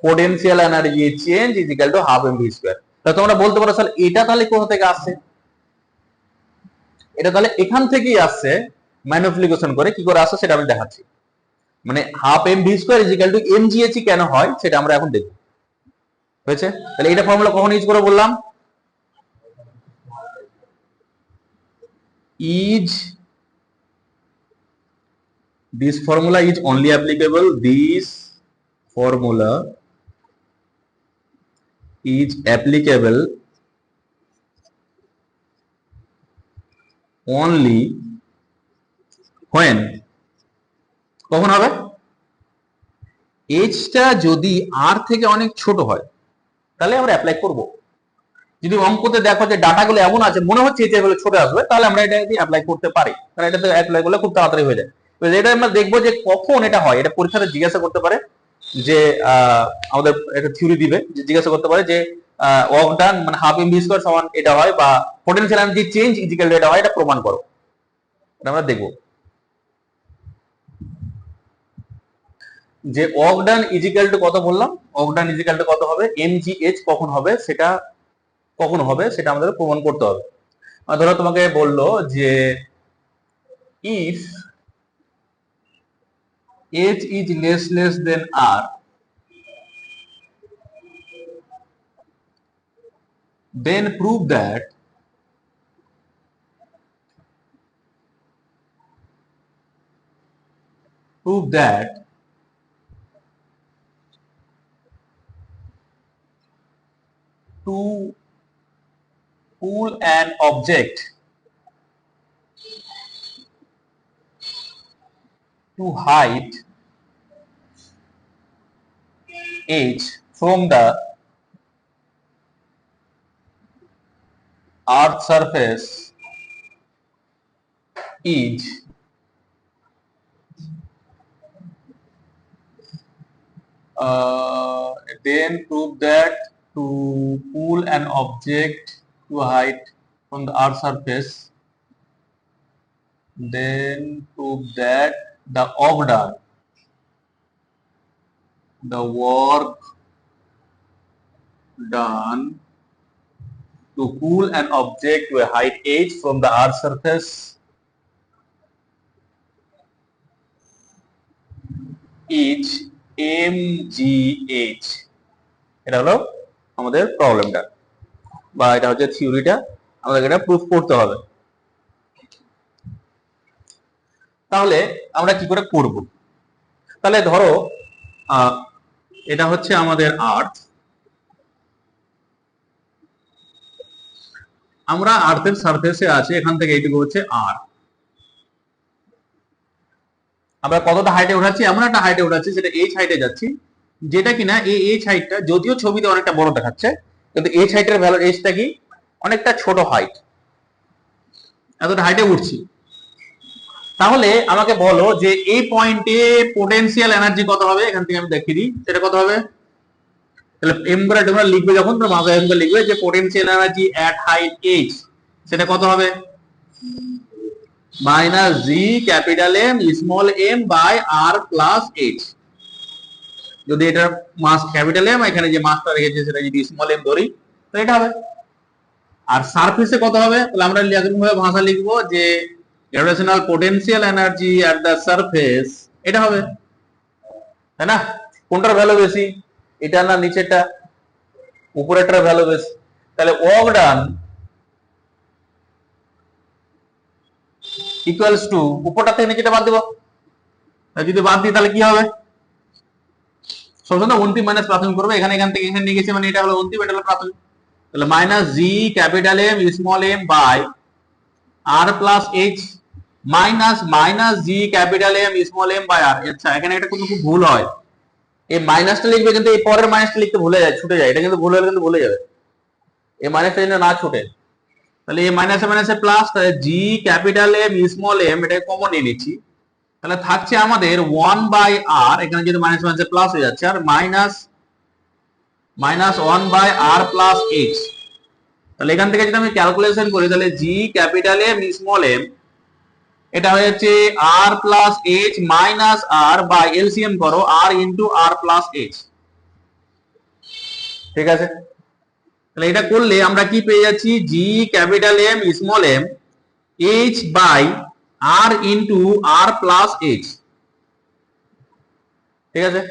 Potential energy change is equal to half m V square. তাহলে তোমরা বলতে পারো স্যার এটা তাহলে কোথা থেকে আসছে? এটা তাহলে এখান থেকেই আসছে, ম্যানিপুলেশন করে। কি করে আসছে সেটা আমি দেখাচ্ছি। মানে half m V square is equal to m g h কেন হয় সেটা আমরা এখন দেখব। হয়েছে? তাহলে এটা ফর্মুলা কখন ইউজ করে বললাম? Is this formula is only applicable, this formula is applicable only when, কখন হবে? এইচটা যদি আর থেকে অনেক ছোট হয় তাহলে আমরা অ্যাপ্লাই করব। যদি অঙ্কতে দেখো যে ডাটাগুলো এমন আছে মনে হচ্ছে এইচ এর ভ্যালু ছোট আসবে, তাহলে আমরা এটা দিয়ে অ্যাপ্লাই করতে পারি, কারণ এটাতে অ্যাপ্লাই করলে খুব তাড়াতাড়ি হয়ে যায়। এটা আমরা দেখবো যে কখন এটা হয়। এটা পরীক্ষাতে জিজ্ঞাসা করতে পারে যে আমাদের একটা থিওরি দিবে, যে জিজ্ঞাসা করতে পারে যে ওয়ার্ক ডান মানে হাফ এম ভি স্কয়ার সমান এটা হয়, বা potential energy change equal to এটা হয়, এটা প্রমাণ করো। এটা আমরা দেখব যে ওয়ার্ক ডান ইকুয়াল টু কত বললাম, ওয়ার্ক ডান ইকুয়াল টু কত হবে, এম জি এইচ কখন হবে, সেটা কখন হবে সেটা আমাদের প্রমাণ করতে হবে। ধরো তোমাকে বললো যে if h is less than r, then prove that to pull an object to height h from the earth surface is then prove that to pull an object to height from the earth surface, then prove that the work done to pull an object to a height h from the earth surface is mgh। এটা হলো আমাদের প্রবলেমটা, বা এটা হচ্ছে থিওরিটা, আমাদের এটা প্রুফ করতে হবে। তাহলে আমরা কি করে করব? তাহলে ধরো এটা হচ্ছে আমাদের আর্থ, আমরা আর্থের সারফেসে আছে, এখান থেকে এইটুকু হচ্ছে আর। আমরা কতটা হাইটে উঠাচ্ছি? এমন একটা হাইটে উঠাচ্ছি সেটা এইচ হাইটে যাচ্ছি, যেটা কিনা এই এইচ হাইটটা যদিও ছবিতে অনেকটা বড় দেখাচ্ছে, কিন্তু এইচ হাইটের ভ্যালু এইচটা কি অনেকটা ছোট হাইট, এতটা হাইটে উঠছি। তাহলে আমাকে বলো যে এই পয়েন্টে পোটেনশিয়াল এনার্জি কত হবে, এখান থেকে আমি দেখিয়ে দিই সেটা কত হবে। তাহলে এম করে তোমরা লিখবে যখন তোমরা মাথায় এম করে লিখবে যে potential energy at height h, সেটা কত হবে minus G capital M small M by R plus h. যদি এটা মাস ক্যাপিটাল এম, এখানে যে মাসটা রেখেছে সেটা যদি স্মল এম ধরি তাহলে এটা হবে। আর সারফেসে কত হবে, তাহলে আমরা এরকম ভাবে ভাষা লিখবো যে gravitational potential energy at the surface, এটা হবে, তাই না? কোনটার ভ্যালু বেশি, এটা না নিচেরটা? উপরেরটার ভ্যালু বেশি। তাহলে ওয়ার্ক ডান ইকুয়ালস টু উপরটা থেকে নিচেটা বাদ দেবো। যদি বাদ দিই তাহলে কি হবে, সবসময় অন্তিম মাইনাস প্রাথমিক করবে, এখানে এখান থেকে এখানে নিয়ে গেছে মানে এটা হলো অন্তিম, এটা হলো প্রাথমিক। তাহলে minus G capital M small M by R plus H minus minus G capital M small M by R. আচ্ছা এখানে একটা কোনো খুব ভুল হয়, এই মাইনাসটা লিখবে কিন্তু এই পরের মাইনাসটা লিখতে ভুলে যায়, ছুটে যায়, এটা কিন্তু ভুল হলে কিন্তু ভুলে যাবে, এই মাইনাসটা যেন না ছুটে। তাহলে এই মাইনাসে মাইনাসে প্লাস, তাহলে জি ক্যাপিটাল এম স্মল এম এটা কমন নিয়ে নিচ্ছি, তাহলে থাকছে আমাদের 1 বাই আর, এখানে যদি মাইনাস মাইনাসে প্লাস হয়ে যাচ্ছে, আর minus minus 1 by R plus H. তাহলে এখান থেকে যদি আমি ক্যালকুলেশন করি তাহলে জি ক্যাপিটাল এম স্মল এম এটা হয়ে যাচ্ছে R plus H minus R by LCM করো R into R plus H. ঠিক আছে, তাহলে এটা করলে আমরা কি পেয়ে যাচ্ছি, জি capital M small M H by R into R plus H. ঠিক আছে,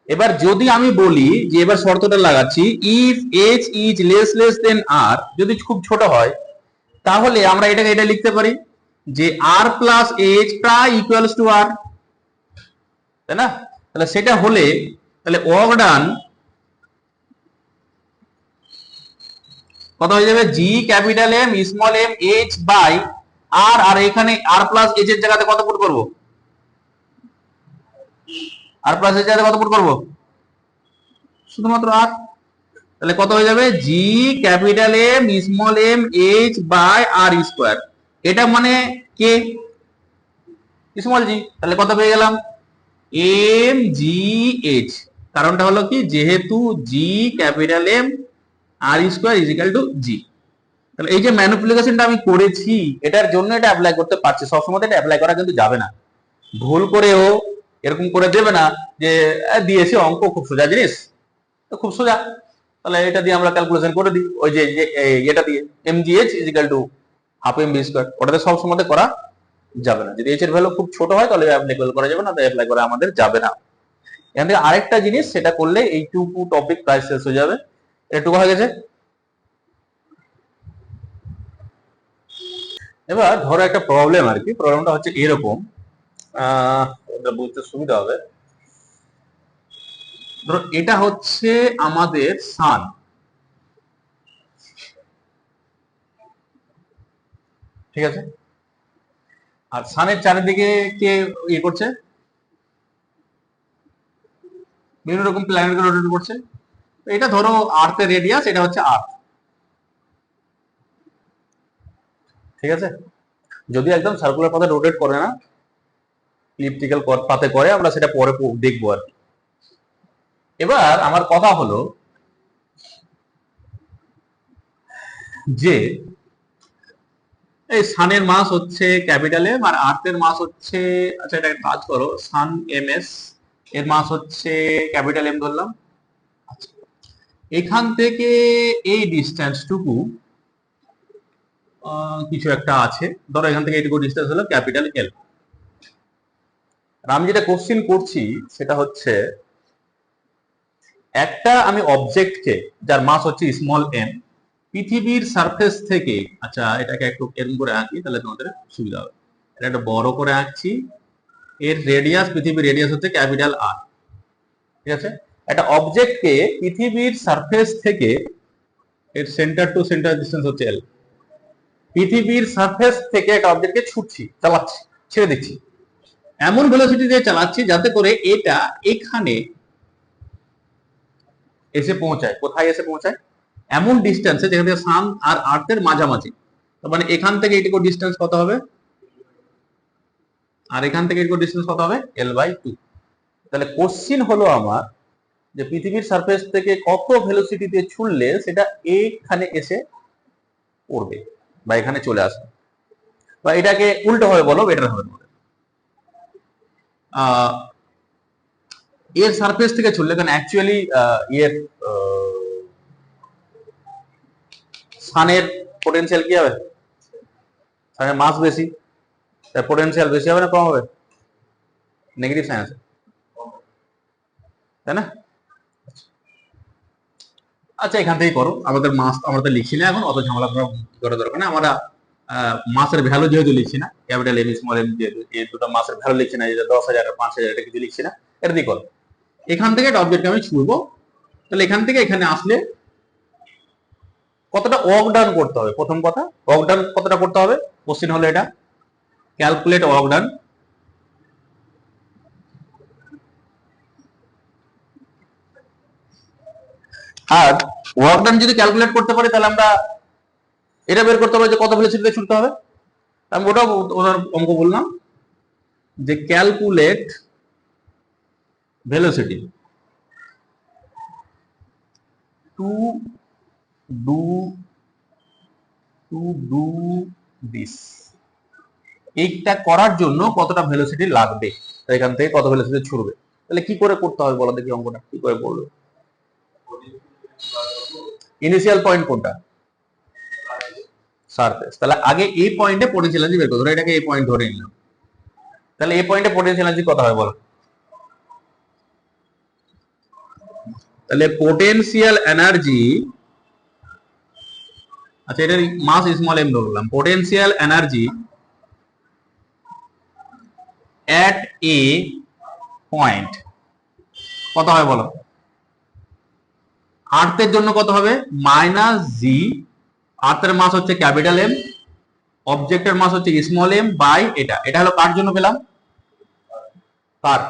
এবার যদি আমি বলি যে এবার শর্তটা লাগাচ্ছি, if H is less than R, যদি খুব ছোট হয় তাহলে আমরা এটাকে এটা লিখতে পারি যে আর প্লাস এইচ প্রায় ইকুয়ালস টু আর, তাই না? তাহলে সেটা হলে তাহলে ওয়ার্ক ডান কত হয়ে যাবে, জি capital M small M H by R, আর এখানে আর প্লাস এইচ এর জায়গাতে কত পুট করব, আর প্লাস এইচ এর জায়গাতে কত পুট করব, শুধুমাত্র আর। তাহলে কত হয়ে যাবে, জি capital M small M H by R square, এটা মানে কে স্মল জি, তাহলে কত পেয়ে গেলাম এম জি এইচ। কারণটা হলো কি, যেহেতু G capital M R square is equal to G. তাহলে এই যে ম্যানিপুলেশনটা আমি করেছি এটার জন্য এটা অ্যাপ্লাই করতে পারছি, সবসময় এটা অ্যাপ্লাই করা কিন্তু যাবে না, ভুল করেও এরকম করে দেবে না যে দিয়েছি অঙ্ক খুব সোজা জিনিস, খুব সোজা, তাহলে এটা দিয়ে আমরা ক্যালকুলেশন করে দিই, ওই যে এটা দিয়ে mgh is equal to half m v square, ওটাতে সব সময় করা যাবে না। যদি h এর ভ্যালু খুব ছোট হয় তাহলে অ্যাপ্লিকেবল করা যাবে না, তাই অ্যাপ্লাই করা আমাদের যাবে না। এখান থেকে আরেকটা জিনিস, সেটা করলে এইটুকু টপিক প্রায় শেষ হয়ে যাবে। এটুকু হয়ে গেছে। এবার ধরো একটা প্রবলেম আর কি, প্রবলেমটা হচ্ছে এরকম, বুঝতে সুবিধা হবে। ধরো এটা হচ্ছে আমাদের সান, ঠিক আছে, আর সানের চারিদিকে কে ইয়ে করছে, বিভিন্ন রকম প্ল্যানেট রোটেট করছে। এটা ধরো আর্থের রেডিয়াস, এটা হচ্ছে আর্থ, ঠিক আছে, যদি একদম সার্কুলার পাথে রোটেট করে না, ইলিপ্টিক্যাল পাথে করে, আমরা সেটা পরে দেখবো আর কি। এবার আমার কথা হলো যে এই সানের মাস হচ্ছে ক্যাপিটাল এম আর আর্থের মাস হচ্ছে, আচ্ছা এটা কাজ করো, সান এম এস এর মাস হচ্ছে ক্যাপিটাল এম ধরলাম। আচ্ছা, এখান থেকে এই ডিস্টেন্সটুকু কিছু একটা আছে, ধরো এখান থেকে এইটুকু ডিস্টেন্স হলো ক্যাপিটাল এল। আমি যেটা কোশ্চিন করছি সেটা হচ্ছে একটা আমি অবজেক্টকে যার মাস হচ্ছে স্মল এম পৃথিবীর সারফেস থেকে, আচ্ছা এটাকে একটু এরকম করে আঁকি তাহলে তোমাদের সুবিধা হবে, এটা একটা বড় করে আঁকছি, এর রেডিয়াস, পৃথিবীর রেডিয়াস হচ্ছে ক্যাপিটাল আর, ঠিক আছে, একটা অবজেক্টকে পৃথিবীর সারফেস থেকে, এর সেন্টার টু সেন্টার ডিস্টেন্স হচ্ছে এল, পৃথিবীর সারফেস থেকে একটা অবজেক্টকে ছুটছি, চালাচ্ছি, ছেড়ে দিচ্ছি, এমন ভেলোসিটি দিয়ে চালাচ্ছি যাতে করে এটা এখানে এসে পৌঁছায়। কোথায় এসে পৌঁছায়? এমন ডিস্টেন্সে যেখান থেকে সান আর আর্থের মাঝামাঝি। তার মানে এখান থেকে এইটুকু ডিস্টেন্স কত হবে? আর এখান থেকে এইটুকু ডিস্টেন্স কত হবে? L/2। তাহলে কোশ্চিন হলো আমার যে পৃথিবীর সারফেস থেকে কত ভেলোসিটিতে ছুড়লে সেটা এখানে এসে পড়বে বা এখানে চলে আসবে, বা এটাকে উল্টো ভাবে বলো, বেটার হবে। এর সারফেস থেকে ছুড়লে, কারণ অ্যাকচুয়ালি এর সানের পোটেনশিয়াল কি হবে? সানের মাস বেশি, তার পোটেনশিয়াল বেশি হবে না কম হবে? নেগেটিভ সাইন আছে, তাই না? আচ্ছা, এখান থেকেই করো। আমাদের মাস আমরা তো লিখছি না এখন, অত ঝামেলা করার দরকার না। আমরা মাসের ভ্যালু যেহেতু লিখছি না, ক্যাপিটাল এম স্মল এম, যেহেতু এই দুটো মাসের ভ্যালু লিখছি না, যেটা 10,000 আর 5,000 এটা কিছু লিখছি না, এটা দিয়ে করো। এখান থেকে একটা অবজেক্টকে আমি ছুঁড়বো, তাহলে এখান থেকে এখানে আসলে কতটা ওয়ার্ক ডান করতে হবে? প্রথম কথা, ওয়ার্ক ডান কতটা করতে হবে? কোশ্চেন হলো এটা, ক্যালকুলেট ওয়ার্ক ডান। আর ওয়ার্ক ডান যদি ক্যালকুলেট করতে পারি, তাহলে আমরা এটা বের করতে পারি যে কত ভেলোসিটিতে ছুটতে হবে। আমি ওটা ওনার অঙ্ক বললাম যে calculate velocity to do this, এইটা করার জন্য কতটা ভেলোসিটি লাগবে, এখান থেকে কত ভেলোসিটি ছুটবে। তাহলে কি করে করতে হবে বলো দেখি, অঙ্কটা কি করে করবে? ইনিশিয়াল পয়েন্ট কোনটা? সারফেস। তাহলে আগে এই পয়েন্টে পোটেনশিয়াল এনার্জি বের করতে হবে, এটাকে এই পয়েন্ট ধরে নিলাম। তাহলে এই পয়েন্টে পোটেনশিয়াল এনার্জি কত হবে বলো? তাহলে পোটেনশিয়াল এনার্জি, আচ্ছা এটার মাস স্মল এম ধরলাম, পোটেনশিয়াল এনার্জি এট এ পয়েন্ট কত হবে বলো? আর্থের জন্য কত হবে? মাইনাস জি, আর্থের মাস হচ্ছে ক্যাপিটাল এম, অবজেক্টের মাস হচ্ছে স্মল এম বাই এটা। এটা হলো কার জন্য পেলাম? কার?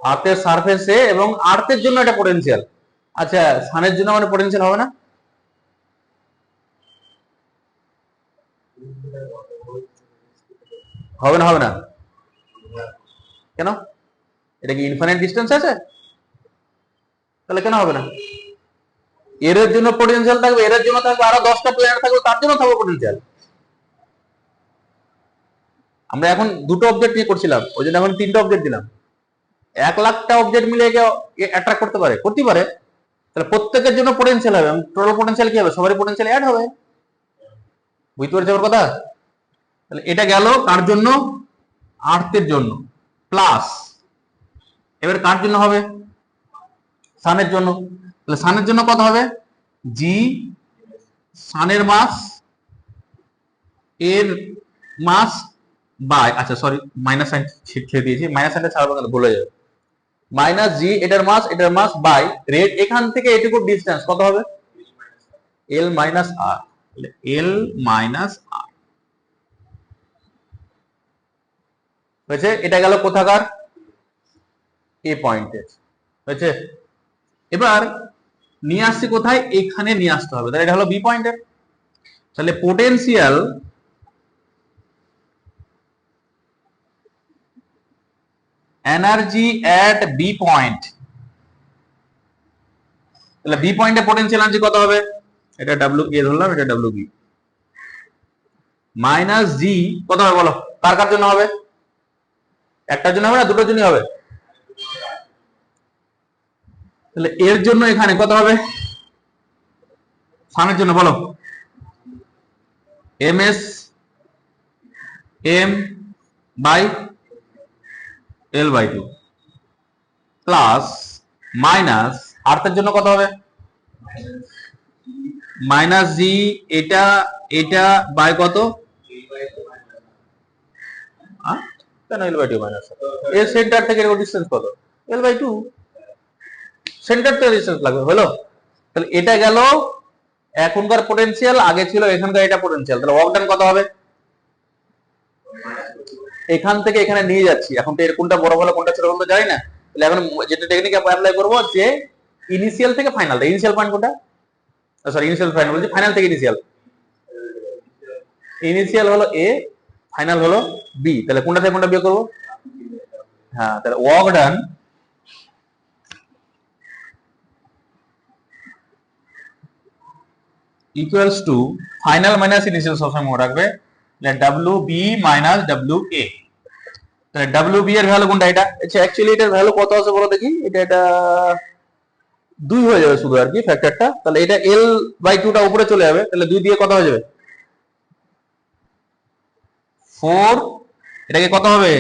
আর্থের সারফেসে, এবং আর্থের জন্য এটা পোটেনশিয়াল। আচ্ছা, সানের জন্য মানে পোটেনশিয়াল হবে না? হবে না, হবে না কেন? এটা কি ইনফাইনাইট ডিস্টেন্স আছে? তাহলে কেন হবে না? এর জন্য পোটেনশিয়াল থাকবে, এর জন্য থাকবে, আরো 10টা প্ল্যানেট থাকবে, তার জন্য থাকবে পোটেনশিয়াল। আমরা এখন দুটো অবজেক্ট নিয়ে করছিলাম, ওই জন্য এখন 3টা অবজেক্ট দিলাম। 1,00,000টা অবজেক্ট মিলে একে অ্যাট্রাক্ট করতে পারে, করতে পারে। তাহলে প্রত্যেকের জন্য পোটেনশিয়াল হবে, টোটাল পোটেনশিয়াল কি হবে? সবারই পোটেনশিয়াল অ্যাড হবে। বুঝতে পারছো আমার কথা? তাহলে এটা গেল কার জন্য? আর্থের জন্য। প্লাস এবার কার জন্য হবে? সানের জন্য। তাহলে সানের জন্য কত হবে? জি সানের মাস, এর মাস বাই, আচ্ছা সরি মাইনাস সাইন ছেড়ে দিয়েছি, মাইনাস সাইনটা ছাড়াবো না, ভুলে যাবে। মাইনাস জি, এটার মাস বাই রেড, এখান থেকে এটুকু ডিসটেন্স কত হবে? এল মাইনাস আর। এল মাইনাস আর হয়েছে। এটা গেল কোথাকার? এ পয়েন্টে হয়েছে। এবার নিয়ে আসছি কোথায়? এখানে নিয়ে আসতে হবে। তাহলে এটা হলো বি পয়েন্টের। তাহলে পোটেনশিয়াল এনার্জি এট বি পয়েন্ট, তাহলে বি পয়েন্টে পোটেনশিয়াল এনার্জি কত হবে? এটা ডাব্লিউ এ ধরলাম, এটা ডাব্লিউ বি মাইনাস জি কত হবে বলো? কার কার জন্য হবে? একটার জন্য হবে না, দুটোর জন্য হবে। তাহলে এর জন্য এখানে কত হবে? সানের জন্য বলো, M S M by L/2 plus minus আর্থের জন্য কত হবে? মাইনাস জি, এটা এটা বাই কত? কেন L/2 মাইনাস? এর সেন্টার থেকে এর ডিসটেন্স কত? L/2, সেন্টার থেকে ডিসটেন্স লাগবে, হলো? তাহলে এটা গেল এখনকার পোটেনশিয়াল, আগে ছিল এখানকার এটা পোটেনশিয়াল। তাহলে ওয়ার্ক ডান কত হবে? এখান থেকে এখানে নিয়ে যাচ্ছি, এখন তো এর কোনটা বড় হলো কোনটা ছোট হলো জানি না। তাহলে এখন যেটা টেকনিক অ্যাপ্লাই করব, যে ইনিশিয়াল থেকে ফাইনাল, ইনিশিয়াল পয়েন্ট কোনটা, সরি ইনিশিয়াল ফাইনাল বলছি, ফাইনাল থেকে ইনিশিয়াল। ইনিশিয়াল হলো এ, ফাইনাল হলো বি, তাহলে কোনটা থেকে কোনটা বিয়োগ করবো? হ্যাঁ, তাহলে work done equals to final minus initial, সবসময় মনে রাখবে, W B minus W A. তাহলে ডাব্লিউ বি এর ভ্যালু কোনটা? এটা আচ্ছা, অ্যাকচুয়ালি এটার ভ্যালু কত আছে বলো দেখি, এটা 2 হয়ে যাবে শুধু আর কি ফ্যাক্টরটা, তাহলে এটা এল বাই 2 টা উপরে চলে যাবে, তাহলে 2 দিয়ে কত হয়ে যাবে? 4, এটাকে কত হবে?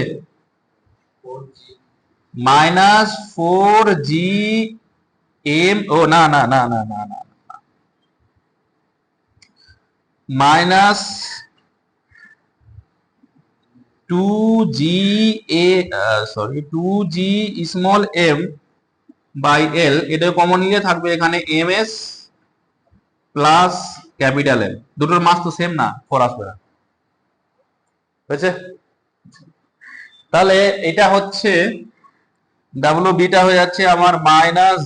মাইনাস 4 জি এম, ও না না না না না না, minus 2 g a, sorry 2 g small M by l, এটা কমন নিলে থাকবে এখানে m s plus capital M, দুটোর মাস তো সেম না, 4 আসবে না, হয়েছে? তাহলে এটা হচ্ছে ডাব্লিউ বিটা হয়ে যাচ্ছে আমার minus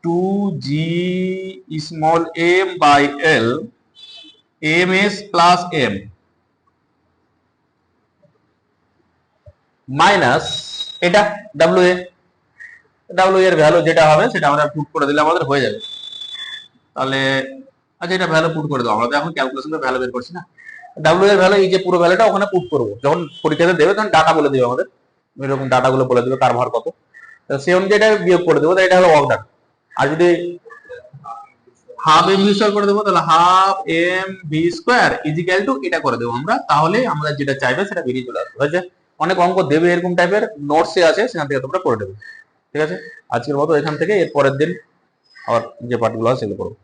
2 g small M by l m s plus m minus এটা ডাব্লিউ এর ভ্যালু যেটা হবে সেটা আমরা পুট করে দিলে আমাদের হয়ে যাবে। তাহলে আচ্ছা, এটা ভ্যালু পুট করে দাও, আমরা তো এখন ক্যালকুলেশনের ভ্যালু বের করছি না, ডাব্লিউ এর ভ্যালু এই যে পুরো ভ্যালুটা ওখানে পুট করবো, যখন পরীক্ষাতে দেবে তখন ডাটা বলে দিবে আমাদের, এরকম ডাটা গুলো বলে দিবে কার ভার কত, সেই অনুযায়ী এটা বিয়োগ করে দেবো, এটা হলো ওয়ার্ক ডান। আর যদি হাফ এম ভি স্কয়ার করে দেবো, তাহলে half m V square is equal to এটা করে দেবো আমরা, তাহলে আমরা যেটা চাইবে সেটা বেরিয়ে চলে আসবে, হয়েছে? অনেক অঙ্ক দেবে এরকম টাইপের, নোটসে আছে, সেখান থেকে তোমরা করে দেবে, ঠিক আছে? আজকের মতো এখান থেকে এর পরের দিন আবার যে পার্টগুলো আছে সেগুলো করবো।